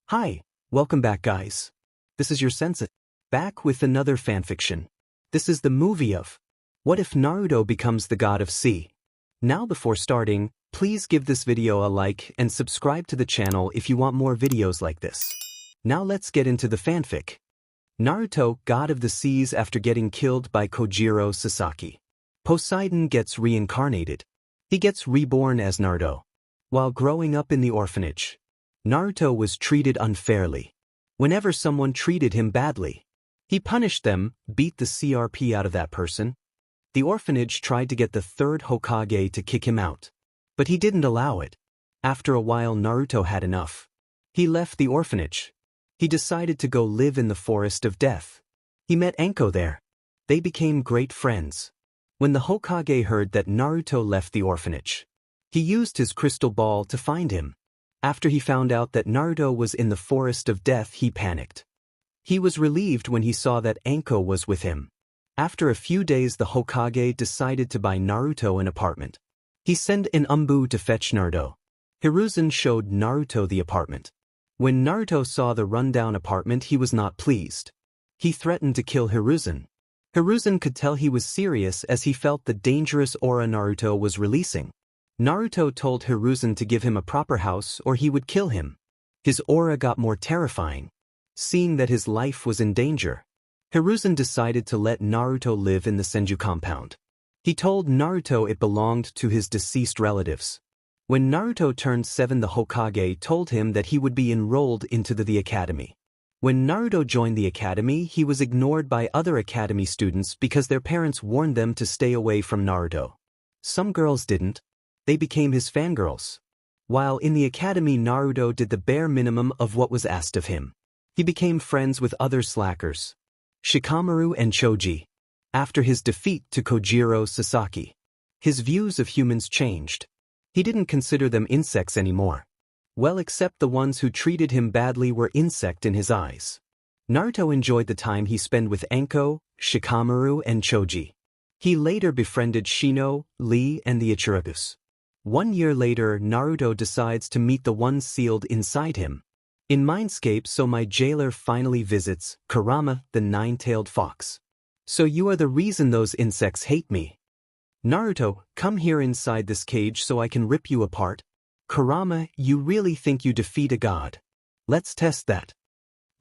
Hi, welcome back guys. This is your sensei, back with another fanfiction. This is the movie of What If Naruto Becomes the God of Sea? Now before starting, please give this video a like and subscribe to the channel if you want more videos like this. Now let's get into the fanfic. Naruto, God of the Seas after getting killed by Kojiro Sasaki. Poseidon gets reincarnated. He gets reborn as Naruto. While growing up in the orphanage, Naruto was treated unfairly. Whenever someone treated him badly, he punished them, beat the CRP out of that person. The orphanage tried to get the third Hokage to kick him out, but he didn't allow it. After a while Naruto had enough. He left the orphanage. He decided to go live in the forest of death. He met Anko there. They became great friends. When the Hokage heard that Naruto left the orphanage, he used his crystal ball to find him. After he found out that Naruto was in the forest of death, he panicked. He was relieved when he saw that Anko was with him. After a few days the Hokage decided to buy Naruto an apartment. He sent an Umbu to fetch Naruto. Hiruzen showed Naruto the apartment. When Naruto saw the rundown apartment he was not pleased. He threatened to kill Hiruzen. Hiruzen could tell he was serious as he felt the dangerous aura Naruto was releasing. Naruto told Hiruzen to give him a proper house or he would kill him. His aura got more terrifying. Seeing that his life was in danger, Hiruzen decided to let Naruto live in the Senju compound. He told Naruto it belonged to his deceased relatives. When Naruto turned 7, the Hokage told him that he would be enrolled into the academy. When Naruto joined the academy, he was ignored by other academy students because their parents warned them to stay away from Naruto. Some girls didn't. They became his fangirls. While in the academy, Naruto did the bare minimum of what was asked of him. He became friends with other slackers, Shikamaru and Choji. After his defeat to Kojiro Sasaki, his views of humans changed. He didn't consider them insects anymore. Well, except the ones who treated him badly were insect in his eyes. Naruto enjoyed the time he spent with Anko, Shikamaru and Choji. He later befriended Shino, Lee and the Ichirakus. 1 year later, Naruto decides to meet the one sealed inside him. In Mindscape, so my jailer finally visits Kurama, the nine-tailed fox. So you are the reason those insects hate me. Naruto, come here inside this cage so I can rip you apart. Kurama, you really think you defeat a god? Let's test that.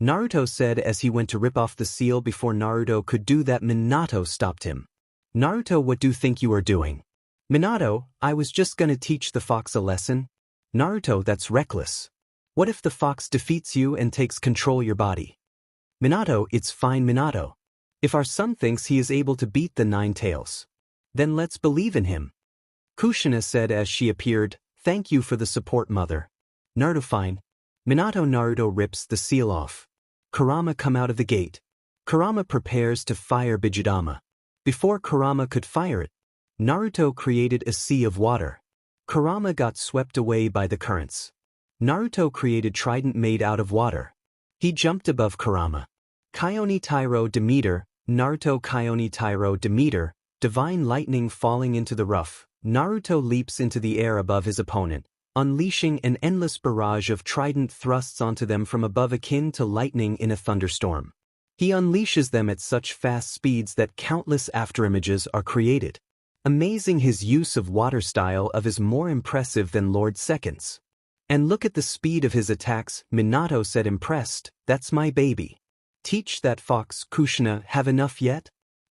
Naruto said as he went to rip off the seal. Before Naruto could do that, Minato stopped him. Naruto, what do you think you are doing? Minato, I was just gonna teach the fox a lesson. Naruto, that's reckless. What if the fox defeats you and takes control your body? Minato, it's fine Minato. If our son thinks he is able to beat the nine tails, then let's believe in him. Kushina said as she appeared, thank you for the support mother. Naruto, fine. Naruto rips the seal off. Kurama come out of the gate. Kurama prepares to fire Bijudama. Before Kurama could fire it, Naruto created a sea of water. Kurama got swept away by the currents. Naruto created trident made out of water. He jumped above Kurama. Kaioni Tairo Demeter, Naruto Kaioni Tairo Demeter, divine lightning falling into the rough. Naruto leaps into the air above his opponent, unleashing an endless barrage of trident thrusts onto them from above akin to lightning in a thunderstorm. He unleashes them at such fast speeds that countless afterimages are created. Amazing, his use of water style of is more impressive than Lord Second's. And look at the speed of his attacks, Minato said impressed, that's my baby. Teach that fox. Kushina, have enough yet?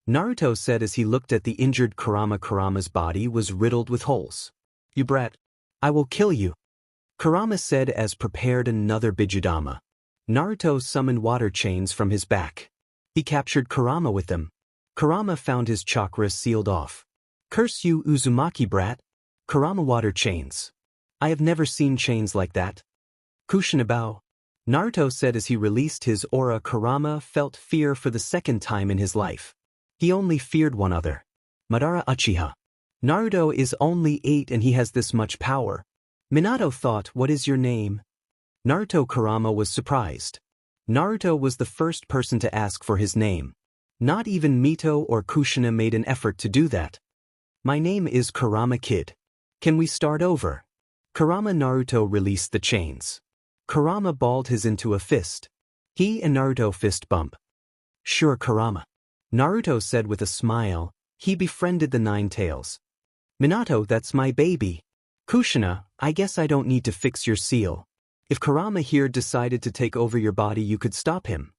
Naruto said as he looked at the injured Kurama. Kurama's body was riddled with holes. You brat. I will kill you. Kurama said as prepared another Bijudama. Naruto summoned water chains from his back. He captured Kurama with them. Kurama found his chakra sealed off. Curse you Uzumaki brat. Kurama water chains. I have never seen chains like that. Kushina bow. Naruto said as he released his aura. Kurama felt fear for the second time in his life. He only feared one other. Madara Uchiha. Naruto is only 8 and he has this much power. Minato thought, what is your name? Naruto. Kurama was surprised. Naruto was the first person to ask for his name. Not even Mito or Kushina made an effort to do that. My name is Kurama Kid. Can we start over? Kurama. Naruto released the chains. Kurama balled his into a fist. He and Naruto fist bump. Sure, Kurama. Naruto said with a smile. He befriended the Nine Tails. Minato, that's my baby. Kushina, I guess I don't need to fix your seal. If Kurama here decided to take over your body, you could stop him.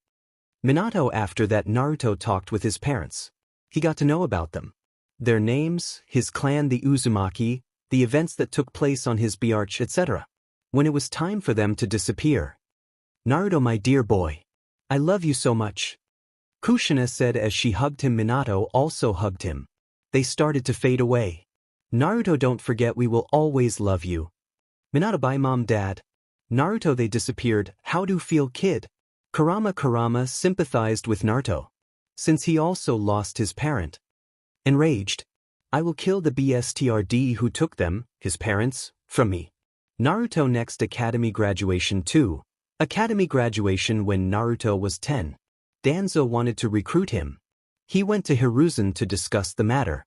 Minato. After that, Naruto talked with his parents. He got to know about them. Their names, his clan the Uzumaki, the events that took place on his Biarch, etc. When it was time for them to disappear. Naruto, my dear boy. I love you so much. Kushina said as she hugged him. Minato also hugged him. They started to fade away. Naruto, don't forget we will always love you. Minato, bye mom dad. Naruto, they disappeared. How do you feel, kid? Kurama sympathized with Naruto, since he also lost his parent. Enraged, I will kill the BSTRD who took them, his parents, from me. Naruto. Next, Academy graduation 2. Academy graduation. When Naruto was 10, Danzo wanted to recruit him. He went to Hiruzen to discuss the matter.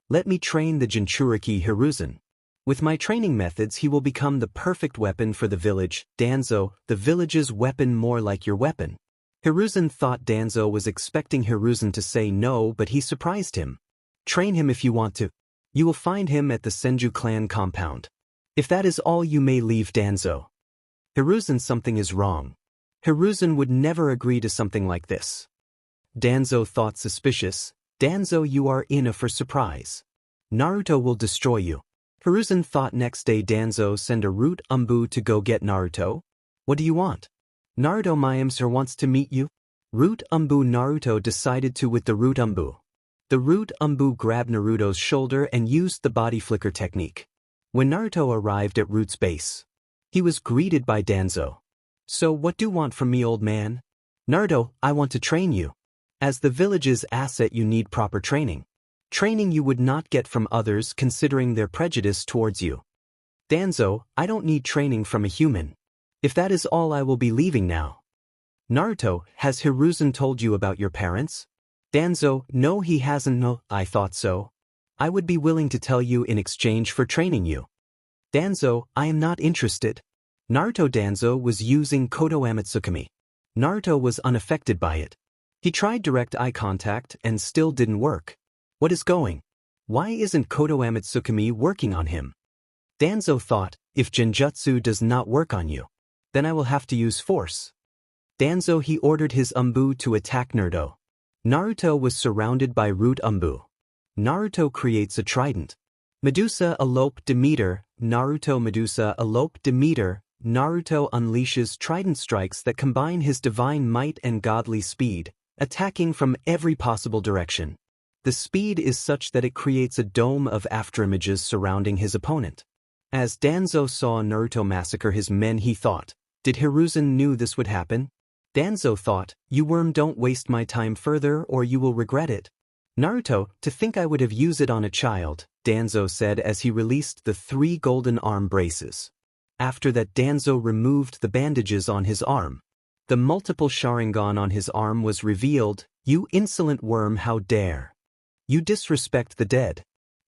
Let me train the Jinchuriki Hiruzen. With my training methods he will become the perfect weapon for the village. Danzo, the village's weapon, more like your weapon. Hiruzen thought Danzo was expecting Hiruzen to say no, but he surprised him. Train him if you want to. You will find him at the Senju clan compound. If that is all, you may leave, Danzo. Hiruzen, something is wrong. Hiruzen would never agree to something like this. Danzo thought suspicious. Danzo, you are in for surprise. Naruto will destroy you. Hiruzen thought. Next day, Danzo send a root umbu to go get Naruto. What do you want? Naruto, my sir wants to meet you. Root umbu. Naruto decided to with the root umbu. The root umbu grabbed Naruto's shoulder and used the body flicker technique. When Naruto arrived at Root's base, he was greeted by Danzo. So what do you want from me, old man? Naruto, I want to train you. As the village's asset you need proper training. Training you would not get from others considering their prejudice towards you. Danzo, I don't need training from a human. If that is all, I will be leaving now. Naruto, has Hiruzen told you about your parents? Danzo, no, he hasn't. No, I thought so. I would be willing to tell you in exchange for training you. Danzo, I am not interested. Naruto. Danzo was using Kodo Amatsukami. Naruto was unaffected by it. He tried direct eye contact and still didn't work. What is going? Why isn't Kodo Amatsukami working on him? Danzo thought, if Genjutsu does not work on you, then I will have to use force. Danzo. He ordered his umbu to attack Naruto. Naruto was surrounded by root umbu. Naruto creates a trident. Medusa elope Demeter. Naruto. Medusa elope Demeter. Naruto unleashes trident strikes that combine his divine might and godly speed, attacking from every possible direction. The speed is such that it creates a dome of afterimages surrounding his opponent. As Danzo saw Naruto massacre his men, he thought, did Hiruzen knew this would happen? Danzo thought, you worm, don't waste my time further or you will regret it. Naruto, to think I would have used it on a child, Danzo said as he released the 3 golden arm braces. After that, Danzo removed the bandages on his arm. The multiple Sharingan on his arm was revealed. You insolent worm, how dare you disrespect the dead?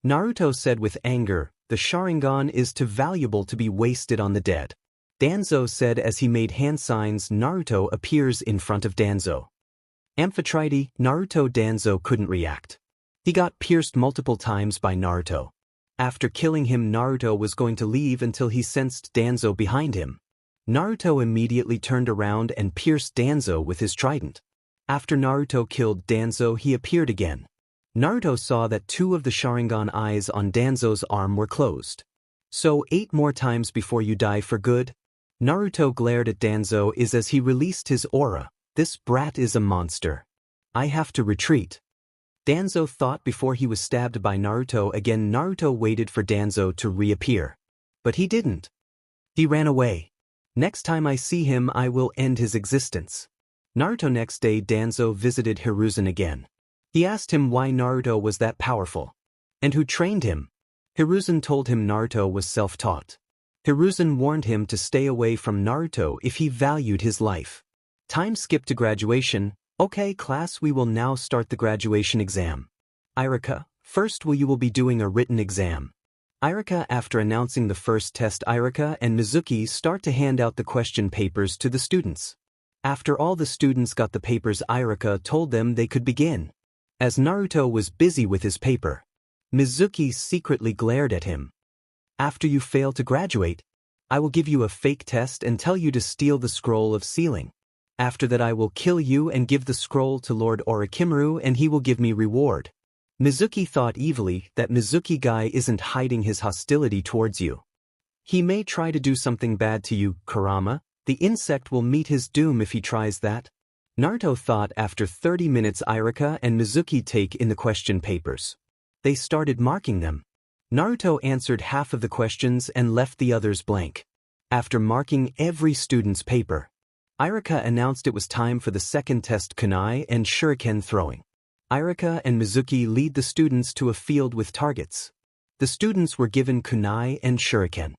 Naruto said with anger, the Sharingan is too valuable to be wasted on the dead. Danzo said as he made hand signs. Naruto appears in front of Danzo. Amphitrite, Naruto. Danzo couldn't react. He got pierced multiple times by Naruto. After killing him, Naruto was going to leave until he sensed Danzo behind him. Naruto immediately turned around and pierced Danzo with his trident. After Naruto killed Danzo, he appeared again. Naruto saw that 2 of the Sharingan eyes on Danzo's arm were closed. So 8 more times before you die for good? Naruto glared at Danzo as he released his aura. This brat is a monster. I have to retreat. Danzo thought before he was stabbed by Naruto again. Naruto waited for Danzo to reappear. But he didn't. He ran away. Next time I see him, I will end his existence. Naruto. Next day, Danzo visited Hiruzen again. He asked him why Naruto was that powerful. And who trained him? Hiruzen told him Naruto was self-taught. Hiruzen warned him to stay away from Naruto if he valued his life. Time skip to graduation. Okay class, we will now start the graduation exam. Irika, first you will be doing a written exam. After announcing the first test, Irika and Mizuki start to hand out the question papers to the students. After all the students got the papers, Irika told them they could begin. As Naruto was busy with his paper, Mizuki secretly glared at him. After you fail to graduate, I will give you a fake test and tell you to steal the scroll of sealing. After that I will kill you and give the scroll to Lord Orochimaru and he will give me reward. Mizuki thought evilly that Mizuki guy isn't hiding his hostility towards you. He may try to do something bad to you, Kurama. The insect will meet his doom if he tries that. Naruto thought. After 30 minutes, Irika and Mizuki take in the question papers. They started marking them. Naruto answered half of the questions and left the others blank. After marking every student's paper, Irika announced it was time for the second test, kunai and shuriken throwing. Irika and Mizuki lead the students to a field with targets. The students were given kunai and shuriken.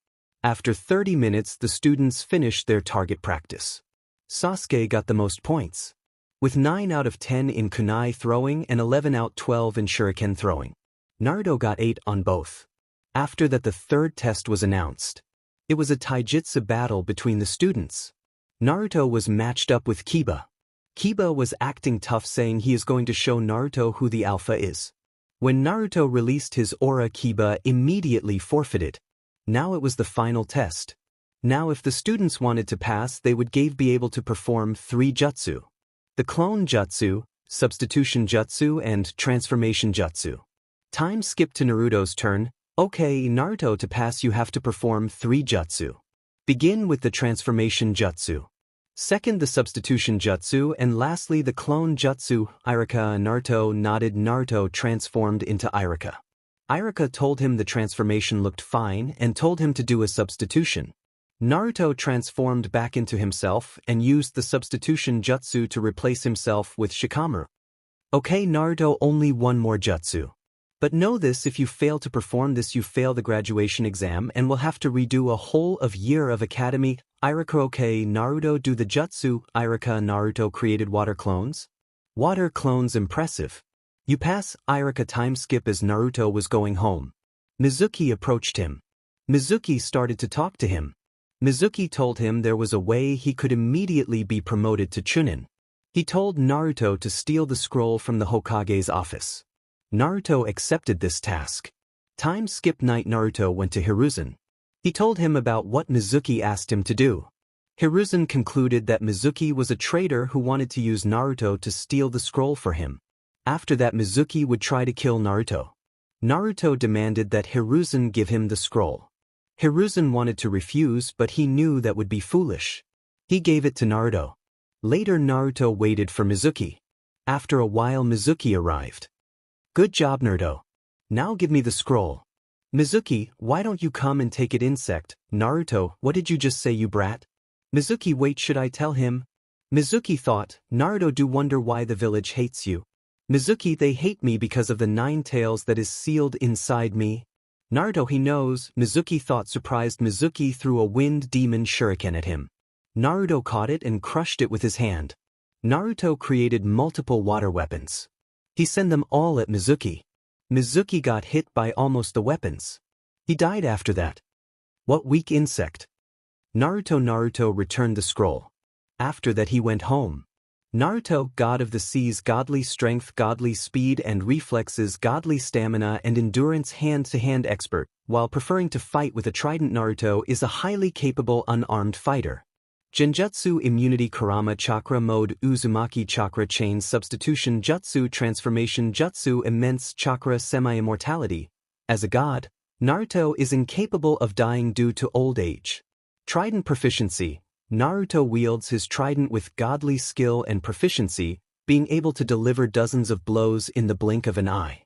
After 30 minutes, the students finished their target practice. Sasuke got the most points, with 9 out of 10 in kunai throwing and 11 out of 12 in shuriken throwing. Naruto got 8 on both. After that, the third test was announced. It was a taijutsu battle between the students. Naruto was matched up with Kiba. Kiba was acting tough, saying he is going to show Naruto who the alpha is. When Naruto released his aura, Kiba immediately forfeited. Now it was the final test. Now if the students wanted to pass, they would be able to perform 3 jutsu. The clone jutsu, substitution jutsu and transformation jutsu. Time skip to Naruto's turn. Okay, Naruto, to pass you have to perform 3 jutsu. Begin with the transformation jutsu. Second, the substitution jutsu, and lastly the clone jutsu. Irika. Naruto nodded. Naruto transformed into Irika. Irika told him the transformation looked fine and told him to do a substitution. Naruto transformed back into himself and used the substitution jutsu to replace himself with Shikamaru. Okay, Naruto, only one more jutsu. But know this, if you fail to perform this, you fail the graduation exam and will have to redo a whole year of academy. Irika. Okay, Naruto, do the jutsu. Irika. Naruto created water clones. Water clones, impressive. You pass. Irika. Time skip. As Naruto was going home, Mizuki approached him. Mizuki started to talk to him. Mizuki told him there was a way he could immediately be promoted to Chunin. He told Naruto to steal the scroll from the Hokage's office. Naruto accepted this task. Time skip. Night. Naruto went to Hiruzen. He told him about what Mizuki asked him to do. Hiruzen concluded that Mizuki was a traitor who wanted to use Naruto to steal the scroll for him. After that, Mizuki would try to kill Naruto. Naruto demanded that Hiruzen give him the scroll. Hiruzen wanted to refuse, but he knew that would be foolish. He gave it to Naruto. Later, Naruto waited for Mizuki. After a while, Mizuki arrived. Good job, Naruto. Now give me the scroll. Mizuki, why don't you come and take it? Insect. Naruto, what did you just say, you brat? Mizuki, wait, should I tell him? Mizuki thought, Naruto, do wonder why the village hates you. Mizuki, they hate me because of the 9 tails that is sealed inside me. Naruto, he knows. Mizuki thought, surprised. Mizuki threw a wind demon shuriken at him. Naruto caught it and crushed it with his hand. Naruto created multiple water weapons. He sent them all at Mizuki. Mizuki got hit by almost the weapons. He died after that. What weak insect. Naruto returned the scroll. After that he went home. Naruto, god of the seas, godly strength, godly speed and reflexes, godly stamina and endurance, hand-to-hand expert, while preferring to fight with a trident. Naruto is a highly capable unarmed fighter. Genjutsu immunity, Kurama chakra mode, Uzumaki chakra chain, substitution jutsu, transformation jutsu, immense chakra, semi-immortality. As a god, Naruto is incapable of dying due to old age. Trident proficiency. Naruto wields his trident with godly skill and proficiency, being able to deliver dozens of blows in the blink of an eye.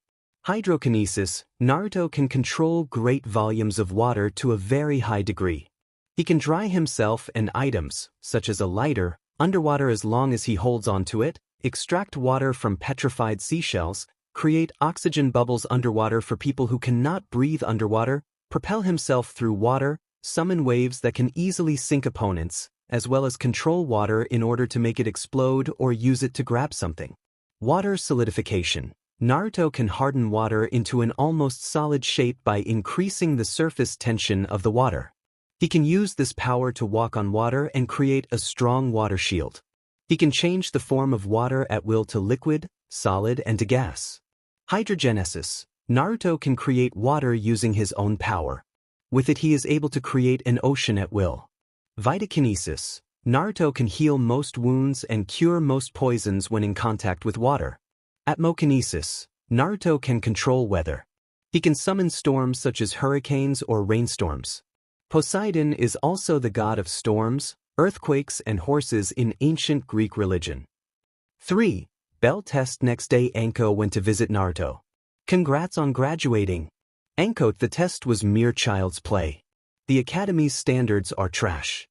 Hydrokinesis. Naruto can control great volumes of water to a very high degree. He can dry himself and items, such as a lighter, underwater as long as he holds onto it, extract water from petrified seashells, create oxygen bubbles underwater for people who cannot breathe underwater, propel himself through water, summon waves that can easily sink opponents, as well as control water in order to make it explode or use it to grab something. Water solidification. Naruto can harden water into an almost solid shape by increasing the surface tension of the water. He can use this power to walk on water and create a strong water shield. He can change the form of water at will to liquid, solid, and to gas. Hydrogenesis. Naruto can create water using his own power. With it he is able to create an ocean at will. Vitakinesis. Naruto can heal most wounds and cure most poisons when in contact with water. Atmokinesis. Naruto can control weather. He can summon storms such as hurricanes or rainstorms. Poseidon is also the god of storms, earthquakes, and horses in ancient Greek religion. 3. Bell test. Next day Anko went to visit Naruto. Congrats on graduating. Anko, the test was mere child's play. The academy's standards are trash.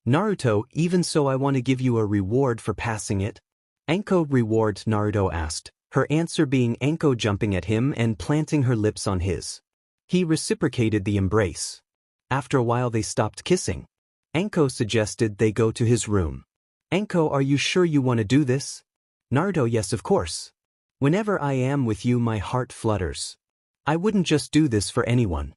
Naruto, even so I want to give you a reward for passing it. Anko, reward? Naruto asked, her answer being Anko jumping at him and planting her lips on his. He reciprocated the embrace. After a while they stopped kissing. Anko suggested they go to his room. Anko, are you sure you want to do this? Naruto, yes, of course. Whenever I am with you my heart flutters. I wouldn't just do this for anyone.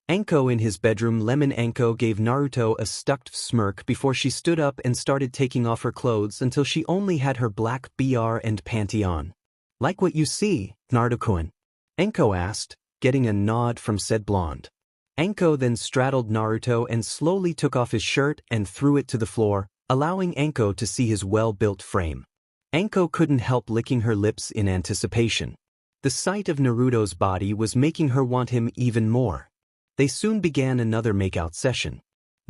Anko in his bedroom. Lemon. Anko gave Naruto a stuck smirk before she stood up and started taking off her clothes until she only had her black BR and panty on. Like what you see, Naruto-kun? Anko asked, getting a nod from said blonde. Anko then straddled Naruto and slowly took off his shirt and threw it to the floor, allowing Anko to see his well-built frame. Anko couldn't help licking her lips in anticipation. The sight of Naruto's body was making her want him even more. They soon began another makeout session.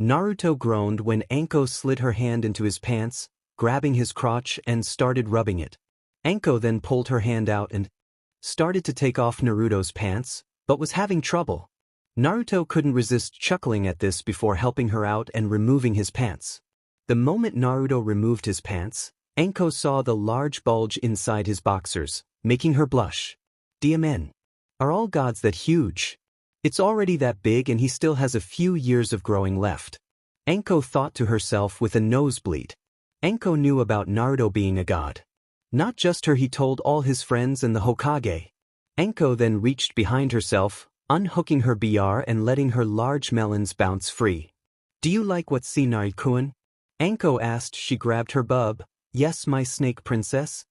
Naruto groaned when Anko slid her hand into his pants, grabbing his crotch and started rubbing it. Anko then pulled her hand out and started to take off Naruto's pants, but was having trouble. Naruto couldn't resist chuckling at this before helping her out and removing his pants. The moment Naruto removed his pants, Anko saw the large bulge inside his boxers, making her blush. DMN. Are all gods that huge? It's already that big and he still has a few years of growing left. Anko thought to herself with a nosebleed. Anko knew about Naruto being a god. Not just her, he told all his friends and the Hokage. Anko then reached behind herself, unhooking her BR and letting her large melons bounce free. Do you like what see Naruto-kun? Anko asked. She grabbed her bub. Yes, my snake princess.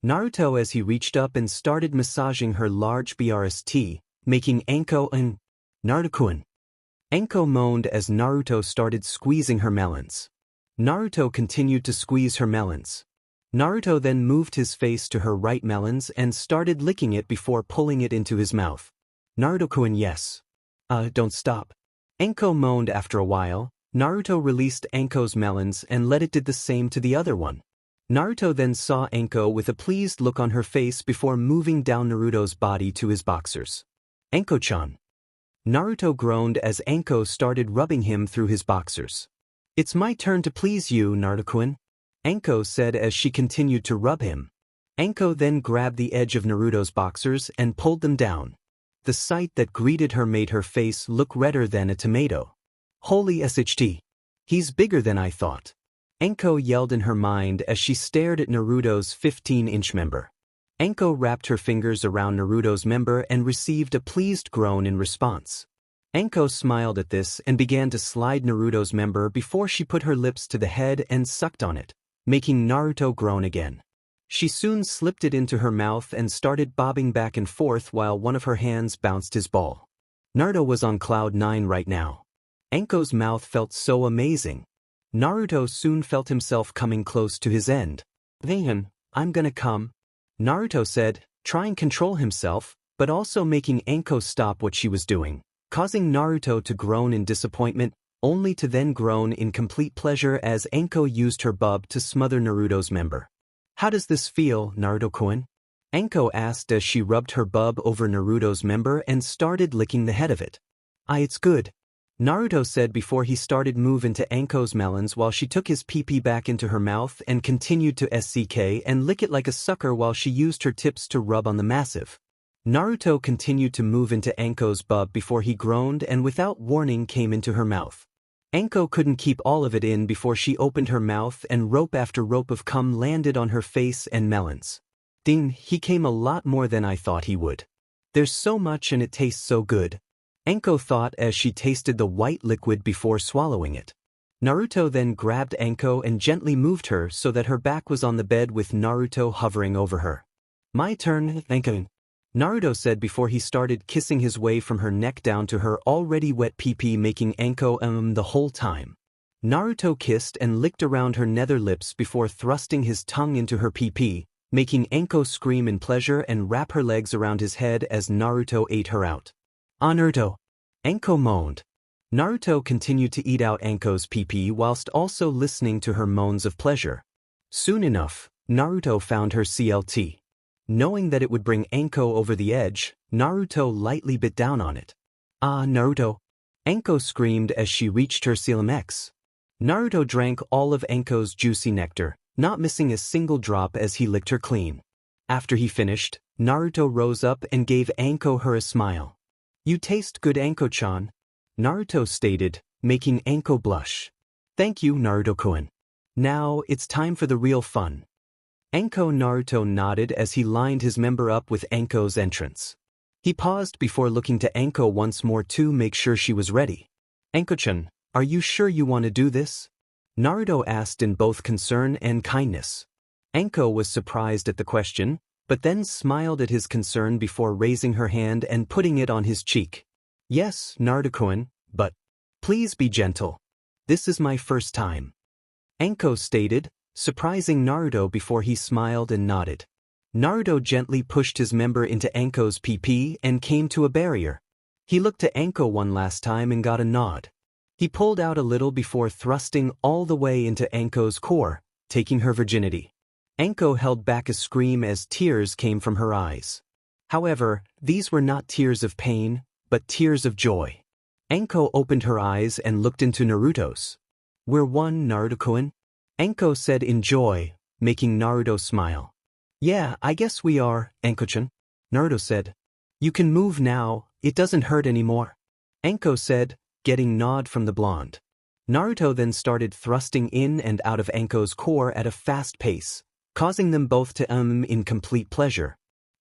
Naruto as he reached up and started massaging her large BRST, making Anko and Naruto-kun. Anko moaned as Naruto started squeezing her melons. Naruto continued to squeeze her melons. Naruto then moved his face to her right melons and started licking it before pulling it into his mouth. Naruto-kun, yes. Don't stop. Anko moaned. After a while, Naruto released Anko's melons and let it did the same to the other one. Naruto then saw Anko with a pleased look on her face before moving down Naruto's body to his boxers. Anko-chan. Naruto groaned as Anko started rubbing him through his boxers. It's my turn to please you, Naruto-kun, Anko said as she continued to rub him. Anko then grabbed the edge of Naruto's boxers and pulled them down. The sight that greeted her made her face look redder than a tomato. Holy SHT. He's bigger than I thought. Anko yelled in her mind as she stared at Naruto's 15-inch member. Anko wrapped her fingers around Naruto's member and received a pleased groan in response. Anko smiled at this and began to slide Naruto's member before she put her lips to the head and sucked on it, making Naruto groan again. She soon slipped it into her mouth and started bobbing back and forth while one of her hands bounced his ball. Naruto was on cloud 9 right now. Anko's mouth felt so amazing. Naruto soon felt himself coming close to his end. Then, I'm gonna come, Naruto said, trying to control himself, but also making Anko stop what she was doing, causing Naruto to groan in disappointment, only to then groan in complete pleasure as Anko used her bub to smother Naruto's member. How does this feel, Naruto-kun? Anko asked as she rubbed her bub over Naruto's member and started licking the head of it. It's good, Naruto said before he started move into Anko's melons while she took his pee-pee back into her mouth and continued to SCK and lick it like a sucker while she used her tips to rub on the massive. Naruto continued to move into Anko's bub before he groaned and without warning came into her mouth. Anko couldn't keep all of it in before she opened her mouth and rope after rope of cum landed on her face and melons. Ding, he came a lot more than I thought he would. There's so much and it tastes so good. Anko thought as she tasted the white liquid before swallowing it. Naruto then grabbed Anko and gently moved her so that her back was on the bed with Naruto hovering over her. My turn, Anko. Naruto said before he started kissing his way from her neck down to her already wet pee-pee, making Anko the whole time. Naruto kissed and licked around her nether lips before thrusting his tongue into her pee-pee, making Anko scream in pleasure and wrap her legs around his head as Naruto ate her out. Ah, Naruto! Anko moaned. Naruto continued to eat out Anko's pee-pee whilst also listening to her moans of pleasure. Soon enough, Naruto found her CLT. Knowing that it would bring Anko over the edge, Naruto lightly bit down on it. Ah, Naruto! Anko screamed as she reached her CLMX. Naruto drank all of Anko's juicy nectar, not missing a single drop as he licked her clean. After he finished, Naruto rose up and gave Anko her a smile. You taste good, Anko-chan, Naruto stated, making Anko blush. Thank you, Naruto-kun. Now, it's time for the real fun. Naruto nodded as he lined his member up with Anko's entrance. He paused before looking to Anko once more to make sure she was ready. Anko-chan, are you sure you want to do this? Naruto asked in both concern and kindness. Anko was surprised at the question, but then smiled at his concern before raising her hand and putting it on his cheek. Yes, Naruto-kun, but please be gentle. This is my first time. Anko stated, surprising Naruto before he smiled and nodded. Naruto gently pushed his member into Anko's pee-pee and came to a barrier. He looked to Anko one last time and got a nod. He pulled out a little before thrusting all the way into Anko's core, taking her virginity. Anko held back a scream as tears came from her eyes. However, these were not tears of pain, but tears of joy. Anko opened her eyes and looked into Naruto's. We're one, Naruto-kun? Anko said in joy, making Naruto smile. Yeah, I guess we are, Anko-chan. Naruto said. You can move now, it doesn't hurt anymore. Anko said, getting nod from the blonde. Naruto then started thrusting in and out of Anko's core at a fast pace, causing them both to in complete pleasure.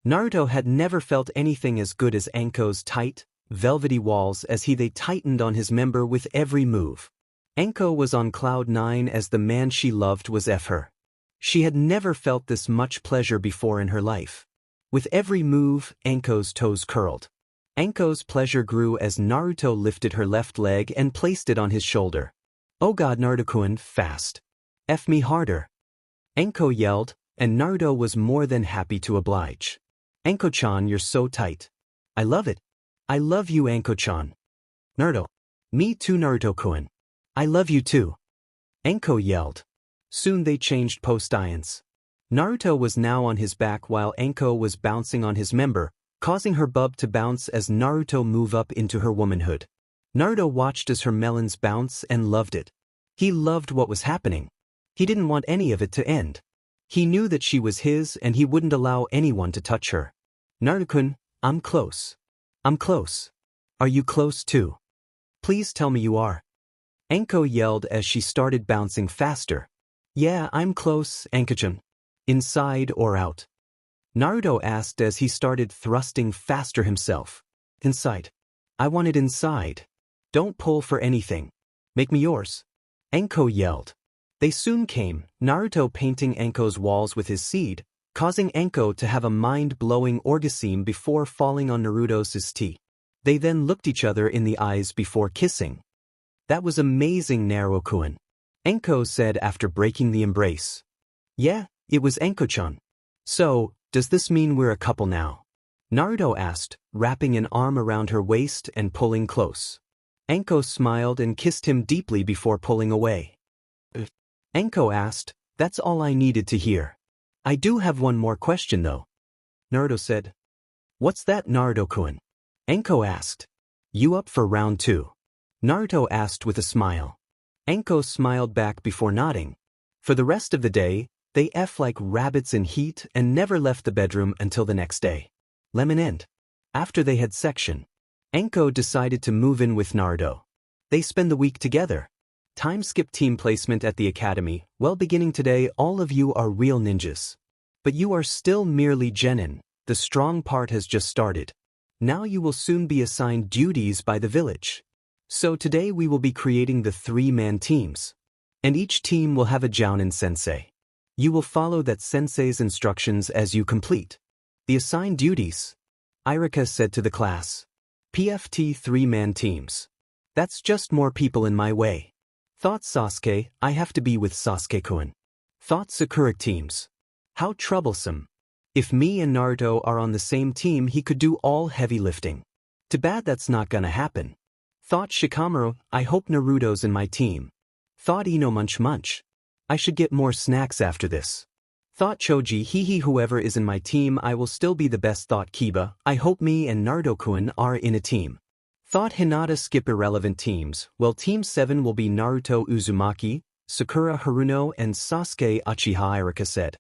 Naruto had never felt anything as good as Anko's tight, velvety walls as they tightened on his member with every move. Anko was on cloud 9 as the man she loved was her. She had never felt this much pleasure before in her life. With every move, Anko's toes curled. Anko's pleasure grew as Naruto lifted her left leg and placed it on his shoulder. Oh god, Naruto-kun, fast. F me harder. Anko yelled, and Naruto was more than happy to oblige. Anko-chan, you're so tight. I love it. I love you, Anko-chan. Naruto. Me too, Naruto-kun. I love you too. Anko yelled. Soon they changed positions. Naruto was now on his back while Anko was bouncing on his member, causing her bub to bounce as Naruto moved up into her womanhood. Naruto watched as her melons bounce and loved it. He loved what was happening. He didn't want any of it to end. He knew that she was his and he wouldn't allow anyone to touch her. Naruto-kun, I'm close. I'm close. Are you close too? Please tell me you are. Anko yelled as she started bouncing faster. Yeah, I'm close, Anko-chan. Inside or out? Naruto asked as he started thrusting faster himself. Inside. I want it inside. Don't pull for anything. Make me yours. Anko yelled. They soon came, Naruto painting Anko's walls with his seed, causing Anko to have a mind-blowing orgasm before falling on Naruto's tea. They then looked each other in the eyes before kissing. That was amazing, Naruto-kun. Anko said after breaking the embrace. Yeah, it was Anko-chan. So, does this mean we're a couple now? Naruto asked, wrapping an arm around her waist and pulling close. Anko smiled and kissed him deeply before pulling away. Anko asked, that's all I needed to hear. I do have one more question though. Naruto said. What's that, Naruto-kun? Anko asked. You up for round 2? Naruto asked with a smile. Anko smiled back before nodding. For the rest of the day, they like rabbits in heat and never left the bedroom until the next day. Lemon end. After they had section, Anko decided to move in with Naruto. They spend the week together. Time skip team placement at the academy. Well, beginning today, all of you are real ninjas. But you are still merely genin, the strong part has just started. Now you will soon be assigned duties by the village. So today we will be creating the 3-man teams. And each team will have a jounin sensei. You will follow that sensei's instructions as you complete the assigned duties. Irika said to the class. PFT 3-man teams. That's just more people in my way. Thought Sasuke, I have to be with Sasuke-kun. Thought Sakura teams. How troublesome. If me and Naruto are on the same team, he could do all heavy lifting. Too bad that's not gonna happen. Thought Shikamaru, I hope Naruto's in my team. Thought Ino munch. I should get more snacks after this. Thought Choji, hee whoever is in my team I will still be the best. Thought Kiba, I hope me and Naruto-kun are in a team. Thought Hinata skip irrelevant teams, well Team 7 will be Naruto Uzumaki, Sakura Haruno and Sasuke Uchiha. Irika said.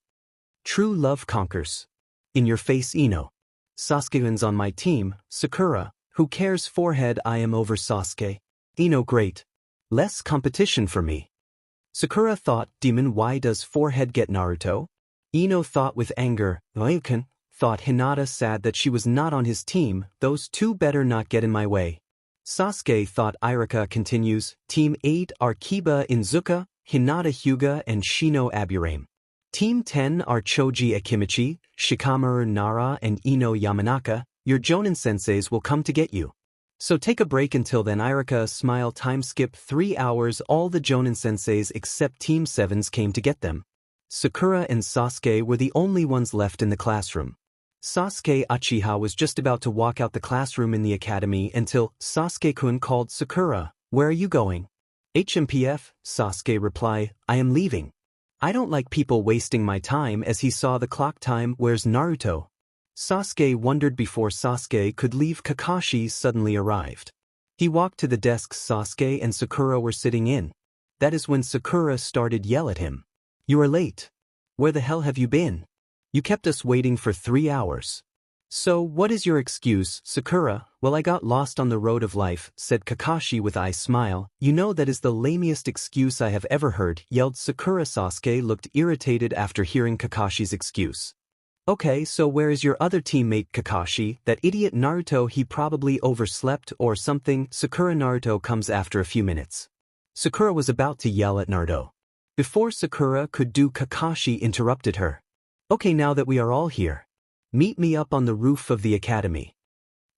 True love conquers. In your face Ino. Sasuke-kun's on my team, Sakura, who cares forehead I am over Sasuke. Ino great. Less competition for me. Sakura thought, demon why does forehead get Naruto? Ino thought with anger, Ryokan, thought Hinata sad that she was not on his team, those two better not get in my way. Sasuke thought. Irika continues, Team 8 are Kiba Inuzuka, Hinata Hyuga and Shino Aburame. Team 10 are Choji Akimichi, Shikamaru Nara and Ino Yamanaka, your Jonin senseis will come to get you. So take a break until then. Irika smile. Time skip 3 hours. All the Jonin senseis except Team 7's came to get them. Sakura and Sasuke were the only ones left in the classroom. Sasuke Uchiha was just about to walk out the classroom in the academy until Sasuke-kun called Sakura, where are you going? HMPF, Sasuke reply, I am leaving. I don't like people wasting my time. As he saw the clock time, where's Naruto? Sasuke wondered. Before Sasuke could leave, Kakashi suddenly arrived. He walked to the desk Sasuke and Sakura were sitting in. That is when Sakura started yell at him. You are late. Where the hell have you been? You kept us waiting for 3 hours. So what is your excuse, Sakura? Well, I got lost on the road of life, said Kakashi with a smile. You know that is the lamest excuse I have ever heard, yelled Sakura. Sasuke looked irritated after hearing Kakashi's excuse. Okay, so where is your other teammate Kakashi? That idiot Naruto, he probably overslept or something. Sakura. Naruto comes after a few minutes. Sakura was about to yell at Naruto. Before Sakura could do, Kakashi interrupted her. Okay, now that we are all here, meet me up on the roof of the academy.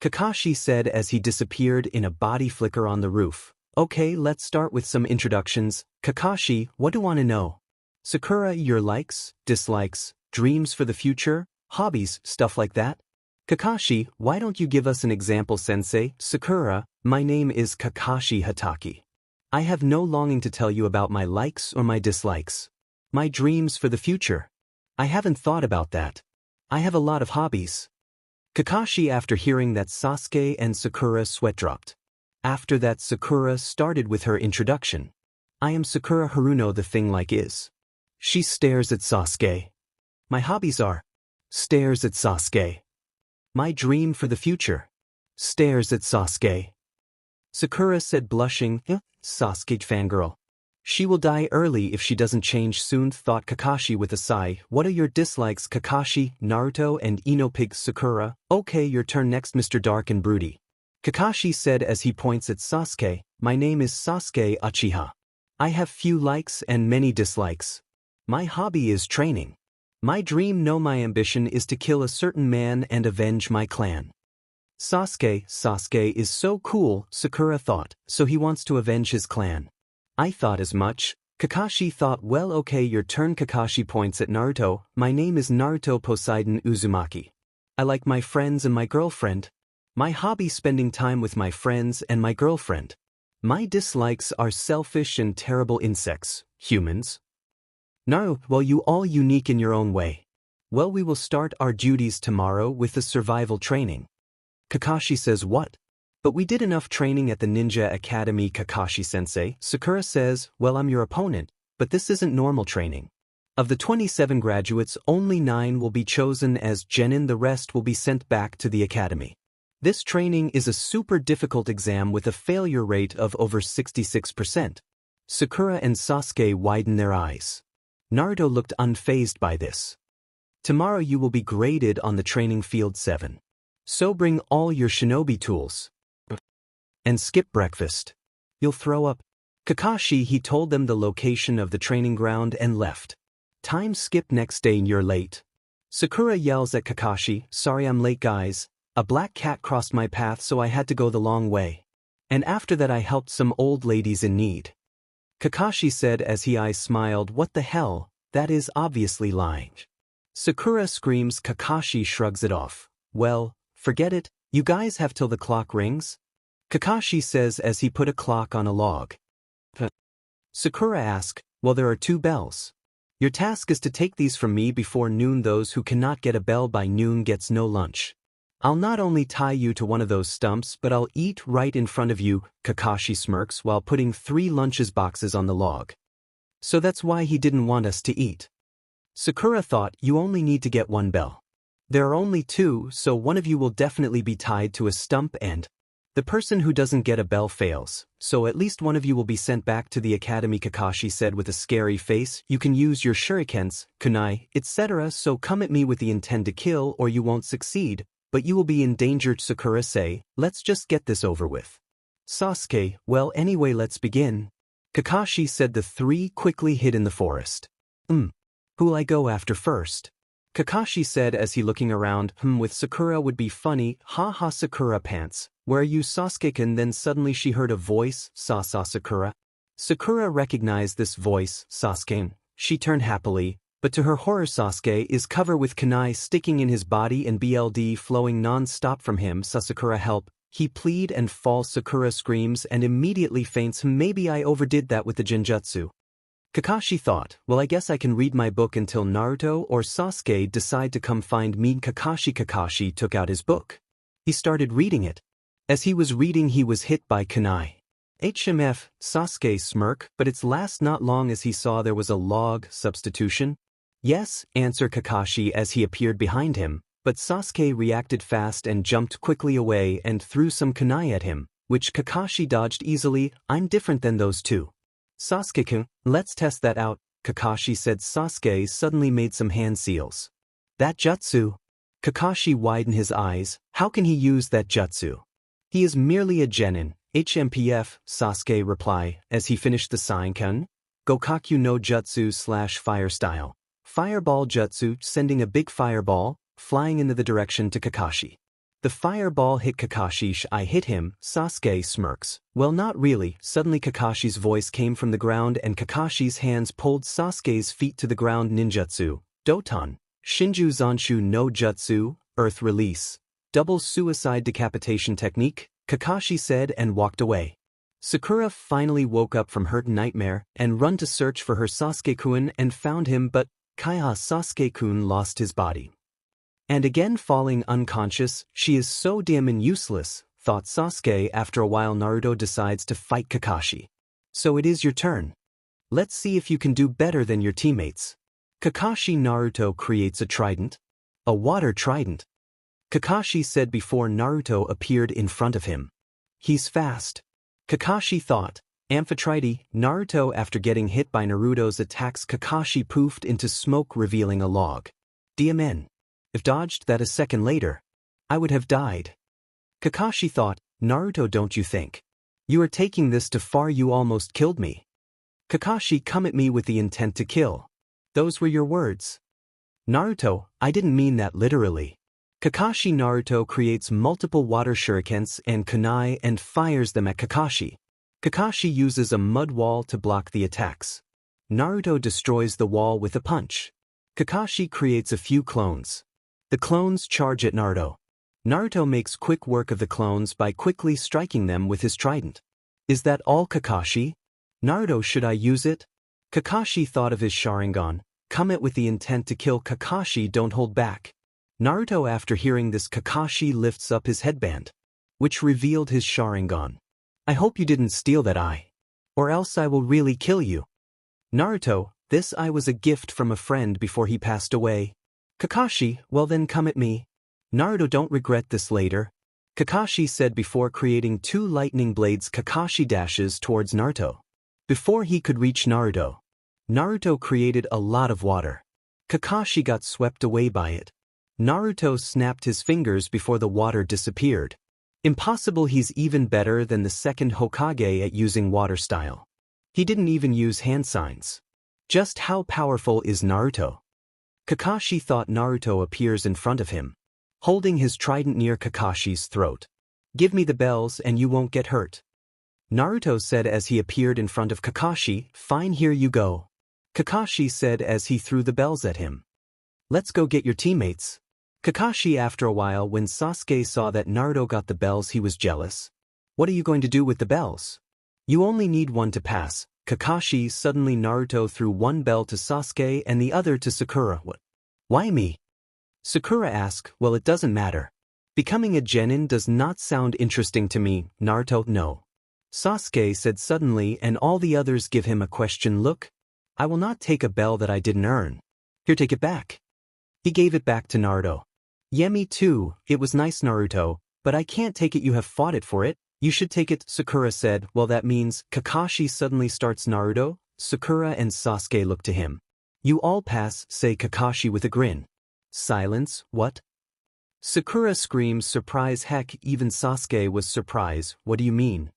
Kakashi said as he disappeared in a body flicker on the roof. Okay, let's start with some introductions. Kakashi, what do you want to know? Sakura, your likes, dislikes, dreams for the future, hobbies, stuff like that? Kakashi, why don't you give us an example, sensei? Sakura, my name is Kakashi Hatake. I have no longing to tell you about my likes or my dislikes. My dreams for the future. I haven't thought about that. I have a lot of hobbies. Kakashi. After hearing that, Sasuke and Sakura sweat dropped. After that, Sakura started with her introduction. I am Sakura Haruno. The thing like is. She stares at Sasuke. My hobbies are. Stares at Sasuke. My dream for the future. Stares at Sasuke. Sakura said, blushing, Sasuke fangirl. She will die early if she doesn't change soon, thought Kakashi with a sigh. What are your dislikes? Kakashi, Naruto and Ino. Pig. Sakura, okay, your turn next, Mr. Dark and Broody. Kakashi said as he points at Sasuke, my name is Sasuke Uchiha. I have few likes and many dislikes. My hobby is training. My dream, no, my ambition is to kill a certain man and avenge my clan. Sasuke is so cool, Sakura thought, so he wants to avenge his clan. I thought as much. Kakashi thought, well, okay, your turn. Kakashi points at Naruto. My name is Naruto Poseidon Uzumaki. I like my friends and my girlfriend. My hobby, spending time with my friends and my girlfriend. My dislikes are selfish and terrible insects, humans. Naruto, well, you all unique in your own way. Well, we will start our duties tomorrow with the survival training. Kakashi says, what? But we did enough training at the Ninja Academy, Kakashi-sensei. Sakura says, well, I'm your opponent, but this isn't normal training. Of the 27 graduates, only 9 will be chosen as genin, the rest will be sent back to the academy. This training is a super difficult exam with a failure rate of over 66%. Sakura and Sasuke widen their eyes. Naruto looked unfazed by this. Tomorrow you will be graded on the training field 7. So bring all your shinobi tools. And skip breakfast. You'll throw up. Kakashi, he told them the location of the training ground and left. Time skip. Next day you're late. Sakura yells at Kakashi, sorry I'm late guys. A black cat crossed my path so I had to go the long way. And after that I helped some old ladies in need. Kakashi said as he eyes smiled, what the hell, that is obviously lying. Sakura screams. Kakashi shrugs it off. Well, forget it, you guys have till the clock rings? Kakashi says as he put a clock on a log. Sakura asks, well there are 2 bells. Your task is to take these from me before noon. Those who cannot get a bell by noon gets no lunch. I'll not only tie you to one of those stumps but I'll eat right in front of you, Kakashi smirks while putting 3 lunches boxes on the log. So that's why he didn't want us to eat. Sakura thought you only need to get 1 bell. There are only 2, so one of you will definitely be tied to a stump and the person who doesn't get a bell fails, so at least one of you will be sent back to the academy. Kakashi said with a scary face, you can use your shurikens, kunai, etc. so come at me with the intent to kill or you won't succeed, but you will be endangered. Sakura say, let's just get this over with. Sasuke, well anyway let's begin. Kakashi said. The 3 quickly hid in the forest. Who'll I go after first? Kakashi said as he looking around, with Sakura would be funny, haha. Sakura pants, where are you Sasuke-kun? Then suddenly she heard a voice, Sakura. Sakura recognized this voice, Sasuke. She turned happily, but to her horror Sasuke is covered with kunai sticking in his body and BLD flowing non-stop from him. Sakura help, he plead and falls. Sakura screams and immediately faints. Maybe I overdid that with the genjutsu. Kakashi thought, well I guess I can read my book until Naruto or Sasuke decide to come find me. Kakashi took out his book. He started reading it. As he was reading he was hit by kunai. HMF, Sasuke smirk, but it's last not long as he saw there was a log substitution. Yes, answer Kakashi as he appeared behind him, but Sasuke reacted fast and jumped quickly away and threw some kunai at him, which Kakashi dodged easily. I'm different than those 2. Sasuke-kun, let's test that out, Kakashi said. Sasuke suddenly made some hand seals. That jutsu? Kakashi widened his eyes, how can he use that jutsu? He is merely a genin, HMPF, Sasuke reply, as he finished the Saiken, Gokaku no Jutsu / fire style. Fireball jutsu, sending a big fireball, flying into the direction to Kakashi. The fireball hit Kakashi. I hit him, Sasuke smirks. Well not really. Suddenly Kakashi's voice came from the ground and Kakashi's hands pulled Sasuke's feet to the ground. Ninjutsu, Doton, Shinju Zanshu no Jutsu, Earth Release. Double suicide decapitation technique, Kakashi said and walked away. Sakura finally woke up from her nightmare and run to search for her Sasuke-kun and found him, but Kaiha Sasuke-kun lost his body. And again falling unconscious, she is so damn useless, thought Sasuke. After a while Naruto decides to fight Kakashi. So it is your turn. Let's see if you can do better than your teammates. Kakashi. Naruto creates a trident. A water trident. Kakashi said before Naruto appeared in front of him. He's fast. Kakashi thought. Amphitrite. Naruto after getting hit by Naruto's attacks Kakashi poofed into smoke revealing a log. DMN. If dodged that a second later, I would have died. Kakashi thought, Naruto don't you think? You are taking this too far, you almost killed me. Kakashi come at me with the intent to kill. Those were your words. Naruto, I didn't mean that literally. Kakashi. Naruto creates multiple water shurikens and kunai and fires them at Kakashi. Kakashi uses a mud wall to block the attacks. Naruto destroys the wall with a punch. Kakashi creates a few clones. The clones charge at Naruto. Naruto makes quick work of the clones by quickly striking them with his trident. Is that all Kakashi? Naruto, should I use it? Kakashi thought of his Sharingan. Come it with the intent to kill Kakashi, don't hold back. Naruto after hearing this Kakashi lifts up his headband, which revealed his Sharingan. I hope you didn't steal that eye. Or else I will really kill you. Naruto, this eye was a gift from a friend before he passed away. Kakashi, well then come at me. Naruto, don't regret this later. Kakashi said before creating 2 lightning blades. Kakashi dashes towards Naruto. Before he could reach Naruto, Naruto created a lot of water. Kakashi got swept away by it. Naruto snapped his fingers before the water disappeared. Impossible, he's even better than the second Hokage at using water style. He didn't even use hand signs. Just how powerful is Naruto? Kakashi thought Naruto appears in front of him, holding his trident near Kakashi's throat. Give me the bells and you won't get hurt. Naruto said as he appeared in front of Kakashi. Fine, here you go. Kakashi said as he threw the bells at him. Let's go get your teammates. Kakashi, after a while, when Sasuke saw that Naruto got the bells, he was jealous. What are you going to do with the bells? You only need one to pass. Kakashi. Suddenly Naruto threw one bell to Sasuke and the other to Sakura. What? Why me? Sakura asked. Well, it doesn't matter. Becoming a genin does not sound interesting to me. Naruto. No. Sasuke said suddenly, and all the others give him a question look. I will not take a bell that I didn't earn. Here, take it back. He gave it back to Naruto. Yeah, me too. It was nice, Naruto, but I can't take it. You have fought it for it. You should take it, Sakura said. Well, that means Kakashi suddenly starts Naruto. Sakura and Sasuke look to him. You all pass, say Kakashi with a grin. Silence. What? Sakura screams surprise. Heck, even Sasuke was surprised. What do you mean?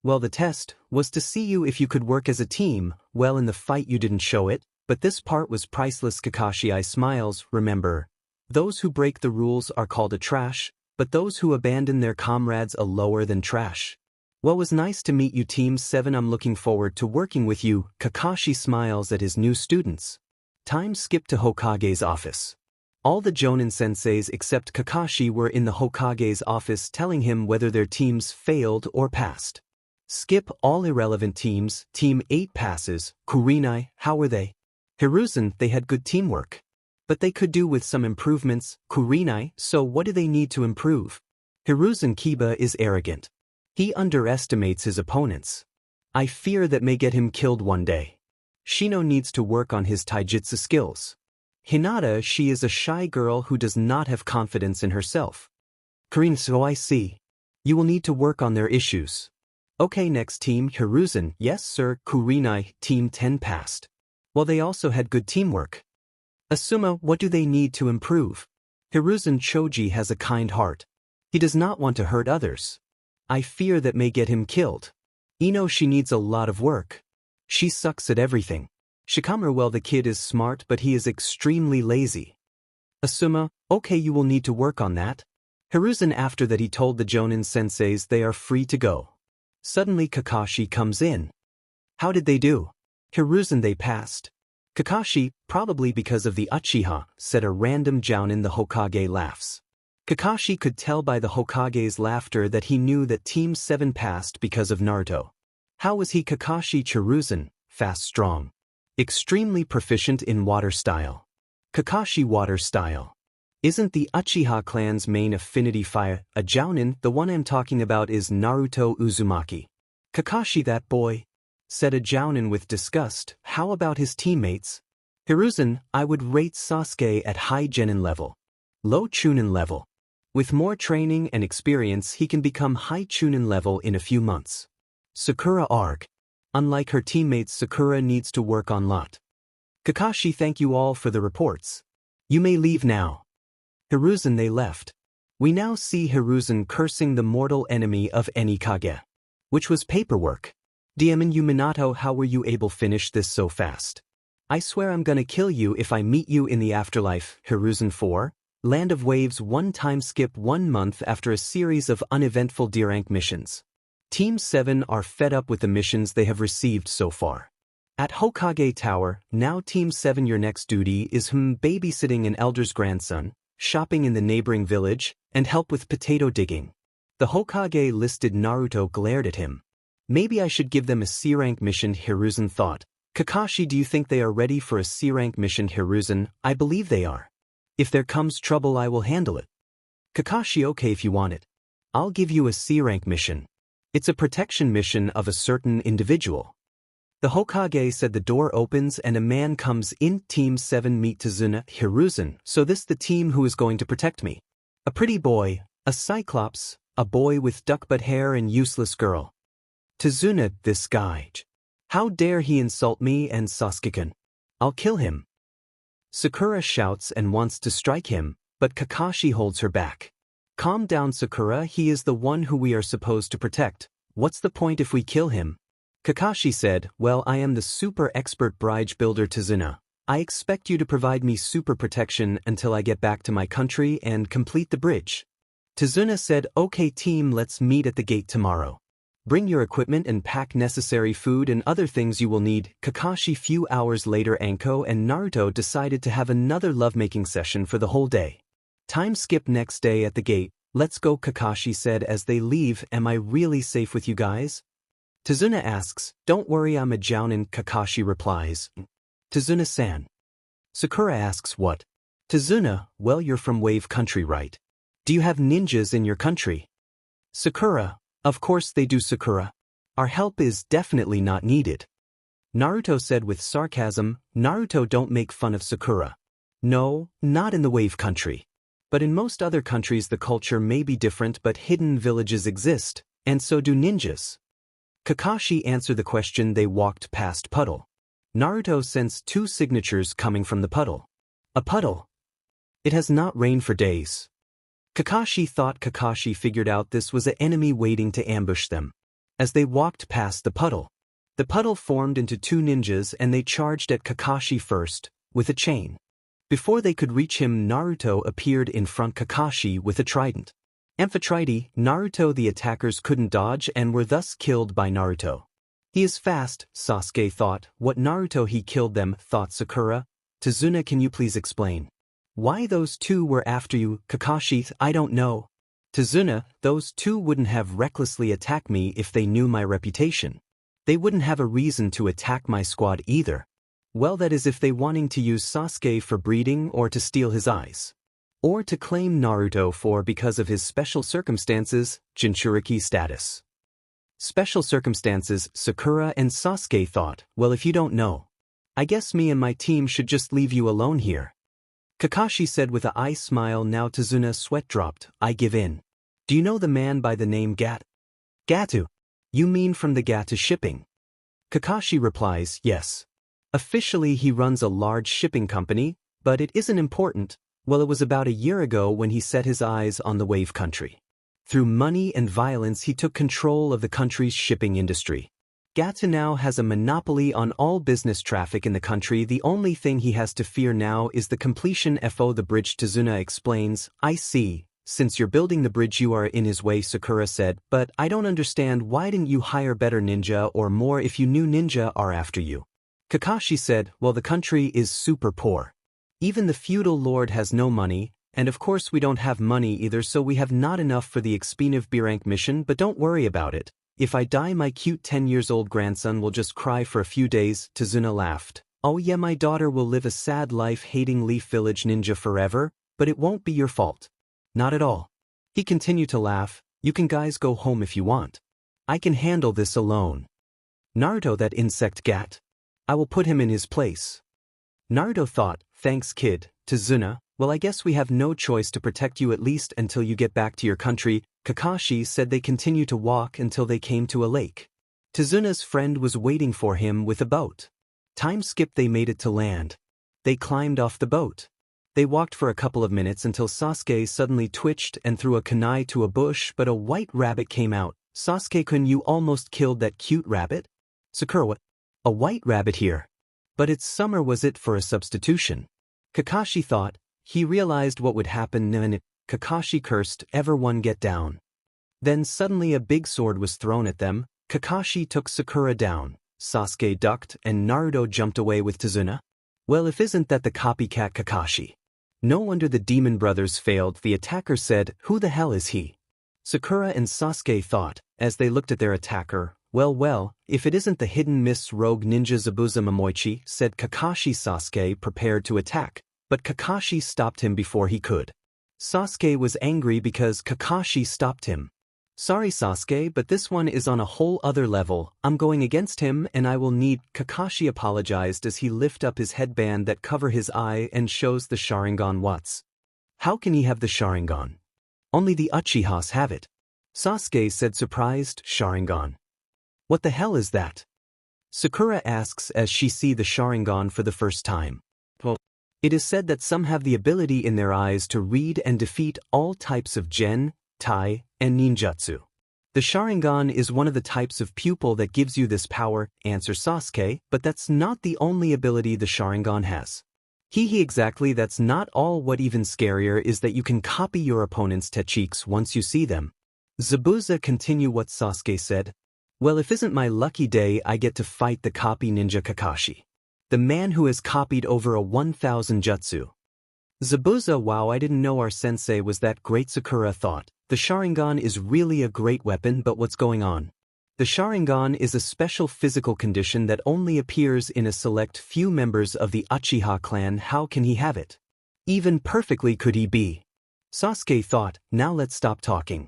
Well, the test was to see you if you could work as a team. Well, in the fight you didn't show it, but this part was priceless. Kakashi I smiles. Remember, those who break the rules are called a trash, but those who abandon their comrades a lower than trash. Well, was nice to meet you, Team 7. I'm looking forward to working with you. Kakashi smiles at his new students. Time skip to Hokage's office. All the Jonin senseis except Kakashi were in the Hokage's office telling him whether their teams failed or passed. Skip all irrelevant teams. Team 8 passes. Kurinai, how were they? Hiruzen, they had good teamwork. But they could do with some improvements. Kurinai, so what do they need to improve? Hiruzen, Kiba is arrogant. He underestimates his opponents. I fear that may get him killed one day. Shino needs to work on his taijutsu skills. Hinata, she is a shy girl who does not have confidence in herself. Karin, so I see. You will need to work on their issues. Okay, next team, Hiruzen. Yes, sir. Kurinai, team 10 passed. Well, they also had good teamwork. Asuma, what do they need to improve? Hiruzen, Choji has a kind heart. He does not want to hurt others. I fear that may get him killed. Ino, she needs a lot of work. She sucks at everything. Shikamaru, well, the kid is smart but he is extremely lazy. Asuma, okay, you will need to work on that. Hiruzen, after that he told the Jonin senseis they are free to go. Suddenly Kakashi comes in. How did they do? Hiruzen, they passed. Kakashi, probably because of the Uchiha, said a random Jounin. The Hokage laughs. Kakashi could tell by the Hokage's laughter that he knew that Team 7 passed because of Naruto. How was he? Kakashi, Hiruzen, fast, strong. Extremely proficient in water style. Kakashi, water style. Isn't the Uchiha clan's main affinity fire a Jounin? The one I'm talking about is Naruto Uzumaki. Kakashi, that boy, said a Jounin with disgust. How about his teammates? Hiruzen, I would rate Sasuke at high Genin level. Low Chunin level. With more training and experience he can become high Chunin level in a few months. Sakura arg. Unlike her teammates, Sakura needs to work on lot. Kakashi, thank you all for the reports. You may leave now. Hiruzen, they left. We now see Hiruzen cursing the mortal enemy of any Kage, which was paperwork. Daemon, you Minato, how were you able to finish this so fast? I swear I'm gonna kill you if I meet you in the afterlife. Hiruzen 4, Land of Waves. One time skip 1 month after a series of uneventful D-rank missions. Team 7 are fed up with the missions they have received so far. At Hokage Tower, now Team 7 your next duty is babysitting an elder's grandson, shopping in the neighboring village, and help with potato digging. The Hokage listed Naruto glared at him. Maybe I should give them a C-rank mission, Hiruzen thought. Kakashi, do you think they are ready for a C-rank mission? Hiruzen, I believe they are. If there comes trouble I will handle it. Kakashi, okay, if you want it. I'll give you a C-rank mission. It's a protection mission of a certain individual. The Hokage said. The door opens and a man comes in. Team 7 meet Tazuna. Hiruzen, so this the team who is going to protect me. A pretty boy, a cyclops, a boy with duckbutt hair and useless girl. Tazuna, this guy. How dare he insult me and Sasuke-kun? I'll kill him. Sakura shouts and wants to strike him, but Kakashi holds her back. Calm down, Sakura, he is the one who we are supposed to protect. What's the point if we kill him? Kakashi said, well, I am the super expert bridge builder Tazuna. I expect you to provide me super protection until I get back to my country and complete the bridge. Tazuna said, okay team, let's meet at the gate tomorrow. Bring your equipment and pack necessary food and other things you will need. Kakashi. Few hours later, Anko and Naruto decided to have another lovemaking session for the whole day. Time skip. Next day at the gate. Let's go, Kakashi said as they leave. Am I really safe with you guys? Tazuna asks. Don't worry, I'm a jounin. Kakashi replies. Tazuna-san. Sakura asks what? Tazuna, well, you're from Wave Country, right? Do you have ninjas in your country? Sakura, of course they do, Sakura. Our help is definitely not needed. Naruto said with sarcasm. Naruto, don't make fun of Sakura. No, not in the Wave Country. But in most other countries the culture may be different, but hidden villages exist, and so do ninjas. Kakashi answered the question. They walked past puddle. Naruto sensed two signatures coming from the puddle. A puddle. It has not rained for days. Kakashi thought. Kakashi figured out this was an enemy waiting to ambush them. As they walked past the puddle formed into two ninjas and they charged at Kakashi first, with a chain. Before they could reach him, Naruto appeared in front Kakashi with a trident. Amphitrite, Naruto. The attackers couldn't dodge and were thus killed by Naruto. He is fast, Sasuke thought. What, Naruto? He killed them, thought Sakura. Tazuna, can you please explain why those two were after you? Kakashi, I don't know. Tazuna, those two wouldn't have recklessly attacked me if they knew my reputation. They wouldn't have a reason to attack my squad either. Well, that is if they wanting to use Sasuke for breeding or to steal his eyes. Or to claim Naruto for because of his special circumstances, Jinchuriki status. Special circumstances, Sakura and Sasuke thought. Well, if you don't know, I guess me and my team should just leave you alone here. Kakashi said with a eye smile. Now Tazuna sweat dropped. I give in. Do you know the man by the name Gatu? You mean from the Gatu shipping? Kakashi replies, yes. Officially he runs a large shipping company, but it isn't important. Well, it was about a year ago when he set his eyes on the Wave Country. Through money and violence he took control of the country's shipping industry. Gatu now has a monopoly on all business traffic in the country. The only thing he has to fear now is the completion of the bridge. Tazuna explains, I see. Since you're building the bridge you are in his way, Sakura said, but I don't understand, why didn't you hire better ninja or more if you knew ninja are after you? Kakashi said, well, the country is super poor. Even the feudal lord has no money, and of course we don't have money either, so we have not enough for the expensive B-rank mission, but don't worry about it. If I die, my cute 10-years-old grandson will just cry for a few days. Tazuna laughed. Oh yeah, my daughter will live a sad life hating Leaf Village ninja forever, but it won't be your fault. Not at all. He continued to laugh. You can guys go home if you want. I can handle this alone. Naruto, that insect Gat. I will put him in his place. Naruto thought, thanks kid. Tazuna, well, I guess we have no choice to protect you at least until you get back to your country. Kakashi said. They continued to walk until they came to a lake. Tazuna's friend was waiting for him with a boat. Time skip. They made it to land. They climbed off the boat. They walked for a couple of minutes until Sasuke suddenly twitched and threw a kunai to a bush, but a white rabbit came out. Sasuke-kun, you almost killed that cute rabbit? Sakura, what? A white rabbit here? But it's summer, was it for a substitution? Kakashi thought. He realized what would happen when Kakashi cursed, everyone get down. Then suddenly a big sword was thrown at them. Kakashi took Sakura down. Sasuke ducked and Naruto jumped away with Tazuna. Well, if isn't that the copycat Kakashi? No wonder the demon brothers failed. The attacker said, who the hell is he? Sakura and Sasuke thought, as they looked at their attacker. Well, if it isn't the hidden miss rogue ninja Zabuza Momoichi, said Kakashi. Sasuke prepared to attack, but Kakashi stopped him before he could. Sasuke was angry because Kakashi stopped him. Sorry Sasuke, but this one is on a whole other level. I'm going against him and I will need. Kakashi apologized as he lifted up his headband that cover his eye and shows the Sharingan. What's? How can he have the Sharingan? Only the Uchihas have it. Sasuke said, surprised. Sharingan. What the hell is that? Sakura asks as she see the Sharingan for the first time. Well, It is said that some have the ability in their eyes to read and defeat all types of gen, tai, and ninjutsu. The Sharingan is one of the types of pupil that gives you this power, answers Sasuke, but that's not the only ability the Sharingan has. Exactly, that's not all. What even scarier is that you can copy your opponent's techniques once you see them. Zabuza continue what Sasuke said. Well, if isn't my lucky day I get to fight the copy ninja Kakashi. The man who has copied over 1,000 jutsu. Zabuza, wow, I didn't know our sensei was that great. Sakura thought. The Sharingan is really a great weapon, but what's going on? The Sharingan is a special physical condition that only appears in a select few members of the Uchiha clan. How can he have it? Even perfectly could he be? Sasuke thought, now let's stop talking.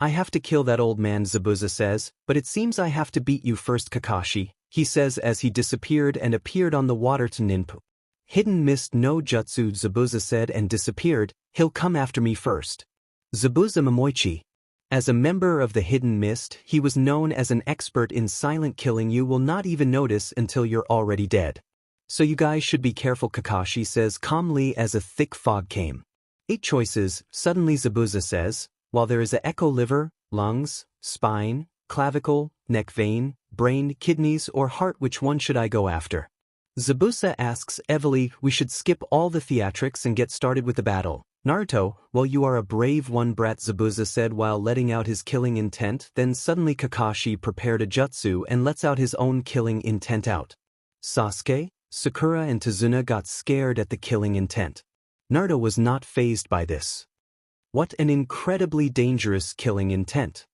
I have to kill that old man, Zabuza says, but it seems I have to beat you first, Kakashi, he says as he disappeared and appeared on the water to Ninpu. Hidden mist no jutsu, Zabuza said and disappeared. He'll come after me first. Zabuza Momoichi. As a member of the Hidden Mist, he was known as an expert in silent killing. You will not even notice until you're already dead. So you guys should be careful, Kakashi says calmly as a thick fog came. 8 choices, suddenly Zabuza says, while there is a echo liver, lungs, spine, clavicle, neck vein, brain, kidneys or heart, which one should I go after? Zabuza asks Evely, we should skip all the theatrics and get started with the battle. Naruto, well you are a brave one, brat, Zabuza said while letting out his killing intent. Then suddenly Kakashi prepared a jutsu and lets out his own killing intent out. Sasuke, Sakura and Tazuna got scared at the killing intent. Naruto was not fazed by this. What an incredibly dangerous killing intent.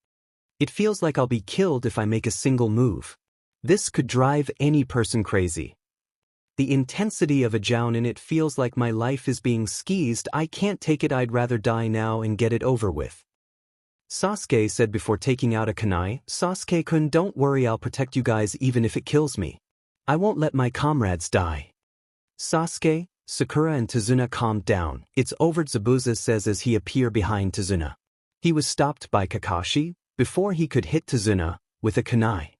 It feels like I'll be killed if I make a single move. This could drive any person crazy. The intensity of a jounin, it feels like my life is being squeezed. I can't take it. I'd rather die now and get it over with. Sasuke said before taking out a kunai. Sasuke-kun, don't worry, I'll protect you guys even if it kills me. I won't let my comrades die. Sasuke, Sakura and Tazuna calmed down. It's over, Zabuza says as he appeared behind Tazuna. He was stopped by Kakashi before he could hit Tazuna with a kunai.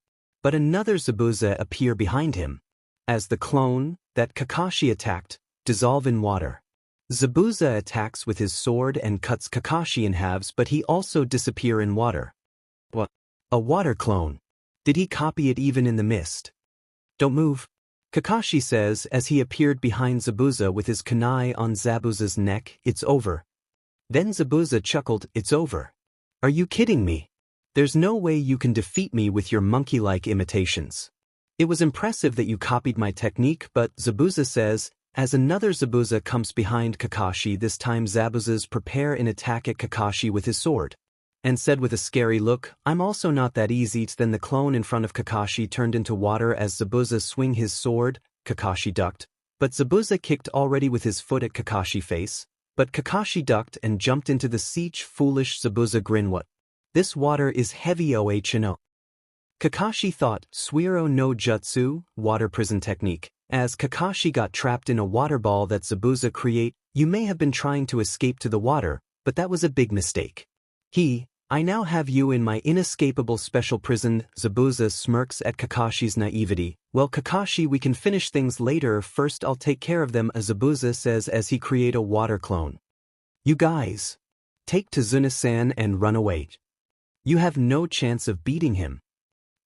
But another Zabuza appeared behind him. As the clone that Kakashi attacked dissolve in water. Zabuza attacks with his sword and cuts Kakashi in halves, but he also disappear in water. What? A water clone. Did he copy it even in the mist? Don't move, Kakashi says as he appeared behind Zabuza with his kunai on Zabuza's neck. It's over. Then Zabuza chuckled, it's over. Are you kidding me? There's no way you can defeat me with your monkey-like imitations. It was impressive that you copied my technique, but Zabuza says, as another Zabuza comes behind Kakashi. This time Zabuza's prepare an attack at Kakashi with his sword. And said with a scary look, I'm also not that easy. Then the clone in front of Kakashi turned into water as Zabuza swing his sword. Kakashi ducked, but Zabuza kicked already with his foot at Kakashi face. But Kakashi ducked and jumped into the sea. Foolish Zabuza grin, what? This water is heavy. Oh. Kakashi thought, Suiro no Jutsu, water prison technique. As Kakashi got trapped in a water ball that Zabuza create, you may have been trying to escape to the water, but that was a big mistake. I now have you in my inescapable special prison. Zabuza smirks at Kakashi's naivety. Well, Kakashi, we can finish things later. First I'll take care of them, Zabuza says as he create a water clone. You guys, take Tazuna-san and run away. You have no chance of beating him.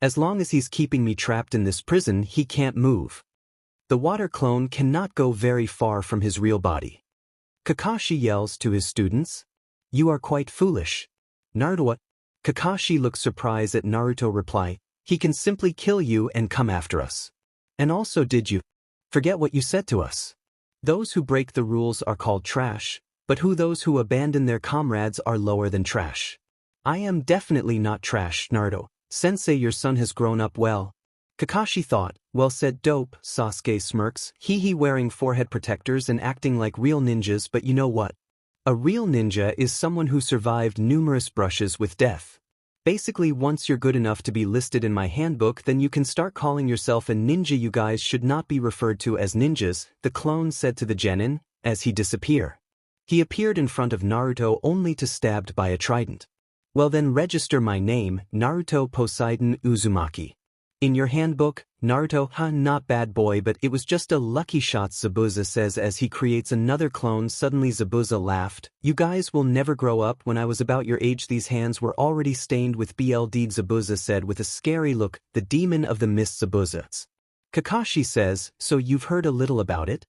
As long as he's keeping me trapped in this prison, he can't move. The water clone cannot go very far from his real body. Kakashi yells to his students. You are quite foolish. Naruto, what? Kakashi looks surprised at Naruto reply. He can simply kill you and come after us. And also, did you forget what you said to us? Those who break the rules are called trash, but those who abandon their comrades are lower than trash. I am definitely not trash, Naruto. Sensei, your son has grown up well. Kakashi thought, well said, dope. Sasuke smirks, wearing forehead protectors and acting like real ninjas, but you know what? A real ninja is someone who survived numerous brushes with death. Basically, once you're good enough to be listed in my handbook, then you can start calling yourself a ninja. You guys should not be referred to as ninjas, the clone said to the genin, as he disappeared. He appeared in front of Naruto only to stabbed by a trident. Well then register my name, Naruto Poseidon Uzumaki. In your handbook, Naruto, not bad boy, but it was just a lucky shot, Zabuza says as he creates another clone. Suddenly Zabuza laughed. You guys will never grow up. When I was about your age these hands were already stained with blood, Zabuza said with a scary look, the demon of the mist Zabuza. Kakashi says, so you've heard a little about it?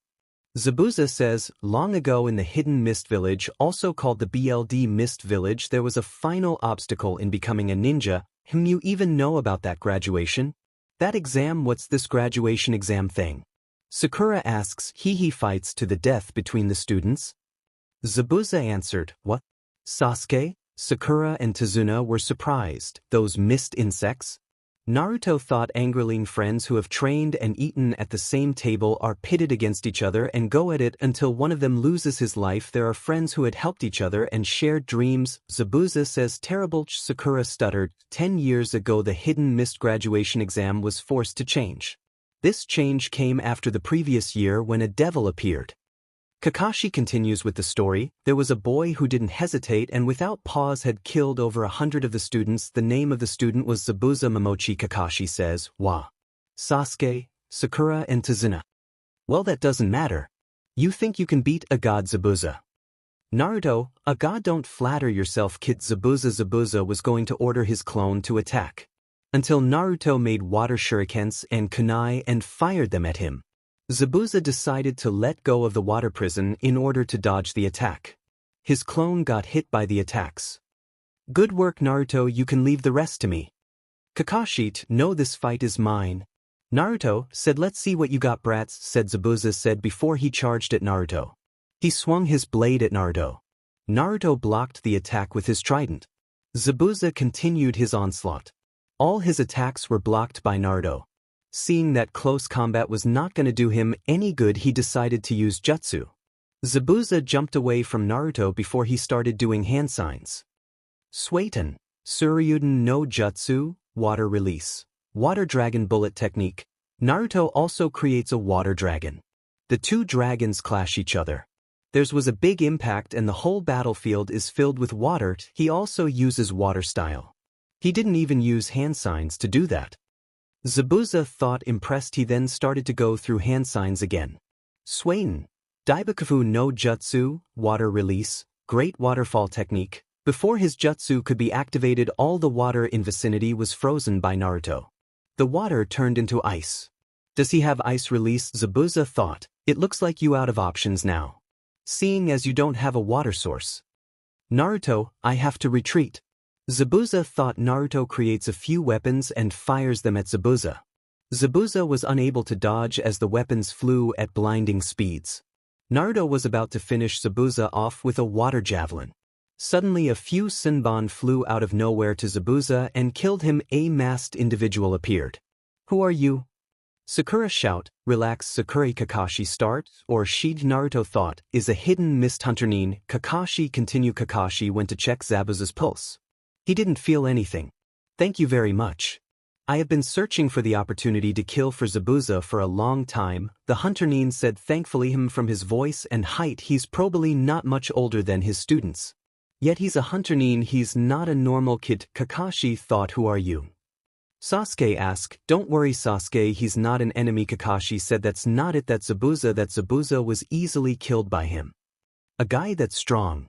Zabuza says, long ago in the hidden mist village, also called the blood mist village, there was a final obstacle in becoming a ninja. You even know about that graduation? That exam? What's this graduation exam thing? Sakura asks. He fights to the death between the students. Zabuza answered, what? Sasuke, Sakura and Tazuna were surprised. Those mist insects? Naruto thought angrily. Friends who have trained and eaten at the same table are pitted against each other and go at it until one of them loses his life. There are friends who had helped each other and shared dreams. Zabuza says terrible. Sakura stuttered. 10 years ago the hidden mist graduation exam was forced to change. This change came after the previous year when a devil appeared. Kakashi continues with the story. There was a boy who didn't hesitate and without pause had killed over 100 of the students. The name of the student was Zabuza Momochi. Kakashi says, Wa. Sasuke, Sakura and Tazuna. Well, that doesn't matter. You think you can beat a god, Zabuza? Naruto, a god? Don't flatter yourself, kid. Zabuza was going to order his clone to attack. Until Naruto made water shurikens and kunai and fired them at him. Zabuza decided to let go of the water prison in order to dodge the attack. His clone got hit by the attacks. Good work, Naruto, you can leave the rest to me. Kakashi, no, this fight is mine. Naruto said, let's see what you got, brats, said Zabuza said before he charged at Naruto. He swung his blade at Naruto. Naruto blocked the attack with his trident. Zabuza continued his onslaught. All his attacks were blocked by Naruto. Seeing that close combat was not going to do him any good, he decided to use jutsu. Zabuza jumped away from Naruto before he started doing hand signs. Suiton, Suryuden no Jutsu, water release, water dragon bullet technique. Naruto also creates a water dragon. The two dragons clash each other. Theirs was a big impact and the whole battlefield is filled with water. He also uses water style. He didn't even use hand signs to do that. Zabuza thought impressed. He then started to go through hand signs again. Suiton, Daibakufu no Jutsu, water release, great waterfall technique. Before his jutsu could be activated, all the water in vicinity was frozen by Naruto. The water turned into ice. Does he have ice release? Zabuza thought. It looks like you out of options now. Seeing as you don't have a water source. Naruto, I have to retreat. Zabuza thought. Naruto creates a few weapons and fires them at Zabuza. Zabuza was unable to dodge as the weapons flew at blinding speeds. Naruto was about to finish Zabuza off with a water javelin. Suddenly a few Senbon flew out of nowhere to Zabuza and killed him. A masked individual appeared. Who are you? Sakura shout, relax. Sakura. Kakashi start, or Sheed. Naruto thought, is a hidden mist hunter. Nin. Kakashi continue. Kakashi went to check Zabuza's pulse. He didn't feel anything. Thank you very much. I have been searching for the opportunity to kill for Zabuza for a long time, the hunter Nin said thankfully. Him from his voice and height he's probably not much older than his students. Yet he's a hunter Nin, he's not a normal kid. Kakashi thought, who are you? Sasuke asked, don't worry Sasuke, he's not an enemy. Kakashi said that's not it, that Zabuza was easily killed by him. A guy that's strong.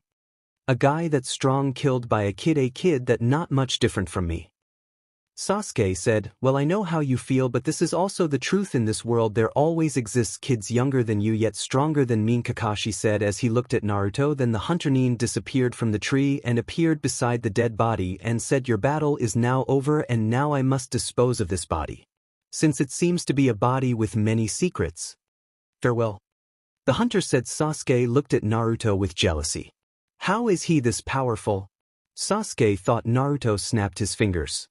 A guy that's strong killed by a kid that not much different from me. Sasuke said, well, I know how you feel, but this is also the truth in this world. There always exists kids younger than you yet stronger than me. Kakashi said as he looked at Naruto. Then the hunter Nin disappeared from the tree and appeared beside the dead body and said, your battle is now over and now I must dispose of this body. Since it seems to be a body with many secrets. Farewell. The hunter said. Sasuke looked at Naruto with jealousy. How is he this powerful? Sasuke thought. Naruto snapped his fingers.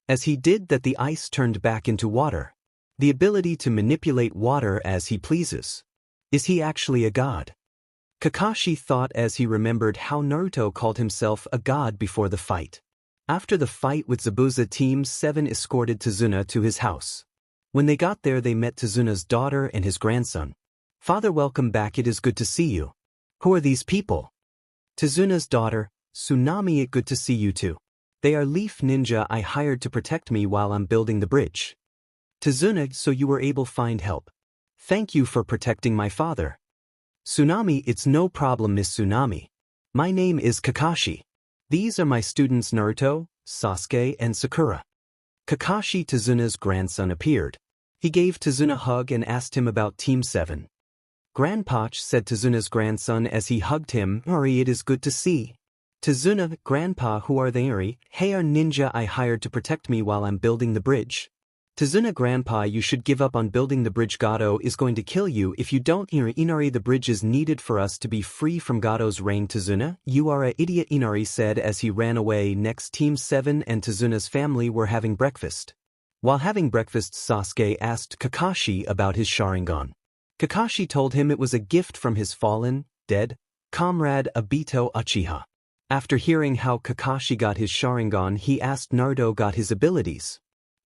As he did that, the ice turned back into water. The ability to manipulate water as he pleases. Is he actually a god? Kakashi thought as he remembered how Naruto called himself a god before the fight. After the fight with Zabuza, Team 7 escorted Tazuna to his house. When they got there, they met Tazuna's daughter and his grandson. Father, welcome back, it is good to see you. Who are these people? Tazuna's daughter, Tsunami, it good to see you too. They are leaf ninja I hired to protect me while I'm building the bridge. Tazuna, so you were able to find help. Thank you for protecting my father. Tsunami, it's no problem, Miss Tsunami. My name is Kakashi. These are my students Naruto, Sasuke, and Sakura. Kakashi, Tazuna's grandson, appeared. He gave Tazuna a hug and asked him about Team 7. Grandpach, said Tazuna's grandson as he hugged him, Uri, it is good to see. Tazuna, Grandpa, who are they? Uri, hey, are ninja I hired to protect me while I'm building the bridge. Tazuna, Grandpa, you should give up on building the bridge. Gato is going to kill you if you don't. Inari, the bridge is needed for us to be free from Gato's reign. Tazuna, you are a idiot, Inari said as he ran away. Next, Team 7 and Tazuna's family were having breakfast. While having breakfast, Sasuke asked Kakashi about his Sharingan. Kakashi told him it was a gift from his fallen, dead, comrade Obito Uchiha. After hearing how Kakashi got his Sharingan, he asked Naruto got his abilities.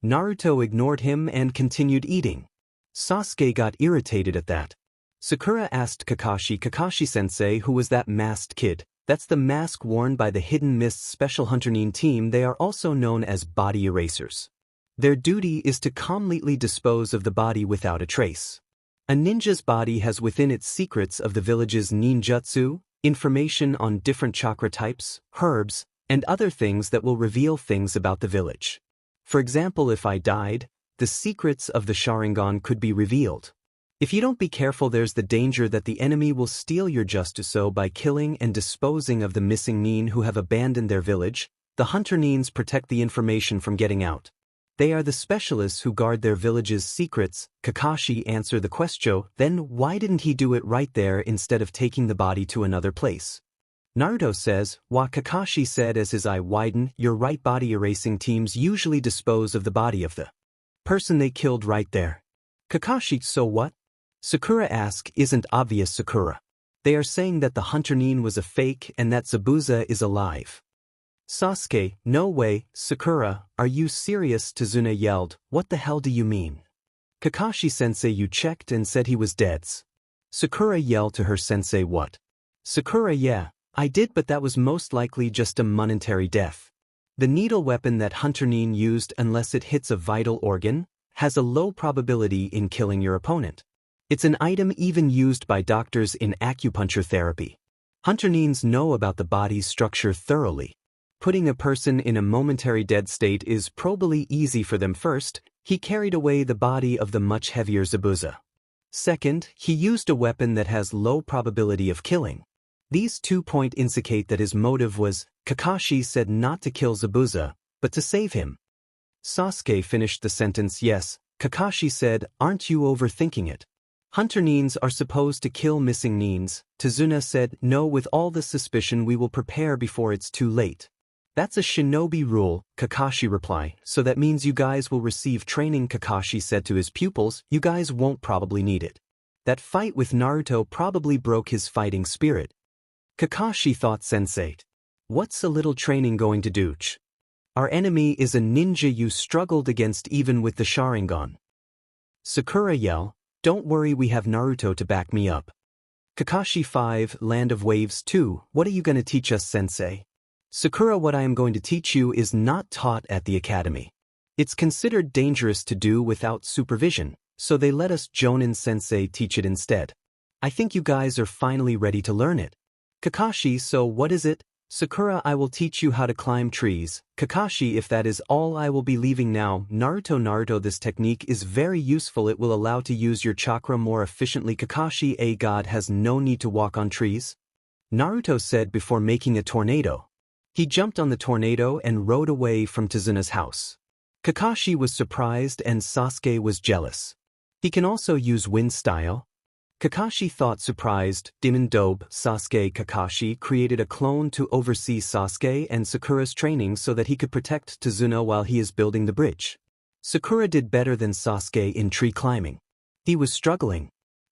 Naruto ignored him and continued eating. Sasuke got irritated at that. Sakura asked Kakashi, Kakashi-sensei, who was that masked kid? That's the mask worn by the Hidden Mist Special Hunter-nin team. They are also known as body erasers. Their duty is to completely dispose of the body without a trace. A ninja's body has within its secrets of the village's ninjutsu, information on different chakra types, herbs, and other things that will reveal things about the village. For example, if I died, the secrets of the Sharingan could be revealed. If you don't be careful, there's the danger that the enemy will steal your Jutsu by killing and disposing of the missing nin who have abandoned their village. The hunter nins protect the information from getting out. They are the specialists who guard their village's secrets. Kakashi answered the question, then why didn't he do it right there instead of taking the body to another place? Naruto says, wah. Kakashi said as his eye widened, you're right, body erasing teams usually dispose of the body of the person they killed right there. Kakashi, so what? Sakura asked, isn't obvious, Sakura. They are saying that the hunter nin was a fake and that Zabuza is alive. Sasuke, no way, Sakura, are you serious? Tazuna yelled, what the hell do you mean? Kakashi-sensei, you checked and said he was dead. Sakura yelled to her sensei, what? Sakura, yeah, I did, but that was most likely just a momentary death. The needle weapon that hunter nin used, unless it hits a vital organ, has a low probability in killing your opponent. It's an item even used by doctors in acupuncture therapy. Hunter nins know about the body's structure thoroughly. Putting a person in a momentary dead state is probably easy for them. First, he carried away the body of the much heavier Zabuza. Second, he used a weapon that has low probability of killing. These 2 points indicate that his motive was, Kakashi said, not to kill Zabuza, but to save him. Sasuke finished the sentence, yes, Kakashi said, aren't you overthinking it? Hunter nins are supposed to kill missing nins. Tazuna said, no, with all this suspicion we will prepare before it's too late. That's a shinobi rule, Kakashi replied, so that means you guys will receive training. Kakashi said to his pupils, you guys won't probably need it. That fight with Naruto probably broke his fighting spirit. Kakashi thought, sensei, what's a little training going to do? Our enemy is a ninja you struggled against even with the Sharingan. Sakura yelled, don't worry, we have Naruto to back me up. Kakashi 5, Land of Waves 2, what are you going to teach us, sensei? Sakura, what I am going to teach you is not taught at the academy. It's considered dangerous to do without supervision, so they let us Jonin sensei teach it instead. I think you guys are finally ready to learn it. Kakashi, so what is it? Sakura, I will teach you how to climb trees. Kakashi, if that is all, I will be leaving now. Naruto, this technique is very useful. It will allow to use your chakra more efficiently. Kakashi, a god has no need to walk on trees. Naruto said before making a tornado. He jumped on the tornado and rode away from Tazuna's house. Kakashi was surprised and Sasuke was jealous. He can also use wind style. Kakashi thought, surprised. Demon Dobe, Sasuke. Kakashi created a clone to oversee Sasuke and Sakura's training so that he could protect Tazuna while he is building the bridge. Sakura did better than Sasuke in tree climbing. He was struggling.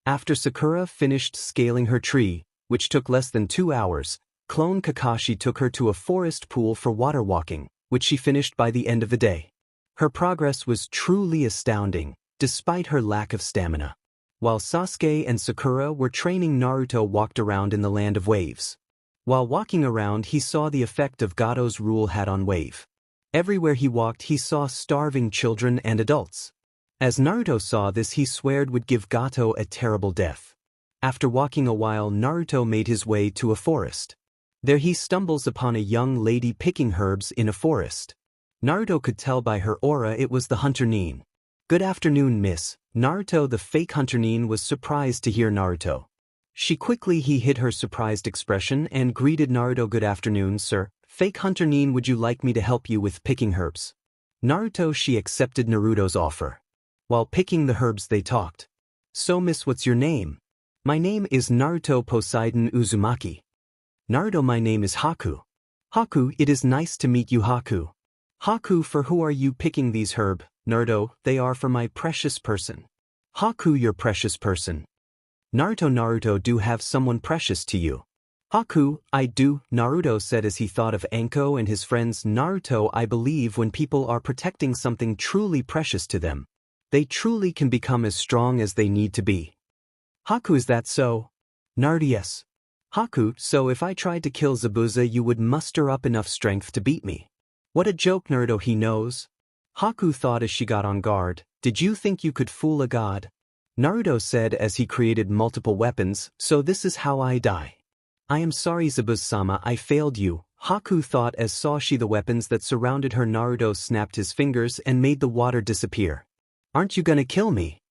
After Sakura finished scaling her tree, which took less than 2 hours, clone Kakashi took her to a forest pool for water walking, which she finished by the end of the day. Her progress was truly astounding, despite her lack of stamina. While Sasuke and Sakura were training, Naruto walked around in the Land of Waves. While walking around, he saw the effect of Gato's rule had on Wave. Everywhere he walked, he saw starving children and adults. As Naruto saw this, he sweared would give Gato a terrible death. After walking a while, Naruto made his way to a forest. There he stumbles upon a young lady picking herbs in a forest. Naruto could tell by her aura it was the hunter Nin. "Good afternoon, miss." Naruto, the fake hunter Nin, was surprised to hear Naruto. He hid her surprised expression and greeted Naruto. "Good afternoon, sir. Fake hunter Nin, would you like me to help you with picking herbs?" Naruto, she accepted Naruto's offer. While picking the herbs they talked. "So miss, what's your name?" "My name is Naruto Poseidon Uzumaki." "Naruto, my name is Haku." "Haku, it is nice to meet you, Haku." "Haku, for who are you picking these herbs?" "Naruto, they are for my precious person." "Haku, your precious person." Naruto, do have someone precious to you?" "Haku, I do," Naruto said as he thought of Anko and his friends. "Naruto, I believe when people are protecting something truly precious to them, they truly can become as strong as they need to be." "Haku, is that so?" "Naruto, yes." "Haku, so if I tried to kill Zabuza you would muster up enough strength to beat me?" "What a joke, Naruto, he knows." Haku thought as she got on guard. "Did you think you could fool a god?" Naruto said as he created multiple weapons. "So this is how I die." "I am sorry, Zabuza-sama, I failed you," Haku thought as saw she the weapons that surrounded her. Naruto snapped his fingers and made the water disappear. "Aren't you gonna kill me?"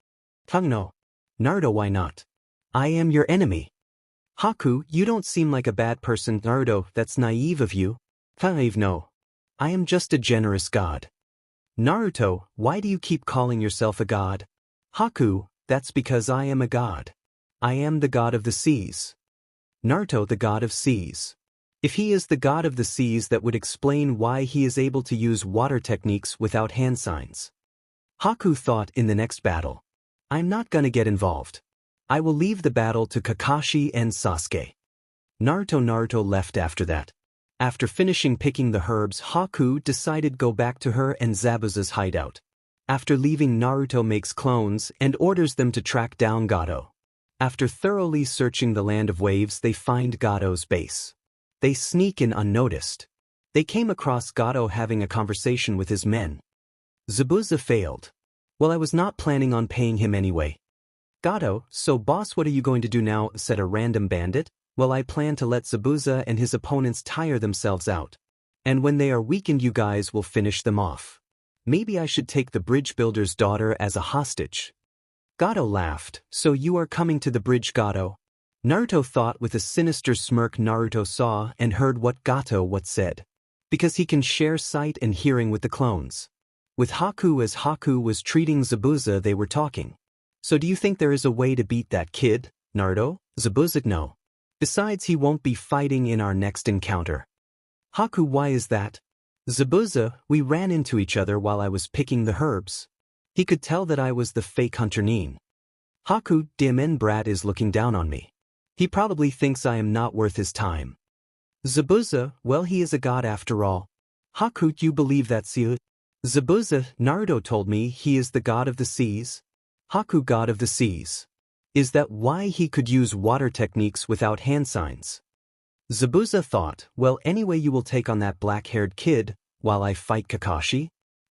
"No." "Naruto, why not?" "I am your enemy." "Haku, you don't seem like a bad person." "Naruto, that's naive of you." "Naive, no. I am just a generous god." "Naruto, why do you keep calling yourself a god?" "Haku, that's because I am a god. I am the god of the seas." "Naruto, the god of seas. If he is the god of the seas, that would explain why he is able to use water techniques without hand signs." Haku thought in the next battle. "I'm not gonna get involved. I will leave the battle to Kakashi and Sasuke." Naruto left after that. After finishing picking the herbs, Haku decided go back to her and Zabuza's hideout. After leaving, Naruto makes clones and orders them to track down Gato. After thoroughly searching the land of waves, they find Gato's base. They sneak in unnoticed. They came across Gato having a conversation with his men. Zabuza failed. "Well, I was not planning on paying him anyway." "Gato, so boss, what are you going to do now?" said a random bandit. "Well, I plan to let Zabuza and his opponents tire themselves out. And when they are weakened, you guys will finish them off. Maybe I should take the bridge builder's daughter as a hostage." Gato laughed. "So you are coming to the bridge, Gato?" Naruto thought with a sinister smirk. Naruto saw and heard what Gato said. Because he can share sight and hearing with the clones. With Haku, as Haku was treating Zabuza, they were talking. "So do you think there is a way to beat that kid, Naruto?" Zabuza, "No. Besides, he won't be fighting in our next encounter." Haku, "Why is that?" Zabuza, "We ran into each other while I was picking the herbs. He could tell that I was the fake hunter Nin." Haku, "Dimen brat is looking down on me. He probably thinks I am not worth his time." Zabuza, "Well, he is a god after all." Haku, "You believe that, Siu?" Zabuza, "Naruto told me he is the god of the seas." Haku, "God of the seas. Is that why he could use water techniques without hand signs?" Zabuza thought, "Well, anyway, you will take on that black-haired kid while I fight Kakashi?"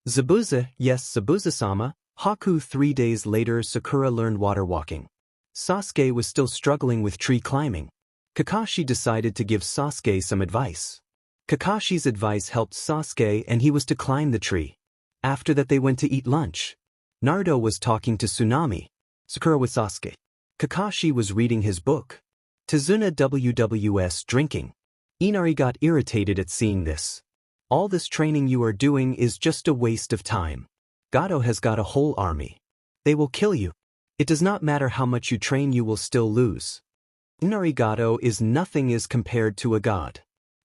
Zabuza, "Yes, Zabuza-sama." Haku, 3 days later, Sakura learned water walking. Sasuke was still struggling with tree climbing. Kakashi decided to give Sasuke some advice. Kakashi's advice helped Sasuke and he was to climb the tree. After that they went to eat lunch. Naruto was talking to Tsunami. Sakura with Sasuke. Kakashi was reading his book. Tazuna WWS drinking. Inari got irritated at seeing this. "All this training you are doing is just a waste of time. Gato has got a whole army. They will kill you. It does not matter how much you train, you will still lose. Inari, Gato is nothing as compared to a god."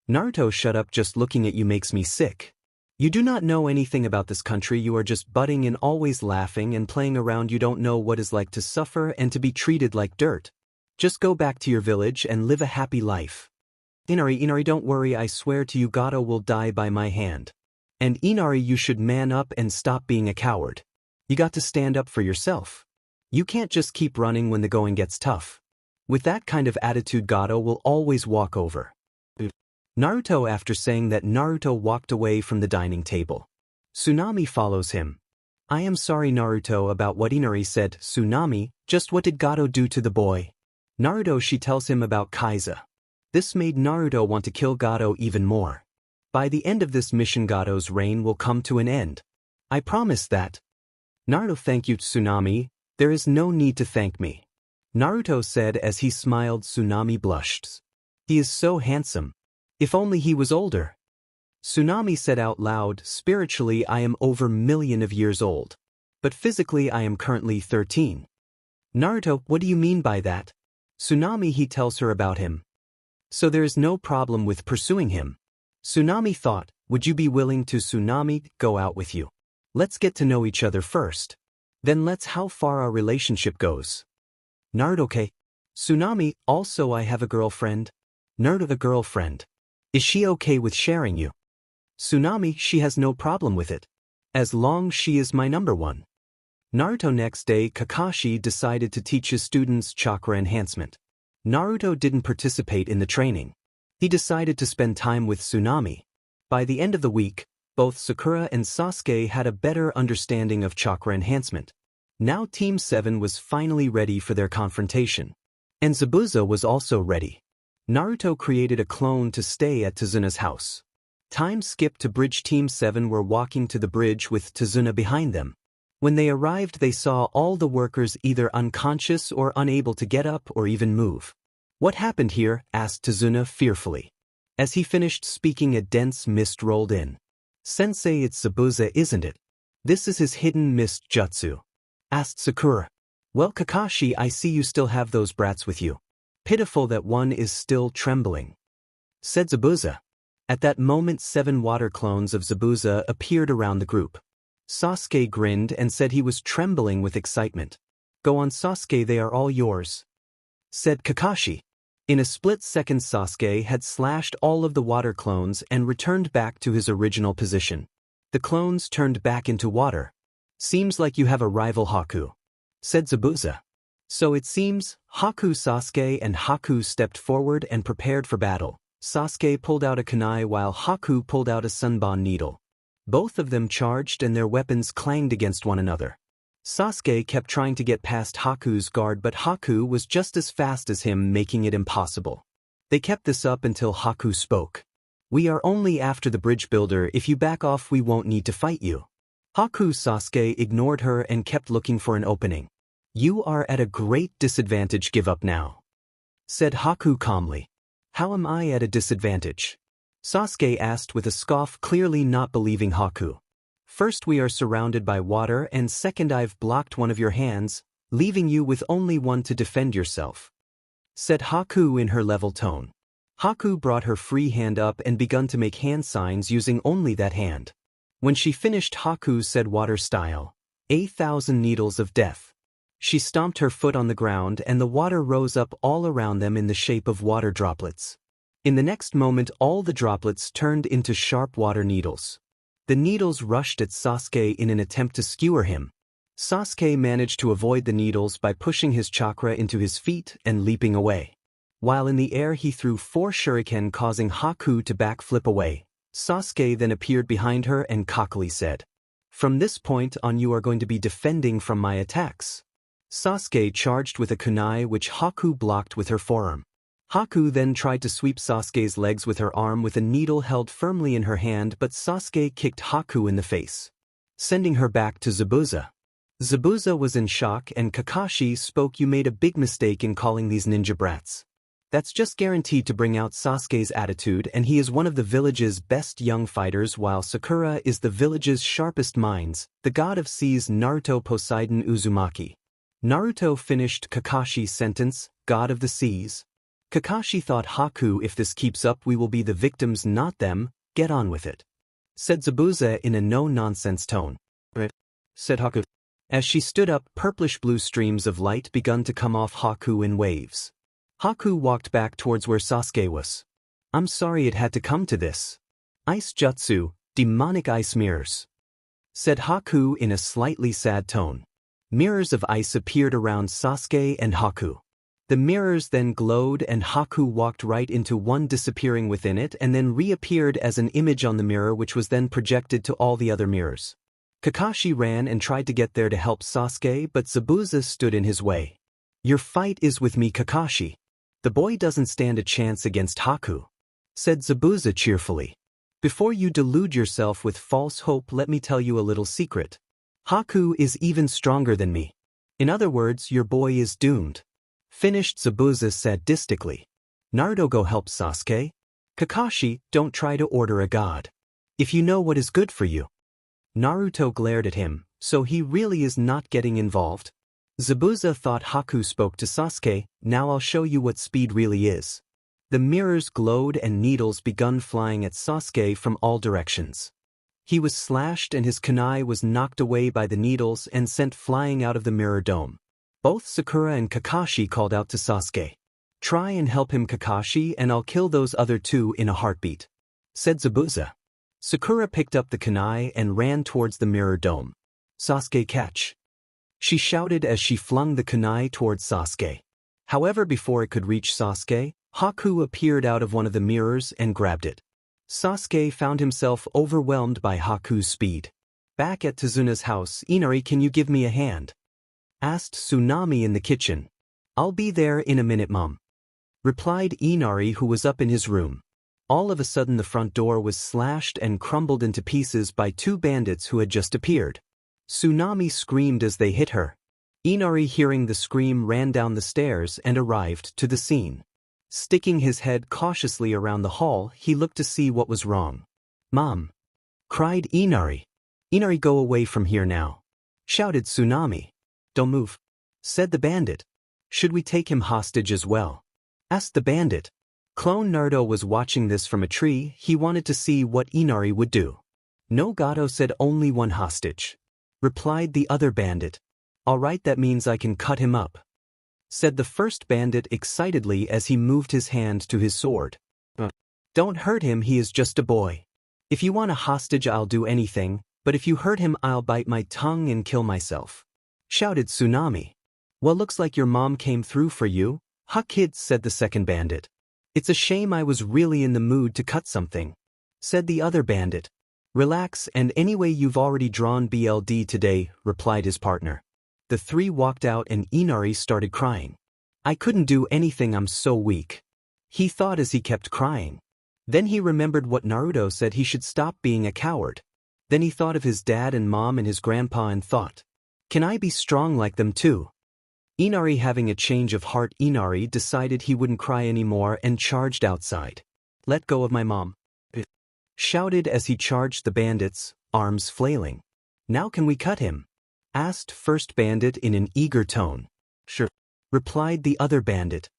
Naruto, "Shut up, just looking at you makes me sick. You do not know anything about this country, you are just butting in, always laughing and playing around. You don't know what it's like to suffer and to be treated like dirt. Just go back to your village and live a happy life." Inari, "Don't worry, I swear to you Gato will die by my hand. And Inari, you should man up and stop being a coward. You got to stand up for yourself. You can't just keep running when the going gets tough. With that kind of attitude Gato will always walk over." Naruto, after saying that, Naruto walked away from the dining table. Tsunami follows him. I am sorry Naruto about what Inari said. Tsunami, just what did Gato do to the boy? Naruto, she tells him about Kaiza. This made Naruto want to kill Gato even more. By the end of this mission Gato's reign will come to an end. I promise that. Naruto, thank you Tsunami, there is no need to thank me. Naruto said as he smiled. Tsunami blushed. He is so handsome. If only he was older. Tsunami said out loud, spiritually I am over a million of years old. But physically I am currently 13. Naruto, what do you mean by that? Tsunami, he tells her about him. So there is no problem with pursuing him. Tsunami thought, would you be willing to Tsunami go out with you? Let's get to know each other first. Then let's how far our relationship goes. Naruto, okay. Tsunami, also I have a girlfriend. Naruto, a girlfriend. Is she okay with sharing you? Tsunami, she has no problem with it. As long she is my number one. Naruto, next day Kakashi decided to teach his students chakra enhancement. Naruto didn't participate in the training. He decided to spend time with Tsunami. By the end of the week, both Sakura and Sasuke had a better understanding of chakra enhancement. Now Team 7 was finally ready for their confrontation. And Zabuza was also ready. Naruto created a clone to stay at Tazuna's house. Time skipped to bridge. Team 7 were walking to the bridge with Tazuna behind them. When they arrived they saw all the workers either unconscious or unable to get up or even move. What happened here? Asked Tazuna fearfully. As he finished speaking a dense mist rolled in. Sensei, it's Zabuza, isn't it? This is his hidden mist jutsu. Asked Sakura. Well Kakashi, I see you still have those brats with you. Pitiful that one is still trembling. Said Zabuza. At that moment 7 water clones of Zabuza appeared around the group. Sasuke grinned and said he was trembling with excitement. Go on Sasuke, they are all yours. Said Kakashi. In a split second Sasuke had slashed all of the water clones and returned back to his original position. The clones turned back into water. Seems like you have a rival Haku. Said Zabuza. So it seems. Haku, Sasuke and Haku stepped forward and prepared for battle. Sasuke pulled out a kunai while Haku pulled out a sunbon needle. Both of them charged and their weapons clanged against one another. Sasuke kept trying to get past Haku's guard but Haku was just as fast as him, making it impossible. They kept this up until Haku spoke. We are only after the bridge builder, if you back off we won't need to fight you. Haku. Sasuke ignored her and kept looking for an opening. You are at a great disadvantage, give up now. Said Haku calmly. How am I at a disadvantage? Sasuke asked with a scoff, clearly not believing Haku. First we are surrounded by water and second I've blocked one of your hands, leaving you with only one to defend yourself. Said Haku in her level tone. Haku brought her free hand up and begun to make hand signs using only that hand. When she finished Haku said water style, 1,000 needles of death. She stomped her foot on the ground and the water rose up all around them in the shape of water droplets. In the next moment all the droplets turned into sharp water needles. The needles rushed at Sasuke in an attempt to skewer him. Sasuke managed to avoid the needles by pushing his chakra into his feet and leaping away. While in the air he threw 4 shuriken causing Haku to backflip away. Sasuke then appeared behind her and cockily said, "From this point on you are going to be defending from my attacks." Sasuke charged with a kunai which Haku blocked with her forearm. Haku then tried to sweep Sasuke's legs with her arm with a needle held firmly in her hand but Sasuke kicked Haku in the face, sending her back to Zabuza. Zabuza was in shock and Kakashi spoke. You made a big mistake in calling these ninja brats. That's just guaranteed to bring out Sasuke's attitude and he is one of the village's best young fighters while Sakura is the village's sharpest minds, the god of seas Naruto Poseidon Uzumaki. Naruto finished Kakashi's sentence, god of the seas. Kakashi thought Haku, if this keeps up we will be the victims not them, get on with it. Said Zabuza in a no-nonsense tone. Said Haku. As she stood up purplish-blue streams of light begun to come off Haku in waves. Haku walked back towards where Sasuke was. I'm sorry it had to come to this. Ice jutsu, demonic ice mirrors. Said Haku in a slightly sad tone. Mirrors of ice appeared around Sasuke and Haku. The mirrors then glowed and Haku walked right into one, disappearing within it and then reappeared as an image on the mirror which was then projected to all the other mirrors. Kakashi ran and tried to get there to help Sasuke, but Zabuza stood in his way. "Your fight is with me, Kakashi. The boy doesn't stand a chance against Haku," said Zabuza cheerfully. "Before you delude yourself with false hope, let me tell you a little secret. Haku is even stronger than me. In other words, your boy is doomed," finished Zabuza sadistically. "Naruto, go help Sasuke. Kakashi, don't try to order a god. If you know what is good for you." Naruto glared at him, so he really is not getting involved. Zabuza thought Haku spoke to Sasuke. "Now I'll show you what speed really is." The mirrors glowed and needles begun flying at Sasuke from all directions. He was slashed and his kunai was knocked away by the needles and sent flying out of the mirror dome. Both Sakura and Kakashi called out to Sasuke. "Try and help him, Kakashi, and I'll kill those other two in a heartbeat," said Zabuza. Sakura picked up the kunai and ran towards the mirror dome. "Sasuke, catch!" she shouted as she flung the kunai towards Sasuke. However, before it could reach Sasuke, Haku appeared out of one of the mirrors and grabbed it. Sasuke found himself overwhelmed by Haku's speed. Back at Tazuna's house, "Inari, can you give me a hand?" asked Tsunami in the kitchen. "I'll be there in a minute, Mom," replied Inari, who was up in his room. All of a sudden the front door was slashed and crumbled into pieces by two bandits who had just appeared. Tsunami screamed as they hit her. Inari, hearing the scream, ran down the stairs and arrived to the scene. Sticking his head cautiously around the hall, he looked to see what was wrong. "Mom!" cried Inari. "Inari, go away from here now!" shouted Tsunami. "Don't move," said the bandit. "Should we take him hostage as well?" asked the bandit. Clone Naruto was watching this from a tree. He wanted to see what Inari would do. "No, Gato said only one hostage," replied the other bandit. "All right, that means I can cut him up," said the first bandit excitedly as he moved his hand to his sword. "Don't hurt him, he is just a boy. If you want a hostage, I'll do anything, but if you hurt him, I'll bite my tongue and kill myself," shouted Tsunami. "Well, looks like your mom came through for you, huh, kids," said the second bandit. "It's a shame, I was really in the mood to cut something," said the other bandit. "Relax, and anyway you've already drawn BLD today," replied his partner. The three walked out and Inari started crying. "I couldn't do anything, I'm so weak," he thought as he kept crying. Then he remembered what Naruto said, he should stop being a coward. Then he thought of his dad and mom and his grandpa and thought, "Can I be strong like them too?" Inari, having a change of heart, Inari decided he wouldn't cry anymore and charged outside. "Let go of my mom," shouted as he charged the bandits, arms flailing. "Now can we cut him?" asked first bandit in an eager tone. "Sure," replied the other bandit.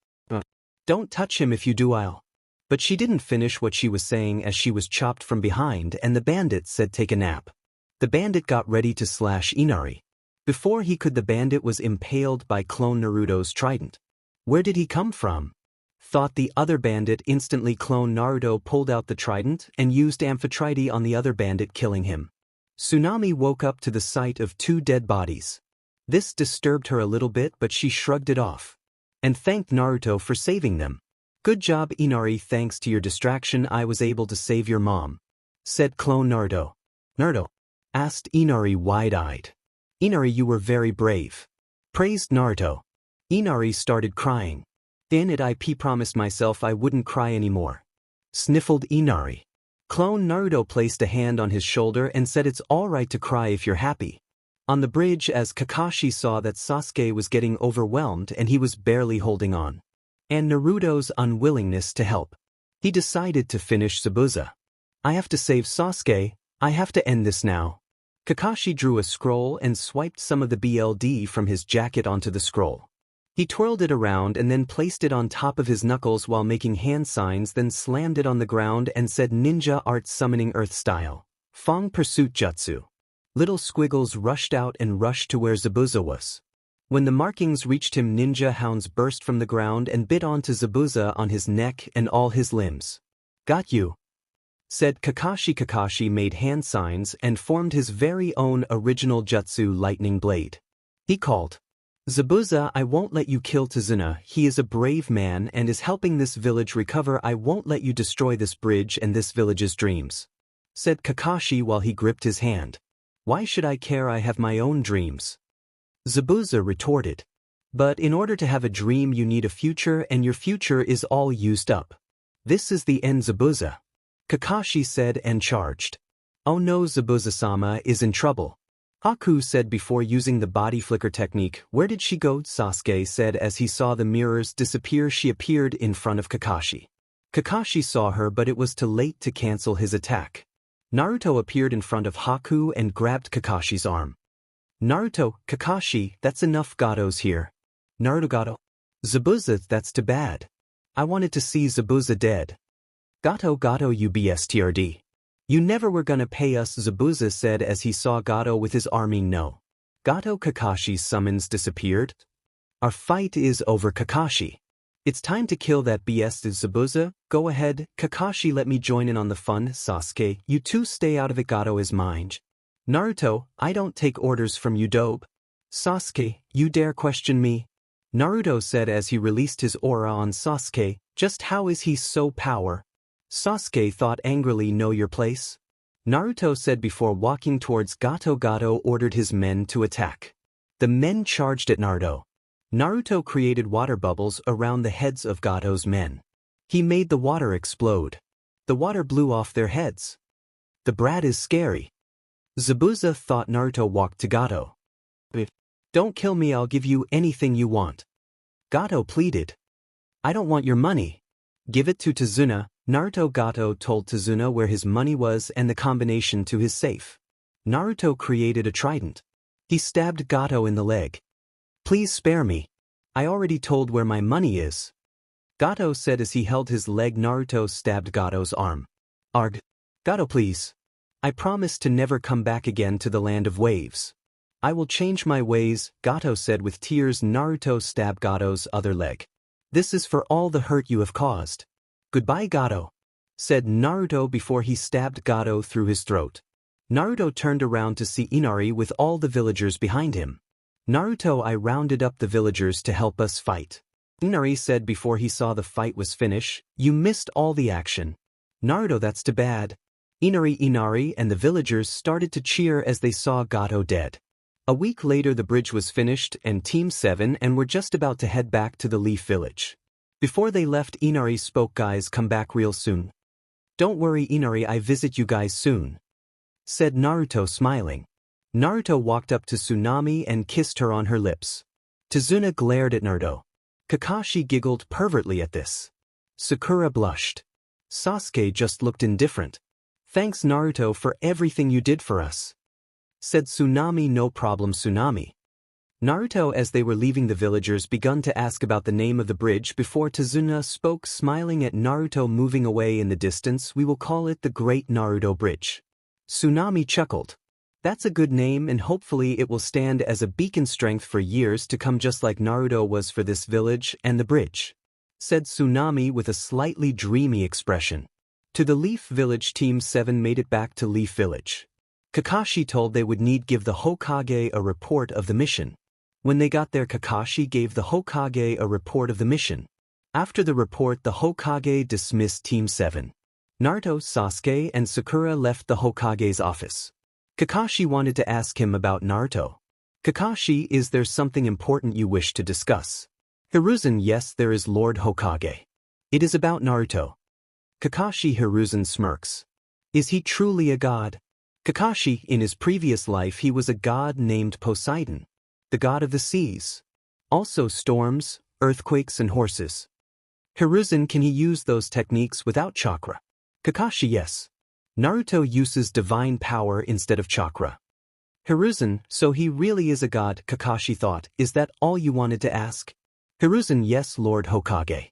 "Don't touch him, if you do I'll." But she didn't finish what she was saying as she was chopped from behind and the bandit said, "Take a nap." The bandit got ready to slash Inari. Before he could, the bandit was impaled by Clone Naruto's trident. "Where did he come from?" thought the other bandit. Instantly Clone Naruto pulled out the trident and used Amphitrite on the other bandit, killing him. Tsunami woke up to the sight of two dead bodies. This disturbed her a little bit, but she shrugged it off and thanked Naruto for saving them. "Good job, Inari, thanks to your distraction I was able to save your mom," said Clone Naruto. "Naruto?" asked Inari wide-eyed. "Inari, you were very brave," praised Naruto. Inari started crying. "Then I promised myself I wouldn't cry anymore," sniffled Inari. Clone Naruto placed a hand on his shoulder and said, "It's all right to cry if you're happy." On the bridge, as Kakashi saw that Sasuke was getting overwhelmed and he was barely holding on, and Naruto's unwillingness to help, he decided to finish Zabuza. "I have to save Sasuke, I have to end this now." Kakashi drew a scroll and swiped some of the BLD from his jacket onto the scroll. He twirled it around and then placed it on top of his knuckles while making hand signs, then slammed it on the ground and said, "Ninja art summoning earth style. Fong pursuit jutsu." Little squiggles rushed out and rushed to where Zabuza was. When the markings reached him, ninja hounds burst from the ground and bit onto Zabuza on his neck and all his limbs. "Got you," said Kakashi. Kakashi made hand signs and formed his very own original jutsu, lightning blade. He called, "Zabuza, I won't let you kill Tazuna, he is a brave man and is helping this village recover. I won't let you destroy this bridge and this village's dreams," said Kakashi while he gripped his hand. Why should I care? I have my own dreams. Zabuza retorted. But in order to have a dream you need a future and your future is all used up. This is the end, Zabuza. Kakashi said and charged. Oh no, Zabuza-sama is in trouble. Haku said before using the body flicker technique. Where did she go? Sasuke said as he saw the mirrors disappear. She appeared in front of Kakashi. Kakashi saw her but it was too late to cancel his attack. Naruto appeared in front of Haku and grabbed Kakashi's arm. Naruto, Kakashi, that's enough. Gato's here. Naruto, Gato. Zabuza, that's too bad. I wanted to see Zabuza dead. Gato, you bstrd. You never were gonna pay us, Zabuza said as he saw Gato with his army. No. Gato, Kakashi's summons disappeared. Our fight is over, Kakashi. It's time to kill that BS, Zabuza. Go ahead, Kakashi, let me join in on the fun. Sasuke, you two stay out of it. Gato is mine. Naruto, I don't take orders from you, dope. Sasuke, you dare question me? Naruto said as he released his aura on Sasuke. Just how is he so power? Sasuke thought angrily. Know your place? Naruto said before walking towards Gato. Gato ordered his men to attack. The men charged at Naruto. Naruto created water bubbles around the heads of Gato's men. He made the water explode. The water blew off their heads. The brat is scary. Zabuza thought. Naruto walked to Gato. Don't kill me, I'll give you anything you want. Gato pleaded. I don't want your money. Give it to Tazuna. Naruto. Gato told Tazuna where his money was and the combination to his safe. Naruto created a trident. He stabbed Gato in the leg. Please spare me. I already told where my money is. Gato said as he held his leg. Naruto stabbed Gato's arm. Arg. Gato, please. I promise to never come back again to the land of waves. I will change my ways, Gato said with tears. Naruto stabbed Gato's other leg. This is for all the hurt you have caused. Goodbye, Gato, said Naruto before he stabbed Gato through his throat. Naruto turned around to see Inari with all the villagers behind him. Naruto, I rounded up the villagers to help us fight. Inari said before he saw the fight was finished. You missed all the action. Naruto, that's too bad. Inari and the villagers started to cheer as they saw Gato dead. A week later the bridge was finished and Team 7 and were just about to head back to the Leaf Village. Before they left, Inari spoke. Guys, come back real soon. Don't worry, Inari, I visit you guys soon, said Naruto smiling. Naruto walked up to Tsunami and kissed her on her lips. Tazuna glared at Naruto. Kakashi giggled pervertly at this. Sakura blushed. Sasuke just looked indifferent. Thanks, Naruto, for everything you did for us, said Tsunami. No problem, Tsunami. Naruto, as they were leaving the villagers, begun to ask about the name of the bridge before Tazuna spoke, smiling at Naruto moving away in the distance. We will call it the Great Naruto Bridge. Tsunami chuckled. That's a good name and hopefully it will stand as a beacon strength for years to come, just like Naruto was for this village and the bridge, said Tsunami with a slightly dreamy expression. To the Leaf Village, Team 7 made it back to Leaf Village. Kakashi told they would need give the Hokage a report of the mission. When they got there, Kakashi gave the Hokage a report of the mission. After the report, the Hokage dismissed Team 7. Naruto, Sasuke, and Sakura left the Hokage's office. Kakashi wanted to ask him about Naruto. Kakashi, is there something important you wish to discuss? Hiruzen, yes, there is, Lord Hokage. It is about Naruto. Kakashi. Hiruzen smirks. Is he truly a god? Kakashi, in his previous life he was a god named Poseidon, the god of the seas. Also storms, earthquakes and horses. Hiruzen, can he use those techniques without chakra? Kakashi, yes. Naruto uses divine power instead of chakra. Hiruzen, so he really is a god, Kakashi thought. Is that all you wanted to ask? Hiruzen, yes, Lord Hokage.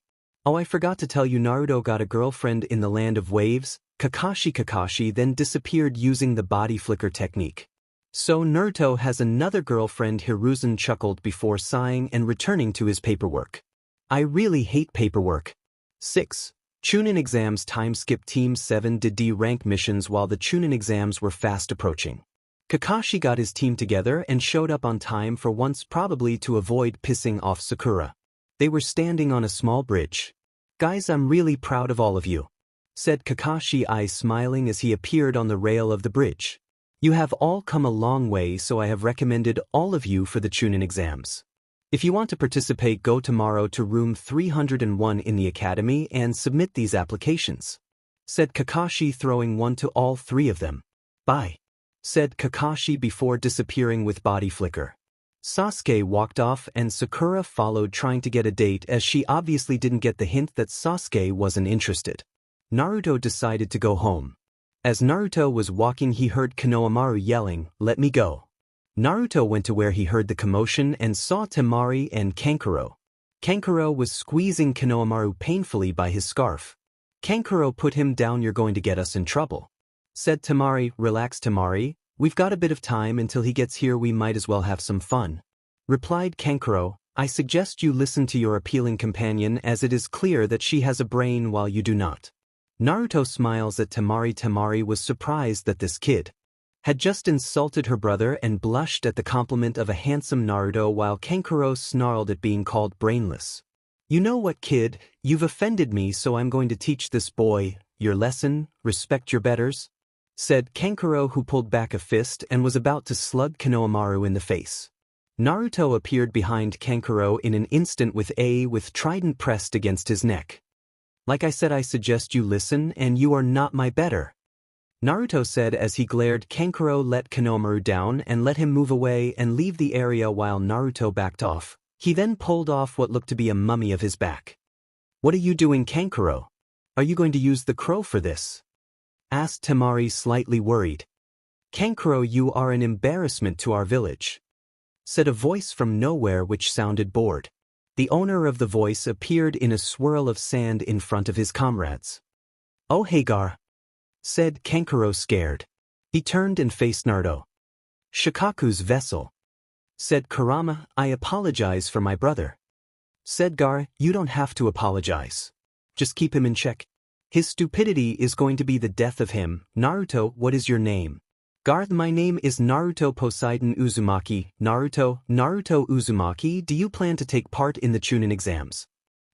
Oh, I forgot to tell you, Naruto got a girlfriend in the land of waves. Kakashi then disappeared using the body flicker technique. So Naruto has another girlfriend. Hiruzen chuckled before sighing and returning to his paperwork. I really hate paperwork. 6. Chunin exams time skip. Team 7 did D-rank missions while the Chunin exams were fast approaching. Kakashi got his team together and showed up on time for once, probably to avoid pissing off Sakura. They were standing on a small bridge. Guys, I'm really proud of all of you, said Kakashi, smiling as he appeared on the rail of the bridge. You have all come a long way, so I have recommended all of you for the Chunin exams. If you want to participate, go tomorrow to room 301 in the academy and submit these applications," said Kakashi, throwing one to all three of them. "Bye," said Kakashi before disappearing with body flicker. Sasuke walked off and Sakura followed, trying to get a date as she obviously didn't get the hint that Sasuke wasn't interested. Naruto decided to go home. As Naruto was walking, he heard Konohamaru yelling, "Let me go." Naruto went to where he heard the commotion and saw Temari and Kankuro. Kankuro was squeezing Konohamaru painfully by his scarf. Kankuro put him down. "You're going to get us in trouble," said Temari. "Relax, Temari. We've got a bit of time until he gets here. We might as well have some fun," replied Kankuro. "I suggest you listen to your appealing companion, as it is clear that she has a brain while you do not." Naruto smiles at Temari. Temari was surprised that this kid had just insulted her brother and blushed at the compliment of a handsome Naruto, while Kankuro snarled at being called brainless. "You know what, kid? You've offended me, so I'm going to teach this boy your lesson. Respect your betters," said Kankuro, who pulled back a fist and was about to slug Konohamaru in the face. Naruto appeared behind Kankuro in an instant with trident pressed against his neck. "Like I said, I suggest you listen, and you are not my better," Naruto said as he glared. Kankuro let Konohamaru down and let him move away and leave the area while Naruto backed off. He then pulled off what looked to be a mummy of his back. "What are you doing, Kankuro? Are you going to use the crow for this?" asked Temari, slightly worried. "Kankuro, you are an embarrassment to our village," said a voice from nowhere which sounded bored. The owner of the voice appeared in a swirl of sand in front of his comrades. "Oh, Hagar," said Kankuro, scared. He turned and faced Naruto. "Shikaku's vessel," said Kurama. "I apologize for my brother," said Gar. "You don't have to apologize. Just keep him in check. His stupidity is going to be the death of him." "Naruto, what is your name?" "Garth, my name is Naruto Poseidon Uzumaki." Naruto Uzumaki, do you plan to take part in the Chunin exams?"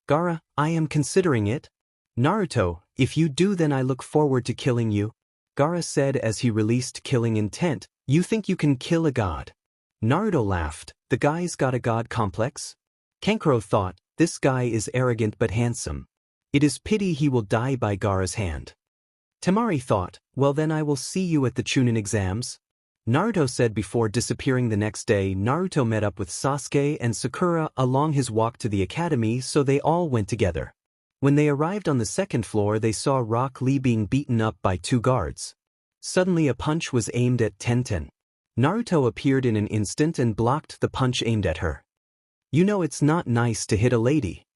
"Gaara, I am considering it." "Naruto, if you do, then I look forward to killing you," Gaara said as he released killing intent. "You think you can kill a god?" Naruto laughed. "The guy's got a god complex?" Kankuro thought, "This guy is arrogant but handsome. It is pity he will die by Gaara's hand." Temari thought, "Well then I will see you at the Chunin exams," Naruto said before disappearing. The next day, Naruto met up with Sasuke and Sakura along his walk to the academy, so they all went together. When they arrived on the second floor, they saw Rock Lee being beaten up by two guards. Suddenly a punch was aimed at Tenten. Naruto appeared in an instant and blocked the punch aimed at her. "You know it's not nice to hit a lady,"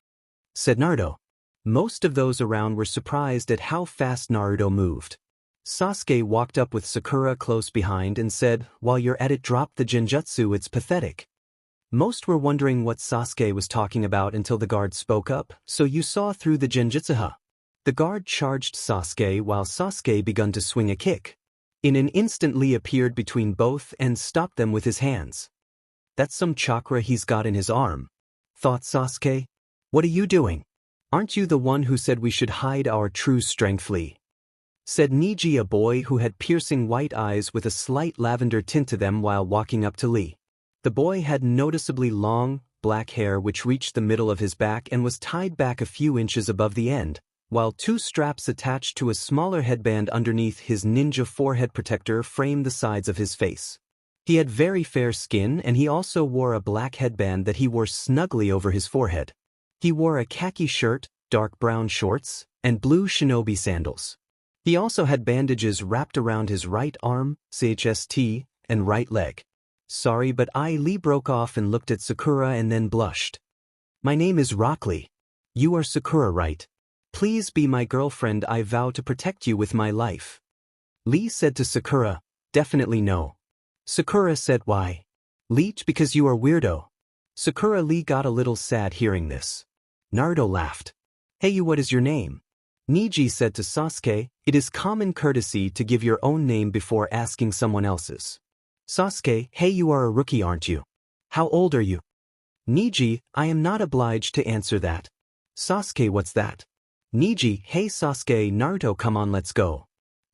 said Naruto. Most of those around were surprised at how fast Naruto moved. Sasuke walked up with Sakura close behind and said, "While you're at it, drop the genjutsu, it's pathetic." Most were wondering what Sasuke was talking about until the guard spoke up. "So you saw through the genjutsu, huh?" The guard charged Sasuke while Sasuke began to swing a kick. In an instant, Lee appeared between both and stopped them with his hands. "That's some chakra he's got in his arm," thought Sasuke. "What are you doing? Aren't you the one who said we should hide our true strength, Lee?" said Niji, a boy who had piercing white eyes with a slight lavender tint to them, while walking up to Lee. The boy had noticeably long, black hair which reached the middle of his back and was tied back a few inches above the end, while two straps attached to a smaller headband underneath his ninja forehead protector framed the sides of his face. He had very fair skin, and he also wore a black headband that he wore snugly over his forehead. He wore a khaki shirt, dark brown shorts, and blue shinobi sandals. He also had bandages wrapped around his right arm, chest, and right leg. "Sorry, but Lee broke off and looked at Sakura and then blushed. "My name is Rock Lee. You are Sakura, right? Please be my girlfriend. I vow to protect you with my life." Lee said to Sakura. "Definitely no." Sakura said, "Why?" "Lee, because you are weirdo." Sakura. Lee got a little sad hearing this. Naruto laughed. "Hey you, what is your name?" Niji said to Sasuke, "It is common courtesy to give your own name before asking someone else's." Sasuke, "Hey you are a rookie, aren't you? How old are you?" Niji, "I am not obliged to answer that." Sasuke, "What's that?" Niji, "Hey Sasuke, Naruto, come on, let's go."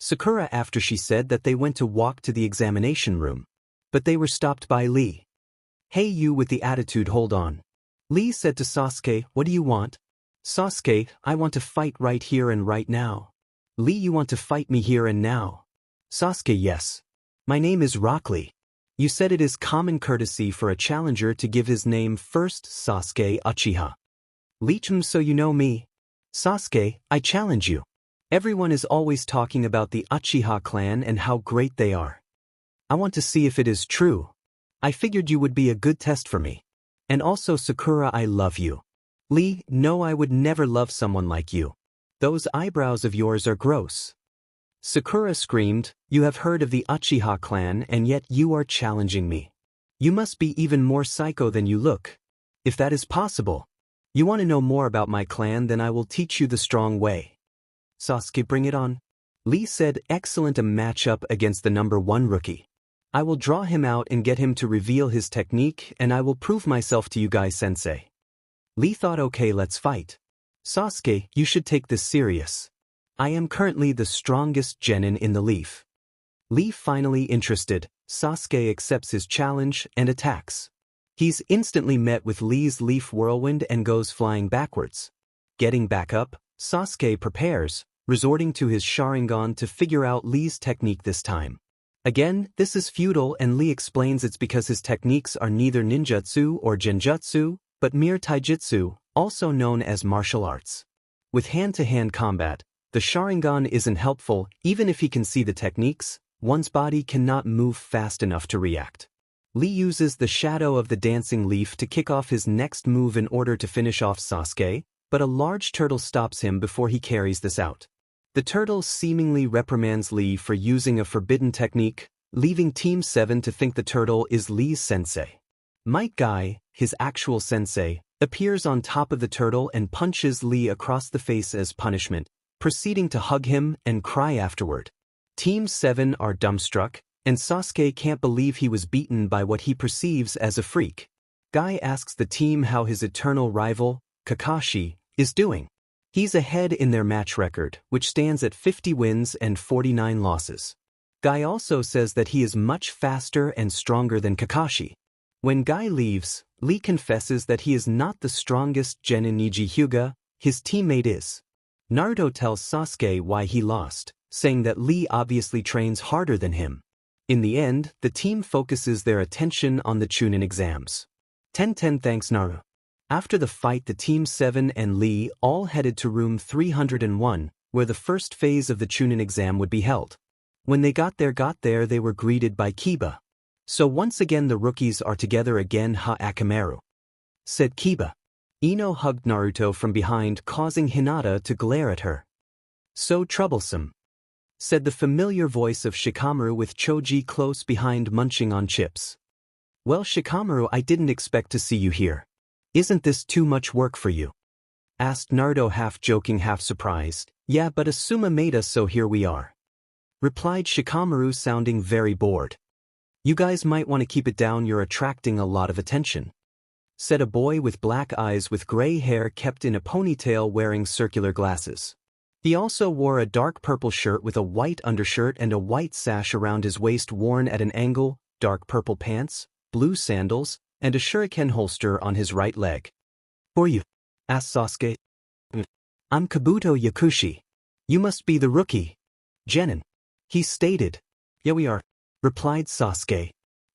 Sakura after she said that they went to walk to the examination room. But they were stopped by Lee. Hey you with the attitude, hold on. Lee said to Sasuke, what do you want? Sasuke, I want to fight right here and right now. Lee, you want to fight me here and now? Sasuke, yes. My name is Rock Lee. You said it is common courtesy for a challenger to give his name first, Sasuke Uchiha. Lee, so you know me. Sasuke, I challenge you. Everyone is always talking about the Uchiha clan and how great they are. I want to see if it is true. I figured you would be a good test for me. And also Sakura, I love you. Lee, no, I would never love someone like you. Those eyebrows of yours are gross. Sakura screamed, you have heard of the Uchiha clan and yet you are challenging me. You must be even more psycho than you look. If that is possible. You want to know more about my clan, then I will teach you the strong way. Sasuke, bring it on. Lee said, excellent, a matchup against the #1 rookie. I will draw him out and get him to reveal his technique and I will prove myself to you guys, sensei. Lee thought, okay, let's fight. Sasuke, you should take this serious. I am currently the strongest genin in the leaf. Lee finally interested, Sasuke accepts his challenge and attacks. He's instantly met with Lee's leaf whirlwind and goes flying backwards. Getting back up, Sasuke prepares, resorting to his Sharingan to figure out Lee's technique this time. Again, this is futile and Lee explains it's because his techniques are neither ninjutsu or genjutsu, but mere taijutsu, also known as martial arts. With hand-to-hand combat, the Sharingan isn't helpful. Even if he can see the techniques, one's body cannot move fast enough to react. Lee uses the shadow of the dancing leaf to kick off his next move in order to finish off Sasuke, but a large turtle stops him before he carries this out. The turtle seemingly reprimands Lee for using a forbidden technique, leaving Team 7 to think the turtle is Lee's sensei. Might Guy, his actual sensei, appears on top of the turtle and punches Lee across the face as punishment, proceeding to hug him and cry afterward. Team 7 are dumbstruck, and Sasuke can't believe he was beaten by what he perceives as a freak. Guy asks the team how his eternal rival, Kakashi, is doing. He's ahead in their match record, which stands at 50 wins and 49 losses. Guy also says that he is much faster and stronger than Kakashi. When Guy leaves, Lee confesses that he is not the strongest genin Niji Hyuga, his teammate is. Naruto tells Sasuke why he lost, saying that Lee obviously trains harder than him. In the end, the team focuses their attention on the Chunin exams. 10-10 thanks Naruto. After the fight, the Team 7 and Lee all headed to room 301, where the first phase of the Chunin exam would be held. When they got there, they were greeted by Kiba. So once again the rookies are together again, ha Akamaru, said Kiba. Ino hugged Naruto from behind, causing Hinata to glare at her. So troublesome, said the familiar voice of Shikamaru with Choji close behind munching on chips. Well Shikamaru, I didn't expect to see you here. Isn't this too much work for you? Asked Naruto, half joking, half surprised. Yeah, but Asuma made us, so here we are. Replied Shikamaru, sounding very bored. You guys might want to keep it down, you're attracting a lot of attention, said a boy with black eyes with gray hair kept in a ponytail wearing circular glasses. He also wore a dark purple shirt with a white undershirt and a white sash around his waist worn at an angle, dark purple pants, blue sandals, and a shuriken holster on his right leg. Who are you? Asked Sasuke. I'm Kabuto Yakushi. You must be the rookie genin, he stated. Yeah, we are, replied Sasuke.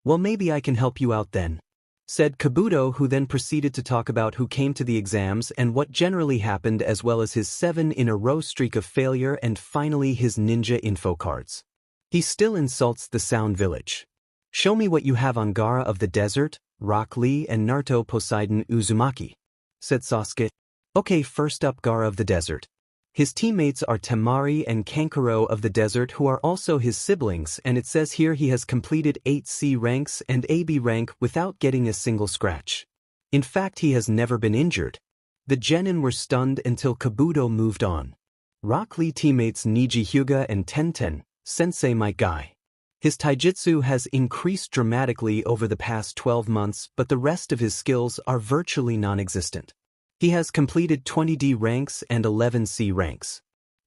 Well, maybe I can help you out then, said Kabuto, who then proceeded to talk about who came to the exams and what generally happened, as well as his 7-in-a-row streak of failure and finally his ninja info cards. He still insults the Sound Village. Show me what you have on Gaara of the Desert, Rock Lee and Naruto Poseidon Uzumaki, said Sasuke. Okay, first up, Gaara of the Desert. His teammates are Temari and Kankuro of the Desert, who are also his siblings, and it says here he has completed 8 C ranks and AB rank without getting a single scratch. In fact, he has never been injured. The genin were stunned until Kabuto moved on. Rock Lee teammates Niji Hyuga and Tenten, Sensei Might Guy. His taijutsu has increased dramatically over the past 12 months, but the rest of his skills are virtually non-existent. He has completed 20 D ranks and 11 C ranks.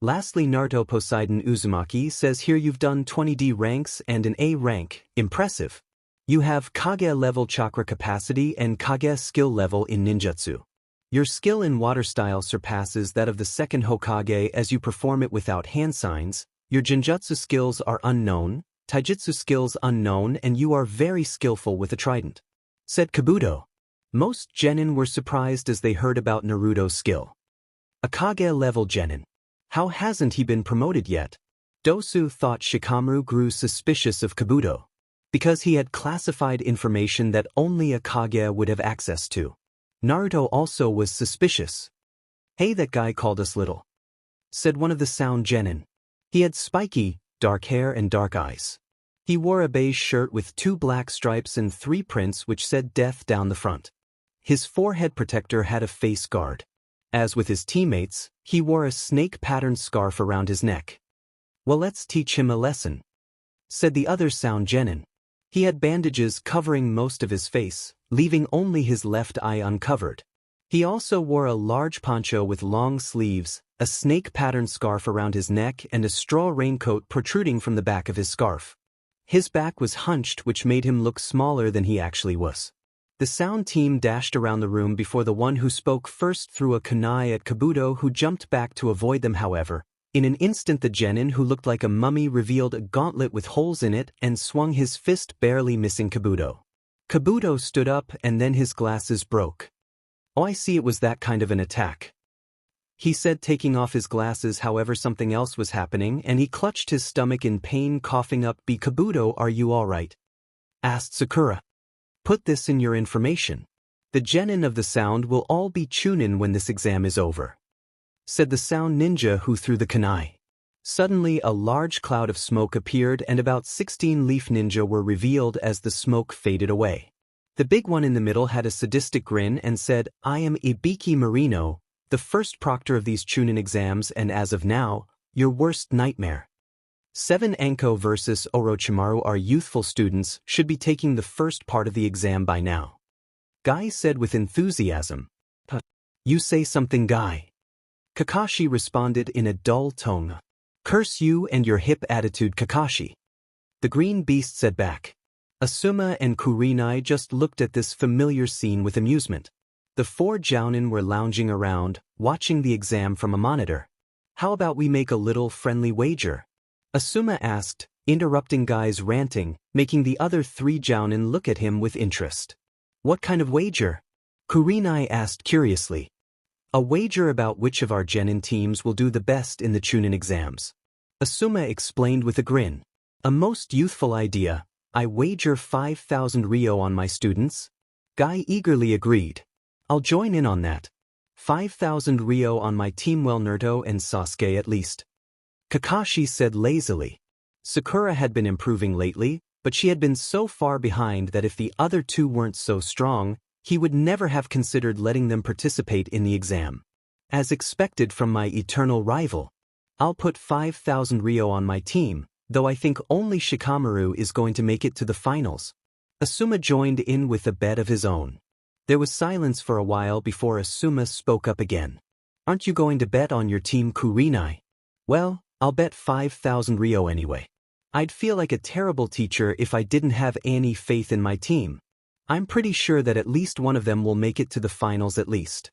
Lastly, Naruto Poseidon Uzumaki says here you've done 20D ranks and an A rank, impressive. You have Kage level chakra capacity and Kage skill level in ninjutsu. Your skill in water style surpasses that of the second Hokage as you perform it without hand signs, your genjutsu skills are unknown, taijutsu skills unknown, and you are very skillful with a trident. Said Kabuto. Most genin were surprised as they heard about Naruto's skill. A Kage level genin. How hasn't he been promoted yet? Dosu thought Shikamaru grew suspicious of Kabuto, because he had classified information that only a Kage would have access to. Naruto also was suspicious. Hey, that guy called us little, said one of the sound genin. He had spiky, dark hair and dark eyes. He wore a beige shirt with 2 black stripes and 3 prints which said death down the front. His forehead protector had a face guard. As with his teammates, he wore a snake-patterned scarf around his neck. Well, let's teach him a lesson, said the other sound genin. He had bandages covering most of his face, leaving only his left eye uncovered. He also wore a large poncho with long sleeves, a snake-patterned scarf around his neck and a straw raincoat protruding from the back of his scarf. His back was hunched, which made him look smaller than he actually was. The sound team dashed around the room before the one who spoke first threw a kunai at Kabuto, who jumped back to avoid them. However, in an instant the genin who looked like a mummy revealed a gauntlet with holes in it and swung his fist, barely missing Kabuto. Kabuto stood up and then his glasses broke. Oh, I see, it was that kind of an attack, he said, taking off his glasses. However, something else was happening and he clutched his stomach in pain, coughing up. Kabuto, are you alright? Asked Sakura. Put this in your information. The genin of the sound will all be Chunin when this exam is over, said the sound ninja who threw the kunai. Suddenly a large cloud of smoke appeared and about 16 leaf ninja were revealed as the smoke faded away. The big one in the middle had a sadistic grin and said, I am Ibiki Marino, the first proctor of these Chunin exams, and as of now, your worst nightmare. 7 Anko versus Orochimaru, our youthful students, should be taking the first part of the exam by now. Guy said with enthusiasm. You say something, Guy. Kakashi responded in a dull tone. Curse you and your hip attitude, Kakashi. The green beast said back. Asuma and Kurinai just looked at this familiar scene with amusement. The 4 jounin were lounging around, watching the exam from a monitor. How about we make a little friendly wager? Asuma asked, interrupting Guy's ranting, making the other 3 jounin look at him with interest. What kind of wager? Kurinai asked curiously. A wager about which of our genin teams will do the best in the Chunin exams. Asuma explained with a grin. A most youthful idea. I wager 5,000 Ryo on my students. Guy eagerly agreed. I'll join in on that. 5,000 Ryo on my team. Well, Naruto and Sasuke at least, Kakashi said lazily. Sakura had been improving lately, but she had been so far behind that if the other 2 weren't so strong, he would never have considered letting them participate in the exam. As expected from my eternal rival, I'll put 5,000 Ryo on my team, though I think only Shikamaru is going to make it to the finals. Asuma joined in with a bet of his own. There was silence for a while before Asuma spoke up again. Aren't you going to bet on your team, Kurinai? Well, I'll bet 5,000 Ryo anyway. I'd feel like a terrible teacher if I didn't have any faith in my team. I'm pretty sure that at least one of them will make it to the finals at least.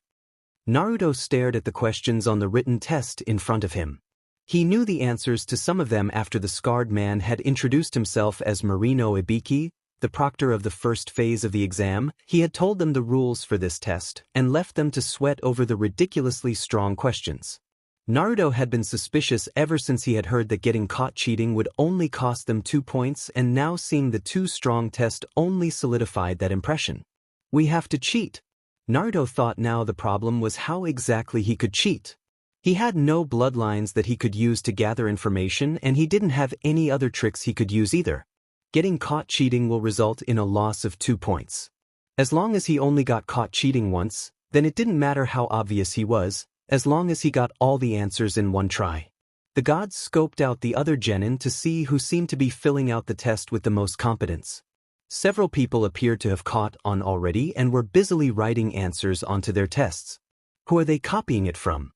Naruto stared at the questions on the written test in front of him. He knew the answers to some of them after the scarred man had introduced himself as Marino Ibiki, the proctor of the first phase of the exam. He had told them the rules for this test and left them to sweat over the ridiculously strong questions. Naruto had been suspicious ever since he had heard that getting caught cheating would only cost them 2 points, and now seeing the 2 strong test only solidified that impression. We have to cheat. Naruto thought now the problem was how exactly he could cheat. He had no bloodlines that he could use to gather information, and he didn't have any other tricks he could use either. Getting caught cheating will result in a loss of 2 points. As long as he only got caught cheating once, then it didn't matter how obvious he was, as long as he got all the answers in one try. The gods scoped out the other genin to see who seemed to be filling out the test with the most competence. Several people appeared to have caught on already and were busily writing answers onto their tests. Who are they copying it from?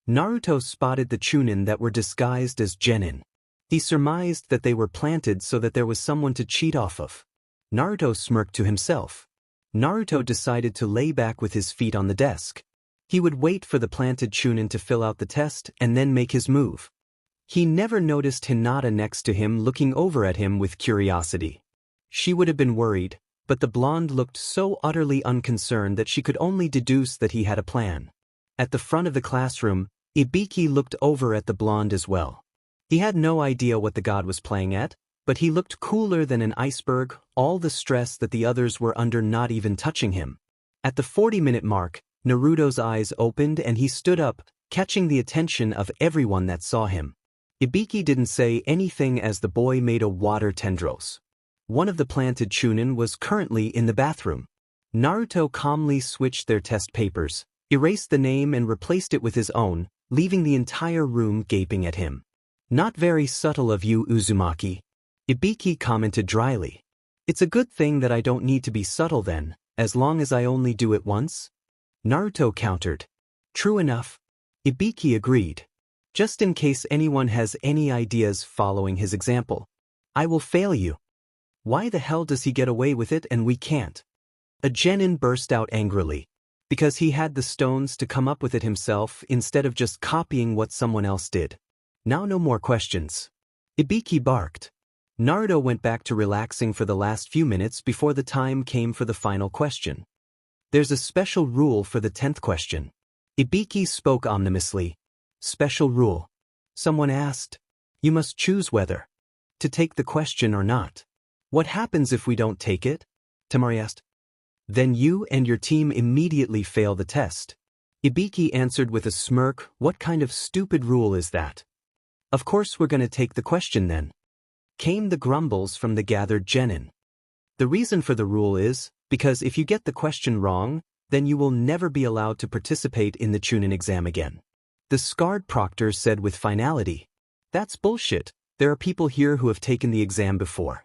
Naruto spotted the Chunin that were disguised as genin. He surmised that they were planted so that there was someone to cheat off of. Naruto smirked to himself. Naruto decided to lay back with his feet on the desk. He would wait for the planted Chunin to fill out the test and then make his move. He never noticed Hinata next to him looking over at him with curiosity. She would have been worried, but the blonde looked so utterly unconcerned that she could only deduce that he had a plan. At the front of the classroom, Ibiki looked over at the blonde as well. He had no idea what the god was playing at, but he looked cooler than an iceberg, all the stress that the others were under not even touching him. At the 40-minute mark, Naruto's eyes opened and he stood up, catching the attention of everyone that saw him. Ibiki didn't say anything as the boy made a water tendrils. One of the planted Chunin was currently in the bathroom. Naruto calmly switched their test papers, erased the name and replaced it with his own, leaving the entire room gaping at him. "Not very subtle of you, Uzumaki," Ibiki commented dryly. "It's a good thing that I don't need to be subtle then, as long as I only do it once?" Naruto countered. "True enough." Ibiki agreed. "Just in case anyone has any ideas following his example, I will fail you." "Why the hell does he get away with it and we can't?" A genin burst out angrily. "Because he had the stones to come up with it himself instead of just copying what someone else did. Now no more questions." Ibiki barked. Naruto went back to relaxing for the last few minutes before the time came for the final question. "There's a special rule for the 10th question." Ibiki spoke ominously. "Special rule?" someone asked. "You must choose whether to take the question or not." "What happens if we don't take it?" Temari asked. "Then you and your team immediately fail the test." Ibiki answered with a smirk. "What kind of stupid rule is that?" "Of course we're gonna take the question then," came the grumbles from the gathered genin. "The reason for the rule is, because if you get the question wrong, then you will never be allowed to participate in the Chunin exam again," the scarred proctor said with finality. "That's bullshit. There are people here who have taken the exam before."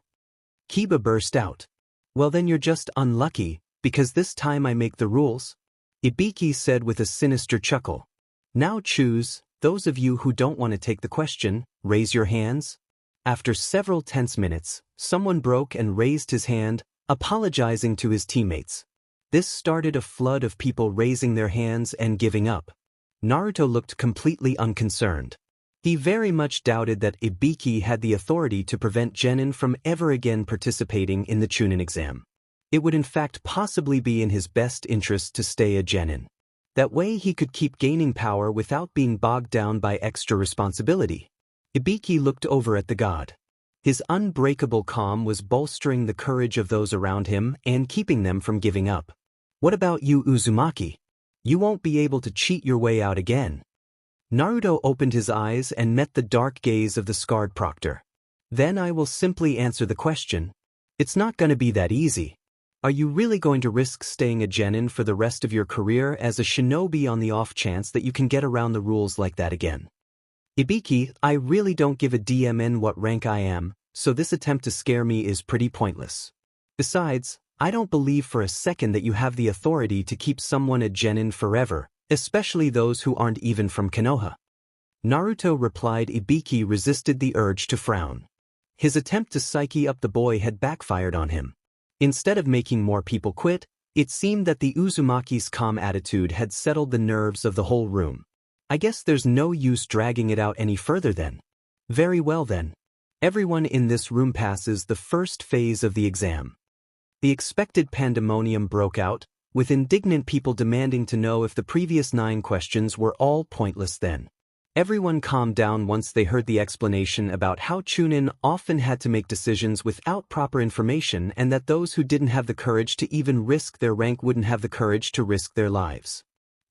Kiba burst out. "Well then you're just unlucky, because this time I make the rules," Ibiki said with a sinister chuckle. "Now choose, those of you who don't want to take the question, raise your hands." After several tense minutes, someone broke and raised his hand, apologizing to his teammates. This started a flood of people raising their hands and giving up. Naruto looked completely unconcerned. He very much doubted that Ibiki had the authority to prevent genin from ever again participating in the Chunin exam. It would in fact possibly be in his best interest to stay a genin. That way he could keep gaining power without being bogged down by extra responsibility. Ibiki looked over at the god. His unbreakable calm was bolstering the courage of those around him and keeping them from giving up. "What about you, Uzumaki? You won't be able to cheat your way out again." Naruto opened his eyes and met the dark gaze of the scarred proctor. "Then I will simply answer the question. It's not going to be that easy. Are you really going to risk staying a genin for the rest of your career as a shinobi on the off chance that you can get around the rules like that again?" "Ibiki, I really don't give a damn what rank I am, so this attempt to scare me is pretty pointless. Besides, I don't believe for a second that you have the authority to keep someone a genin forever, especially those who aren't even from Konoha." Naruto replied. Ibiki resisted the urge to frown. His attempt to psyche up the boy had backfired on him. Instead of making more people quit, it seemed that the Uzumaki's calm attitude had settled the nerves of the whole room. "I guess there's no use dragging it out any further then." "Very well then. Everyone in this room passes the first phase of the exam." The expected pandemonium broke out, with indignant people demanding to know if the previous 9 questions were all pointless then. Everyone calmed down once they heard the explanation about how Chunin often had to make decisions without proper information and that those who didn't have the courage to even risk their rank wouldn't have the courage to risk their lives.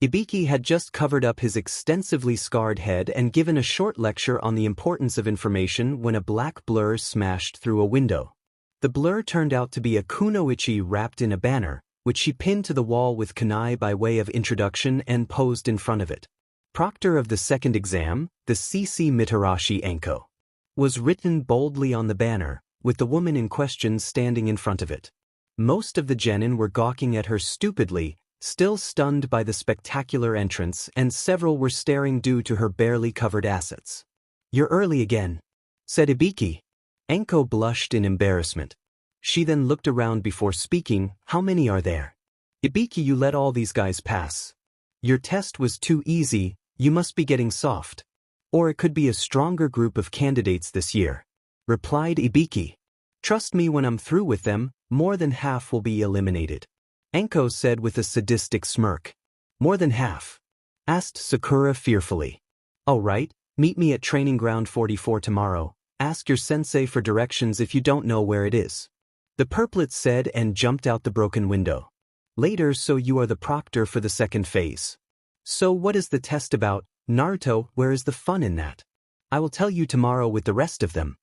Ibiki had just covered up his extensively scarred head and given a short lecture on the importance of information when a black blur smashed through a window. The blur turned out to be a kunoichi wrapped in a banner, which she pinned to the wall with kunai by way of introduction and posed in front of it. "Proctor of the second exam, the CC Mitarashi Anko," was written boldly on the banner, with the woman in question standing in front of it. Most of the genin were gawking at her stupidly, still stunned by the spectacular entrance, and several were staring due to her barely covered assets. "You're early again," said Ibiki. Anko blushed in embarrassment. She then looked around before speaking. "How many are there?" "Ibiki, you let all these guys pass. Your test was too easy, you must be getting soft. Or it could be a stronger group of candidates this year," replied Ibiki. "Trust me, when I'm through with them, more than half will be eliminated," Anko said with a sadistic smirk. "More than half?" asked Sakura fearfully. "All right, meet me at Training Ground 44 tomorrow. Ask your sensei for directions if you don't know where it is," the purplet said and jumped out the broken window. "Later, so you are the proctor for the second phase. So what is the test about, Naruto? Where is the fun in that? I will tell you tomorrow with the rest of them.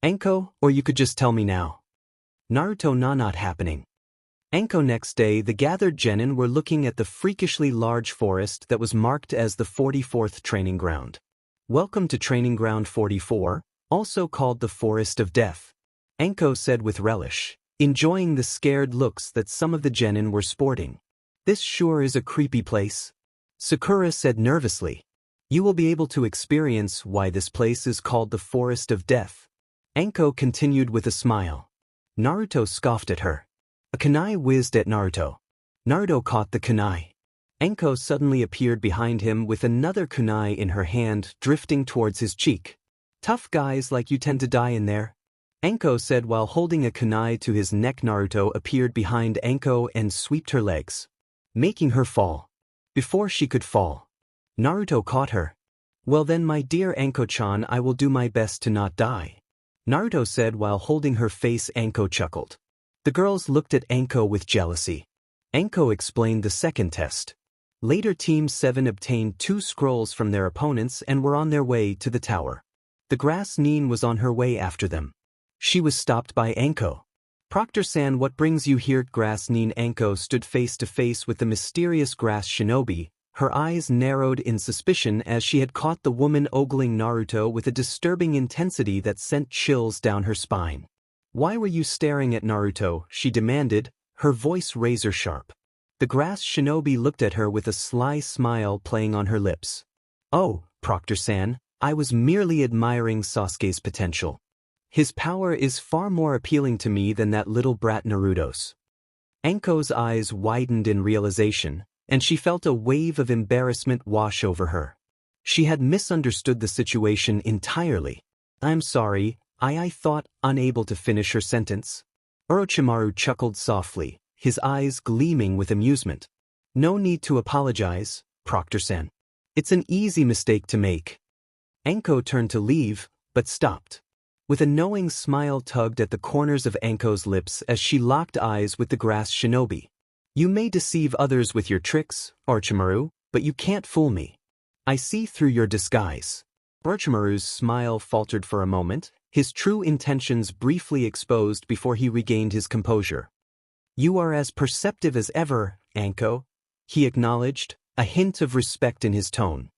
Anko, or you could just tell me now." Naruto, not happening. Anko. Next day, the gathered genin were looking at the freakishly large forest that was marked as the 44th training ground. "Welcome to Training Ground 44, also called the Forest of Death," Anko said with relish, enjoying the scared looks that some of the genin were sporting. "This sure is a creepy place," Sakura said nervously. "You will be able to experience why this place is called the Forest of Death," Anko continued with a smile. Naruto scoffed at her. A kunai whizzed at Naruto. Naruto caught the kunai. Anko suddenly appeared behind him with another kunai in her hand, drifting towards his cheek. "Tough guys like you tend to die in there," Anko said while holding a kunai to his neck. Naruto appeared behind Anko and swept her legs, making her fall. Before she could fall, Naruto caught her. "Well then, my dear Anko-chan, I will do my best to not die," Naruto said while holding her face. Anko chuckled. The girls looked at Anko with jealousy. Anko explained the second test. Later, Team 7 obtained 2 scrolls from their opponents and were on their way to the tower. The grass Nin was on her way after them. She was stopped by Anko. "Proctor-san, what brings you here?" Grass Nin. Anko stood face to face with the mysterious grass shinobi, her eyes narrowed in suspicion as she had caught the woman ogling Naruto with a disturbing intensity that sent chills down her spine. "Why were you staring at Naruto?" she demanded, her voice razor-sharp. The grass shinobi looked at her with a sly smile playing on her lips. "Oh, Proctor-san, I was merely admiring Sasuke's potential. His power is far more appealing to me than that little brat Naruto's." Anko's eyes widened in realization, and she felt a wave of embarrassment wash over her. She had misunderstood the situation entirely. "I'm sorry, I thought," unable to finish her sentence. Orochimaru chuckled softly, his eyes gleaming with amusement. "No need to apologize, Proctor-san. It's an easy mistake to make." Anko turned to leave, but stopped. With a knowing smile tugged at the corners of Anko's lips as she locked eyes with the grass shinobi. "You may deceive others with your tricks, Orochimaru, but you can't fool me. I see through your disguise." Orochimaru's smile faltered for a moment, his true intentions briefly exposed before he regained his composure. "You are as perceptive as ever, Anko," he acknowledged, a hint of respect in his tone.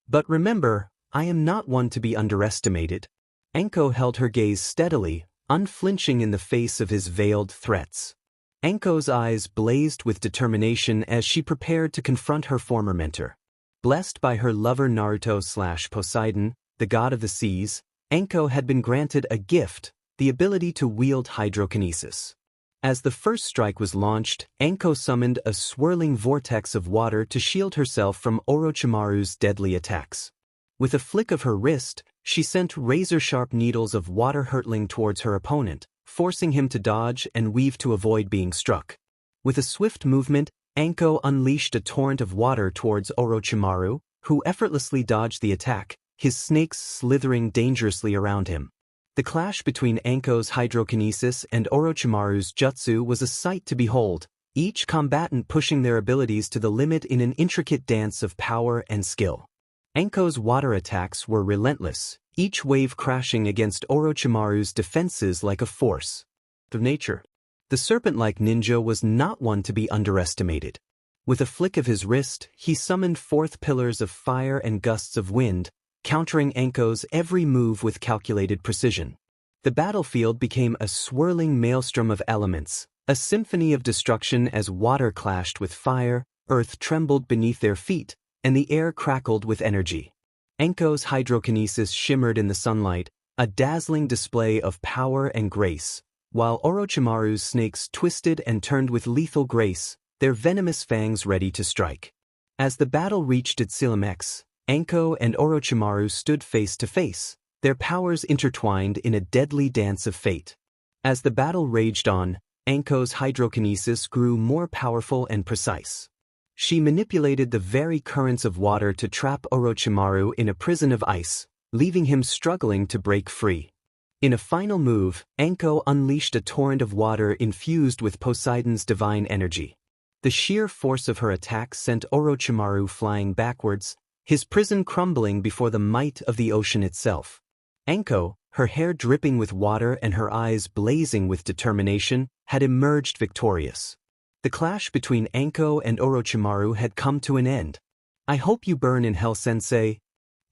"But remember, I am not one to be underestimated." Anko held her gaze steadily, unflinching in the face of his veiled threats. Anko's eyes blazed with determination as she prepared to confront her former mentor. Blessed by her lover Naruto/Poseidon, the god of the seas, Anko had been granted a gift, the ability to wield hydrokinesis. As the first strike was launched, Anko summoned a swirling vortex of water to shield herself from Orochimaru's deadly attacks. With a flick of her wrist, she sent razor-sharp needles of water hurtling towards her opponent, forcing him to dodge and weave to avoid being struck. With a swift movement, Anko unleashed a torrent of water towards Orochimaru, who effortlessly dodged the attack, his snakes slithering dangerously around him. The clash between Anko's hydrokinesis and Orochimaru's jutsu was a sight to behold, each combatant pushing their abilities to the limit in an intricate dance of power and skill. Anko's water attacks were relentless, each wave crashing against Orochimaru's defenses like a force of nature. The serpent-like ninja was not one to be underestimated. With a flick of his wrist, he summoned forth pillars of fire and gusts of wind, countering Anko's every move with calculated precision. The battlefield became a swirling maelstrom of elements, a symphony of destruction as water clashed with fire, earth trembled beneath their feet, and the air crackled with energy. Anko's hydrokinesis shimmered in the sunlight, a dazzling display of power and grace, while Orochimaru's snakes twisted and turned with lethal grace, their venomous fangs ready to strike. As the battle reached its climax, Anko and Orochimaru stood face to face, their powers intertwined in a deadly dance of fate. As the battle raged on, Anko's hydrokinesis grew more powerful and precise. She manipulated the very currents of water to trap Orochimaru in a prison of ice, leaving him struggling to break free. In a final move, Anko unleashed a torrent of water infused with Poseidon's divine energy. The sheer force of her attack sent Orochimaru flying backwards, his prison crumbling before the might of the ocean itself. Anko, her hair dripping with water and her eyes blazing with determination, had emerged victorious. The clash between Anko and Orochimaru had come to an end. "I hope you burn in hell, sensei."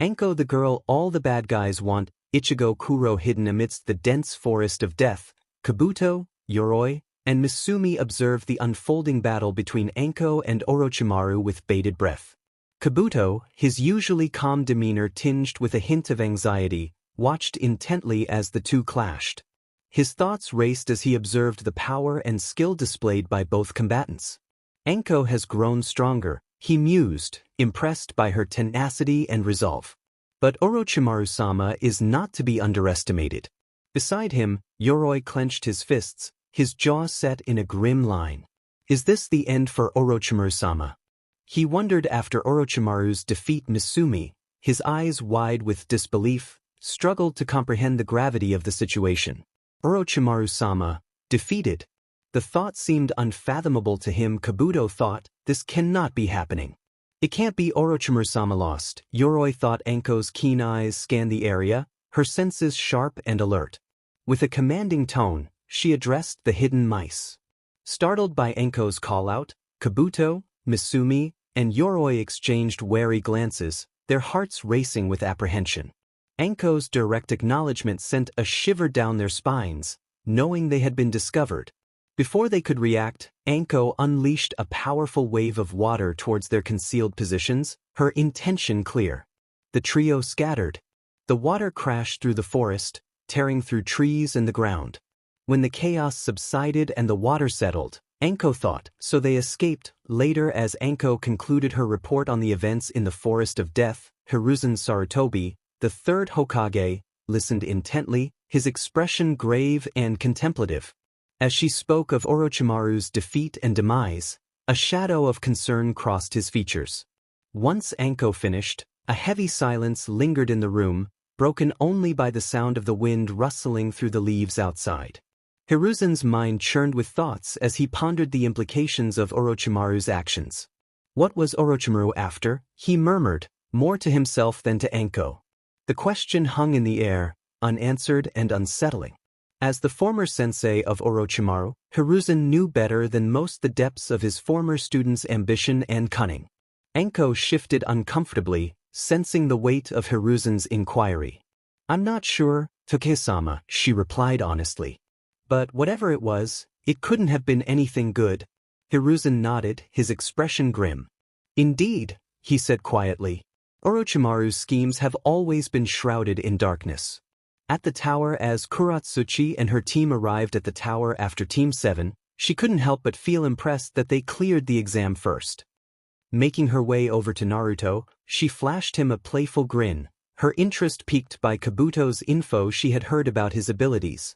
Anko, the girl all the bad guys want, Ichigo Kuro hidden amidst the dense forest of death, Kabuto, Yoroi, and Misumi observed the unfolding battle between Anko and Orochimaru with bated breath. Kabuto, his usually calm demeanor tinged with a hint of anxiety, watched intently as the two clashed. His thoughts raced as he observed the power and skill displayed by both combatants. Anko has grown stronger, he mused, impressed by her tenacity and resolve. But Orochimaru-sama is not to be underestimated. Beside him, Yoroi clenched his fists, his jaw set in a grim line. Is this the end for Orochimaru-sama? He wondered after Orochimaru's defeat. Misumi, his eyes wide with disbelief, struggled to comprehend the gravity of the situation. Orochimaru-sama, defeated. The thought seemed unfathomable to him. Kabuto thought, this cannot be happening. It can't be. Orochimaru-sama lost. Yoroi thought. Anko's keen eyes scanned the area, her senses sharp and alert. With a commanding tone, she addressed the hidden mice. Startled by Anko's call-out, Kabuto, Misumi, and Yoroi exchanged wary glances, their hearts racing with apprehension. Anko's direct acknowledgement sent a shiver down their spines, knowing they had been discovered. Before they could react, Anko unleashed a powerful wave of water towards their concealed positions, her intention clear. The trio scattered. The water crashed through the forest, tearing through trees and the ground. When the chaos subsided and the water settled, Anko thought, so they escaped. Later, as Anko concluded her report on the events in the Forest of Death, Hiruzen Sarutobi, the third Hokage, listened intently, his expression grave and contemplative. As she spoke of Orochimaru's defeat and demise, a shadow of concern crossed his features. Once Anko finished, a heavy silence lingered in the room, broken only by the sound of the wind rustling through the leaves outside. Hiruzen's mind churned with thoughts as he pondered the implications of Orochimaru's actions. What was Orochimaru after? He murmured, more to himself than to Anko. The question hung in the air, unanswered and unsettling. As the former sensei of Orochimaru, Hiruzen knew better than most the depths of his former student's ambition and cunning. Anko shifted uncomfortably, sensing the weight of Hiruzen's inquiry. "I'm not sure, Toke-sama," she replied honestly. "But whatever it was, it couldn't have been anything good." Hiruzen nodded, his expression grim. "Indeed," he said quietly. "Orochimaru's schemes have always been shrouded in darkness." At the tower, as Kuratsuchi and her team arrived at the tower after Team 7, she couldn't help but feel impressed that they cleared the exam first. Making her way over to Naruto, she flashed him a playful grin, her interest piqued by Kabuto's info she had heard about his abilities.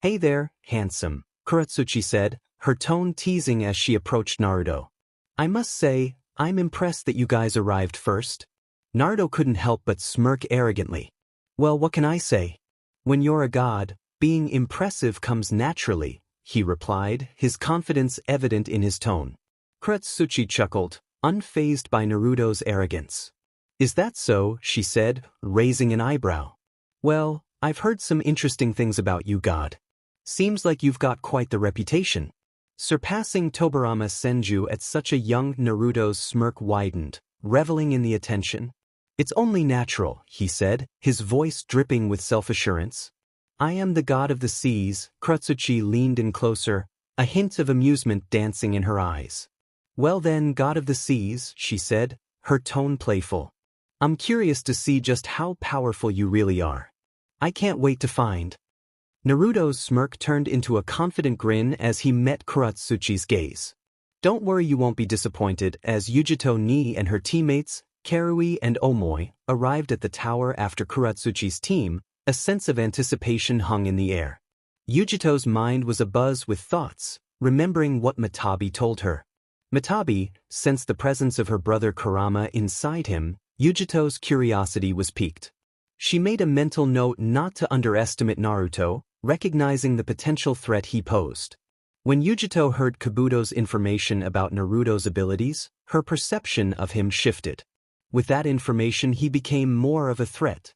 "Hey there, handsome," Kuratsuchi said, her tone teasing as she approached Naruto. "I must say, I'm impressed that you guys arrived first." Naruto couldn't help but smirk arrogantly. "Well, what can I say? When you're a god, being impressive comes naturally," he replied, his confidence evident in his tone. Kuratsuchi chuckled, unfazed by Naruto's arrogance. "Is that so?" she said, raising an eyebrow. "Well, I've heard some interesting things about you, god. Seems like you've got quite the reputation." Surpassing Tobirama Senju at such a young. Naruto's smirk widened, reveling in the attention. "It's only natural," he said, his voice dripping with self-assurance. "I am the god of the seas." Kuratsuchi leaned in closer, a hint of amusement dancing in her eyes. Well then, God of the Seas, she said, her tone playful. I'm curious to see just how powerful you really are. I can't wait to find. Naruto's smirk turned into a confident grin as he met Kuratsuchi's gaze. Don't worry, you won't be disappointed, as Yujito Ni and her teammates, Karui and Omoi, arrived at the tower after Kuratsuchi's team. A sense of anticipation hung in the air. Yujito's mind was abuzz with thoughts, remembering what Matabi told her. Matabi sensed the presence of her brother Kurama inside him. Yujito's curiosity was piqued. She made a mental note not to underestimate Naruto, recognizing the potential threat he posed. When Yujito heard Kabuto's information about Naruto's abilities, her perception of him shifted. With that information, he became more of a threat.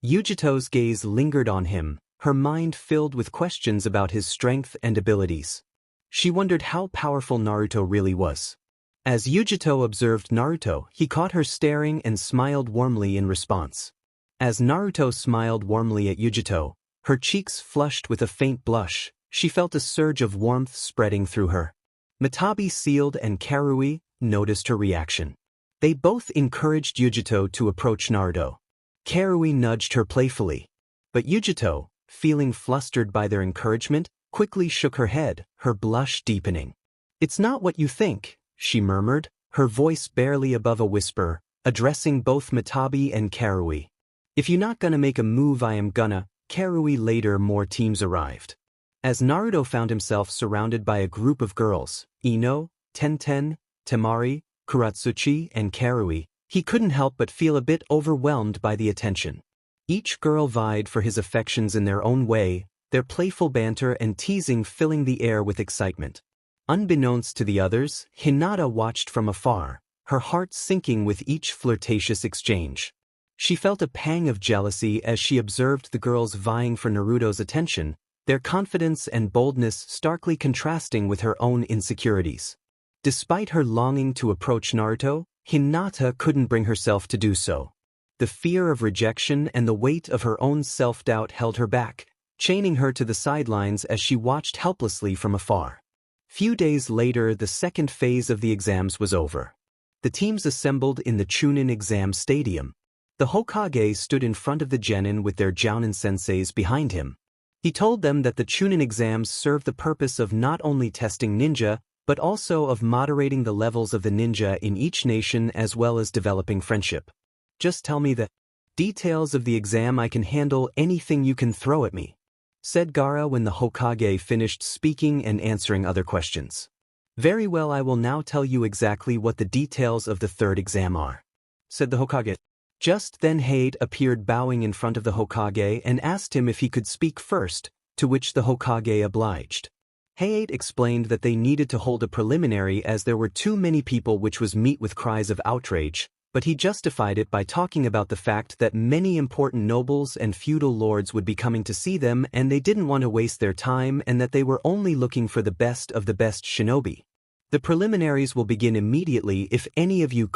Yujito's gaze lingered on him, her mind filled with questions about his strength and abilities. She wondered how powerful Naruto really was. As Yujito observed Naruto, he caught her staring and smiled warmly in response. As Naruto smiled warmly at Yujito, her cheeks flushed with a faint blush. She felt a surge of warmth spreading through her. Matabi sealed and Karui noticed her reaction. They both encouraged Yujito to approach Naruto. Karui nudged her playfully. But Yujito, feeling flustered by their encouragement, quickly shook her head, her blush deepening. It's not what you think, she murmured, her voice barely above a whisper, addressing both Matabi and Karui. If you're not gonna make a move, I am gonna. Karui. Later, more teams arrived. As Naruto found himself surrounded by a group of girls, Ino, Tenten, Temari, Kuratsuchi, and Karui, he couldn't help but feel a bit overwhelmed by the attention. Each girl vied for his affections in their own way, their playful banter and teasing filling the air with excitement. Unbeknownst to the others, Hinata watched from afar, her heart sinking with each flirtatious exchange. She felt a pang of jealousy as she observed the girls vying for Naruto's attention, their confidence and boldness starkly contrasting with her own insecurities. Despite her longing to approach Naruto, Hinata couldn't bring herself to do so. The fear of rejection and the weight of her own self-doubt held her back, chaining her to the sidelines as she watched helplessly from afar. Few days later, the second phase of the exams was over. The teams assembled in the Chunin exam stadium. The Hokage stood in front of the genin with their Jounin senseis behind him. He told them that the Chunin exams serve the purpose of not only testing ninja, but also of moderating the levels of the ninja in each nation as well as developing friendship. Just tell me the details of the exam, I can handle anything you can throw at me, said Gaara when the Hokage finished speaking and answering other questions. Very well, I will now tell you exactly what the details of the third exam are, said the Hokage. Just then Hade appeared bowing in front of the Hokage and asked him if he could speak first, to which the Hokage obliged. Hade explained that they needed to hold a preliminary as there were too many people, which was met with cries of outrage, but he justified it by talking about the fact that many important nobles and feudal lords would be coming to see them and they didn't want to waste their time and that they were only looking for the best of the best shinobi. The preliminaries will begin immediately. If any of you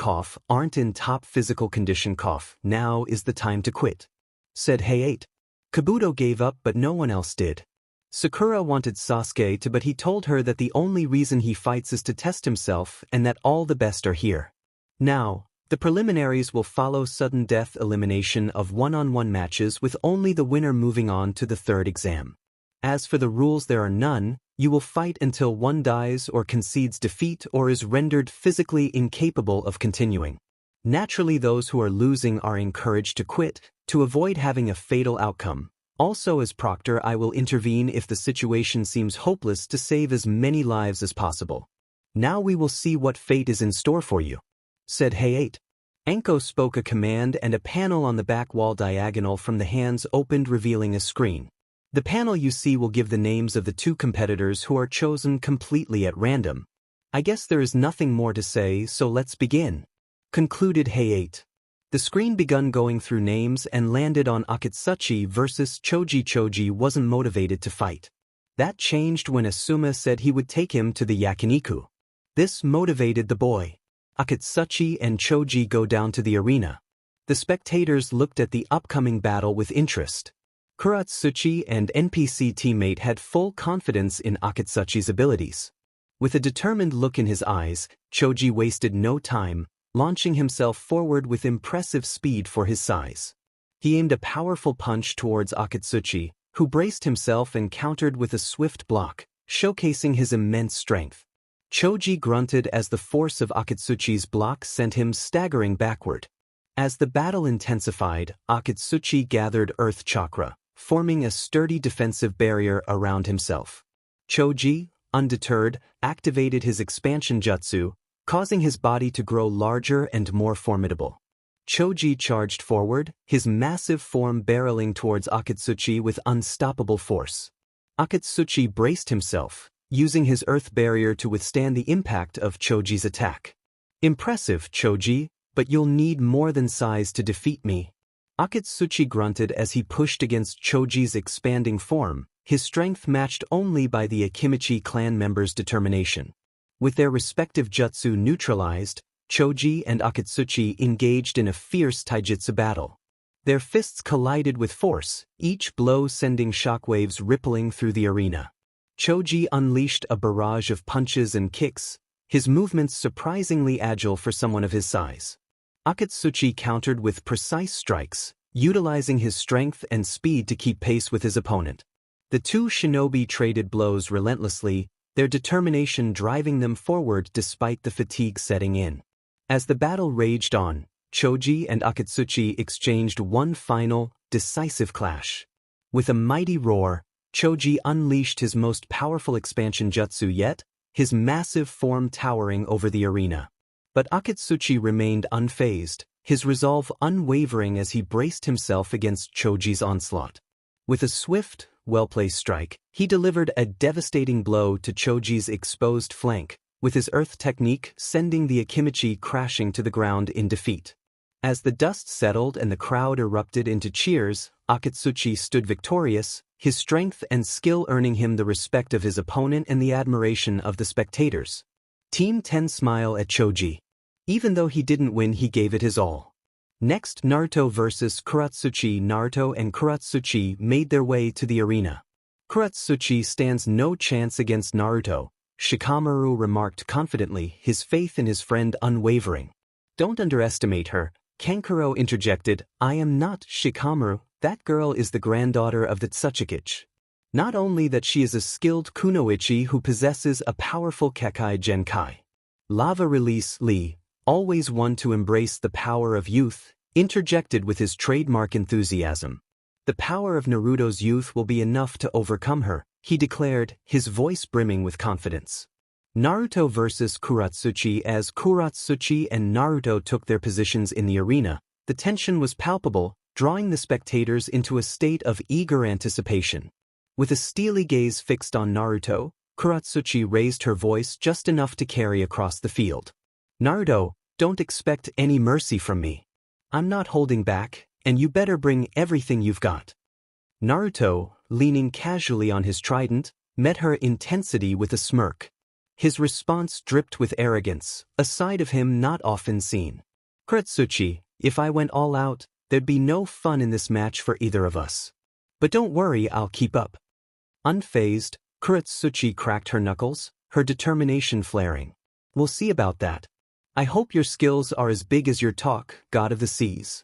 aren't in top physical condition, now is the time to quit, said Hayate. Kabuto gave up but no one else did. Sakura wanted Sasuke to, but he told her that the only reason he fights is to test himself and that all the best are here. Now, the preliminaries will follow sudden death elimination of one-on-one matches with only the winner moving on to the third exam. As for the rules, there are none. You will fight until one dies or concedes defeat or is rendered physically incapable of continuing. Naturally, those who are losing are encouraged to quit, to avoid having a fatal outcome. Also, as proctor, I will intervene if the situation seems hopeless to save as many lives as possible. Now we will see what fate is in store for you, said Hayate. Anko spoke a command and a panel on the back wall diagonal from the hands opened, revealing a screen. The panel you see will give the names of the two competitors who are chosen completely at random. I guess there is nothing more to say, so let's begin, concluded Hayate. The screen begun going through names and landed on Akatsuchi versus Choji. Choji wasn't motivated to fight. That changed when Asuma said he would take him to the yakiniku. This motivated the boy. Akatsuchi and Choji go down to the arena. The spectators looked at the upcoming battle with interest. Kuratsuchi and NPC teammate had full confidence in Akatsuchi's abilities. With a determined look in his eyes, Choji wasted no time, launching himself forward with impressive speed for his size. He aimed a powerful punch towards Akatsuchi, who braced himself and countered with a swift block, showcasing his immense strength. Choji grunted as the force of Akatsuchi's block sent him staggering backward. As the battle intensified, Akatsuchi gathered Earth Chakra, forming a sturdy defensive barrier around himself. Choji, undeterred, activated his expansion jutsu, causing his body to grow larger and more formidable. Choji charged forward, his massive form barreling towards Akatsuchi with unstoppable force. Akatsuchi braced himself, using his earth barrier to withstand the impact of Choji's attack. "Impressive, Choji, but you'll need more than size to defeat me." Akatsuchi grunted as he pushed against Choji's expanding form, his strength matched only by the Akimichi clan members' determination. With their respective jutsu neutralized, Choji and Akatsuchi engaged in a fierce taijutsu battle. Their fists collided with force, each blow sending shockwaves rippling through the arena. Choji unleashed a barrage of punches and kicks, his movements surprisingly agile for someone of his size. Akatsuchi countered with precise strikes, utilizing his strength and speed to keep pace with his opponent. The two shinobi traded blows relentlessly, their determination driving them forward despite the fatigue setting in. As the battle raged on, Choji and Akatsuchi exchanged one final, decisive clash. With a mighty roar, Choji unleashed his most powerful expansion jutsu yet, his massive form towering over the arena. But Akatsuchi remained unfazed, his resolve unwavering as he braced himself against Choji's onslaught. With a swift, well-placed strike, he delivered a devastating blow to Choji's exposed flank, with his earth technique sending the Akimichi crashing to the ground in defeat. As the dust settled and the crowd erupted into cheers, Akatsuchi stood victorious, his strength and skill earning him the respect of his opponent and the admiration of the spectators. Team 10 smile at Choji. Even though he didn't win, he gave it his all. Next, Naruto vs. Kuratsuchi. Naruto and Kuratsuchi made their way to the arena. Kuratsuchi stands no chance against Naruto, Shikamaru remarked confidently, his faith in his friend unwavering. "Don't underestimate her," Kankuro interjected. "I am not Shikamaru, that girl is the granddaughter of the Tsuchikage. Not only that, she is a skilled kunoichi who possesses a powerful Kekai Genkai. Lava Release Lee, always one to embrace the power of youth," interjected with his trademark enthusiasm. "The power of Naruto's youth will be enough to overcome her," he declared, his voice brimming with confidence. Naruto vs. Kuratsuchi. As Kuratsuchi and Naruto took their positions in the arena, the tension was palpable, drawing the spectators into a state of eager anticipation. With a steely gaze fixed on Naruto, Kuratsuchi raised her voice just enough to carry across the field. "Naruto, don't expect any mercy from me. I'm not holding back, and you better bring everything you've got." Naruto, leaning casually on his trident, met her intensity with a smirk. His response dripped with arrogance, a side of him not often seen. "Kuratsuchi, if I went all out, there'd be no fun in this match for either of us. But don't worry, I'll keep up." Unfazed, Kuratsuchi cracked her knuckles, her determination flaring. "We'll see about that. I hope your skills are as big as your talk, God of the Seas."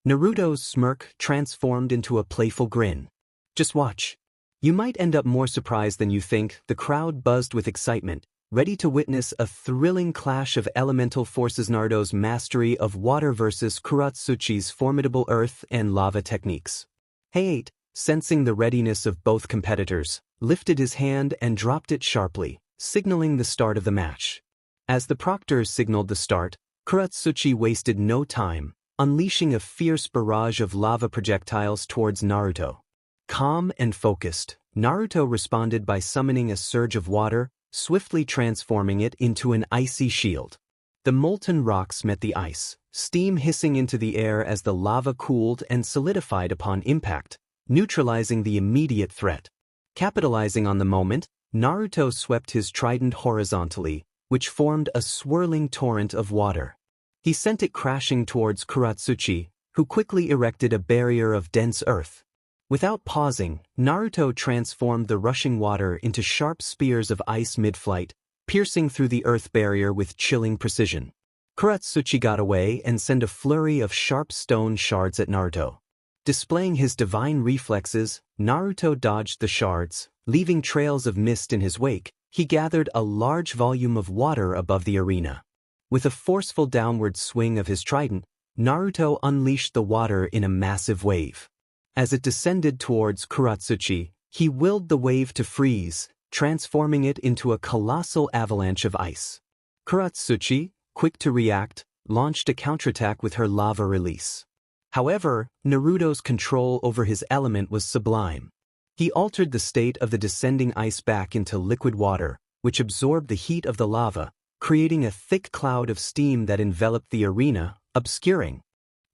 Naruto's smirk transformed into a playful grin. "Just watch. You might end up more surprised than you think." The crowd buzzed with excitement, ready to witness a thrilling clash of elemental forces. Naruto's mastery of water versus Kuratsuchi's formidable earth and lava techniques. Hayate, sensing the readiness of both competitors, lifted his hand and dropped it sharply, signaling the start of the match. As the proctors signaled the start, Kuratsuchi wasted no time, unleashing a fierce barrage of lava projectiles towards Naruto. Calm and focused, Naruto responded by summoning a surge of water, swiftly transforming it into an icy shield. The molten rocks met the ice, steam hissing into the air as the lava cooled and solidified upon impact, neutralizing the immediate threat. Capitalizing on the moment, Naruto swept his trident horizontally, which formed a swirling torrent of water. He sent it crashing towards Kuratsuchi, who quickly erected a barrier of dense earth. Without pausing, Naruto transformed the rushing water into sharp spears of ice mid-flight, piercing piercing through the earth barrier with chilling precision. Kuratsuchi got away and sent a flurry of sharp stone shards at Naruto. Displaying his divine reflexes, Naruto dodged the shards, leaving trails of mist in his wake. He gathered a large volume of water above the arena. With a forceful downward swing of his trident, Naruto unleashed the water in a massive wave. As it descended towards Kuratsuchi, he willed the wave to freeze, transforming it into a colossal avalanche of ice. Kuratsuchi, quick to react, launched a counterattack with her lava release. However, Naruto's control over his element was sublime. He altered the state of the descending ice back into liquid water, which absorbed the heat of the lava, creating a thick cloud of steam that enveloped the arena, obscuring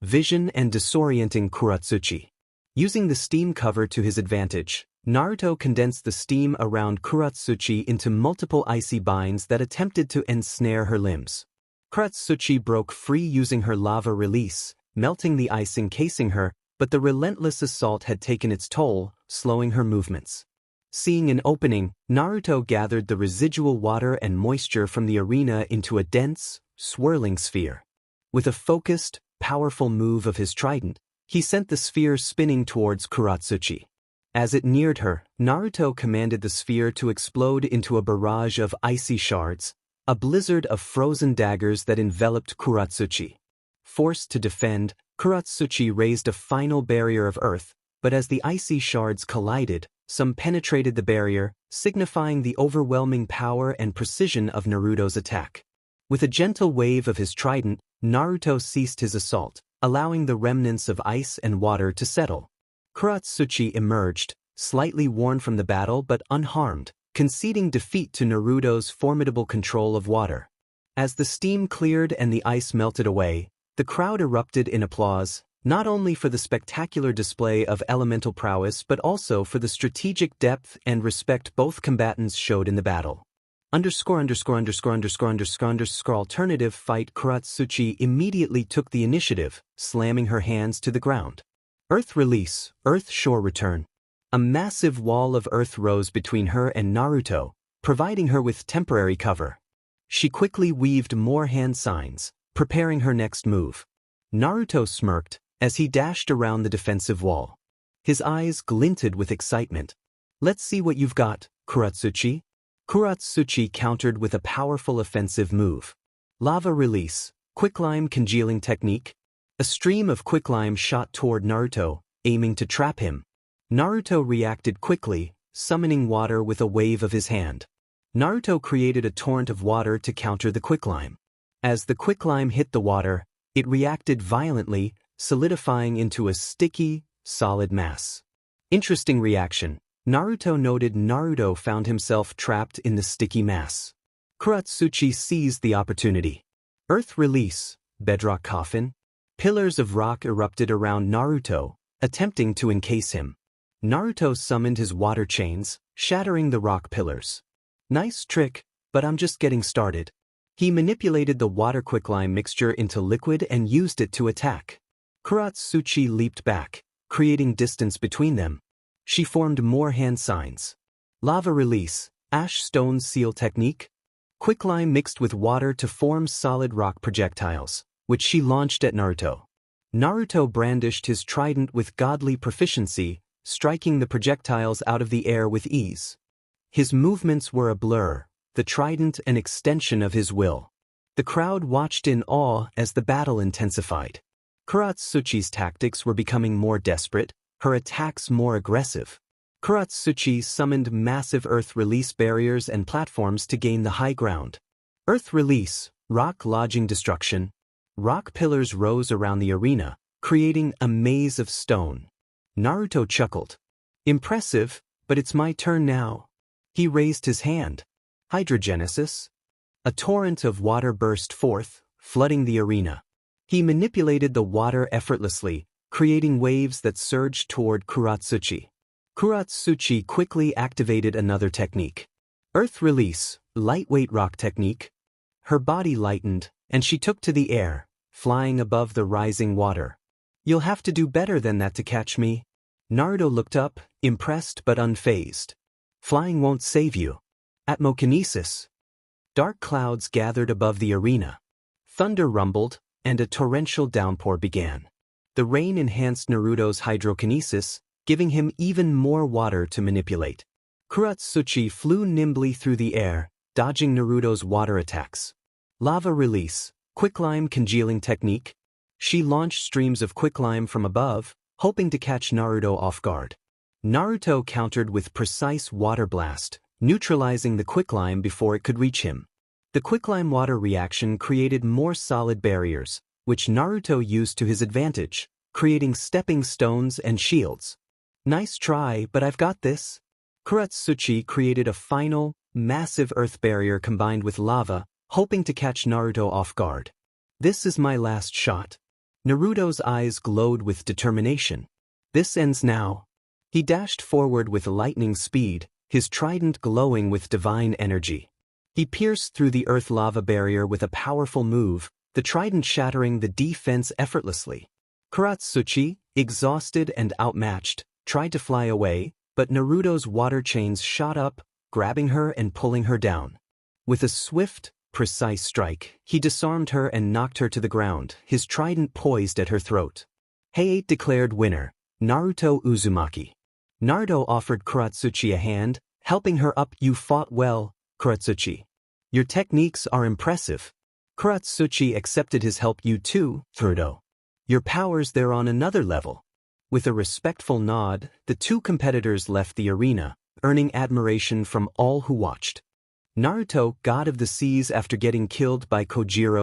vision and disorienting Kuratsuchi. Using the steam cover to his advantage, Naruto condensed the steam around Kuratsuchi into multiple icy binds that attempted to ensnare her limbs. Kuratsuchi broke free using her lava release, melting the ice encasing her, but the relentless assault had taken its toll, slowing her movements. Seeing an opening, Naruto gathered the residual water and moisture from the arena into a dense, swirling sphere. With a focused, powerful move of his trident, he sent the sphere spinning towards Kuratsuchi. As it neared her, Naruto commanded the sphere to explode into a barrage of icy shards, a blizzard of frozen daggers that enveloped Kuratsuchi. Forced to defend, Kuratsuchi raised a final barrier of earth, but as the icy shards collided, some penetrated the barrier, signifying the overwhelming power and precision of Naruto's attack. With a gentle wave of his trident, Naruto ceased his assault, allowing the remnants of ice and water to settle. Kuratsuchi emerged, slightly worn from the battle but unharmed, conceding defeat to Naruto's formidable control of water. As the steam cleared and the ice melted away, the crowd erupted in applause, not only for the spectacular display of elemental prowess but also for the strategic depth and respect both combatants showed in the battle. Alternative fight. Kuratsuchi immediately took the initiative, slamming her hands to the ground. Earth release, Earth Shore return. A massive wall of earth rose between her and Naruto, providing her with temporary cover. She quickly weaved more hand signs, preparing her next move. Naruto smirked as he dashed around the defensive wall. His eyes glinted with excitement. Let's see what you've got, Kuratsuchi. Kuratsuchi countered with a powerful offensive move. Lava release, quicklime congealing technique. A stream of quicklime shot toward Naruto, aiming to trap him. Naruto reacted quickly, summoning water with a wave of his hand. Naruto created a torrent of water to counter the quicklime. As the quicklime hit the water, it reacted violently, solidifying into a sticky, solid mass. Interesting reaction. Naruto noted Naruto found himself trapped in the sticky mass. Kuratsuchi seized the opportunity. Earth release, bedrock coffin. Pillars of rock erupted around Naruto, attempting to encase him. Naruto summoned his water chains, shattering the rock pillars. Nice trick, but I'm just getting started. He manipulated the water quicklime mixture into liquid and used it to attack. Kuratsuchi leaped back, creating distance between them. She formed more hand signs. Lava release, ash stone seal technique. Quicklime mixed with water to form solid rock projectiles, which she launched at Naruto. Naruto brandished his trident with godly proficiency, striking the projectiles out of the air with ease. His movements were a blur, the trident an extension of his will. The crowd watched in awe as the battle intensified. Kuratsuchi's tactics were becoming more desperate, her attacks more aggressive. Kuratsuchi summoned massive earth release barriers and platforms to gain the high ground. Earth release, rock lodging destruction. Rock pillars rose around the arena, creating a maze of stone. Naruto chuckled. Impressive, but it's my turn now. He raised his hand. Hydrogenesis. A torrent of water burst forth, flooding the arena. He manipulated the water effortlessly, creating waves that surged toward Kuratsuchi. Kuratsuchi quickly activated another technique. Earth release, lightweight rock technique. Her body lightened, and she took to the air, flying above the rising water. You'll have to do better than that to catch me. Naruto looked up, impressed but unfazed. Flying won't save you. Atmokinesis. Dark clouds gathered above the arena. Thunder rumbled, and a torrential downpour began. The rain enhanced Naruto's hydrokinesis, giving him even more water to manipulate. Kuratsuchi flew nimbly through the air, dodging Naruto's water attacks. Lava release, quicklime congealing technique. She launched streams of quicklime from above, hoping to catch Naruto off guard. Naruto countered with precise water blast, neutralizing the quicklime before it could reach him. The quicklime water reaction created more solid barriers, which Naruto used to his advantage, creating stepping stones and shields. Nice try, but I've got this. Kuratsuchi created a final, massive earth barrier combined with lava, hoping to catch Naruto off guard. This is my last shot. Naruto's eyes glowed with determination. This ends now. He dashed forward with lightning speed, his trident glowing with divine energy. He pierced through the earth lava barrier with a powerful move, the trident shattering the defense effortlessly. Kuratsuchi, exhausted and outmatched, tried to fly away, but Naruto's water chains shot up, grabbing her and pulling her down. With a swift, precise strike, he disarmed her and knocked her to the ground, his trident poised at her throat. Heiei declared winner, Naruto Uzumaki. Naruto offered Kuratsuchi a hand, helping her up. You fought well, Kuratsuchi. Your techniques are impressive. Kuratsuchi accepted his help. You too, Naruto. Your powers they're on another level. With a respectful nod, the two competitors left the arena, earning admiration from all who watched. Naruto, god of the seas after getting killed by Kojiro,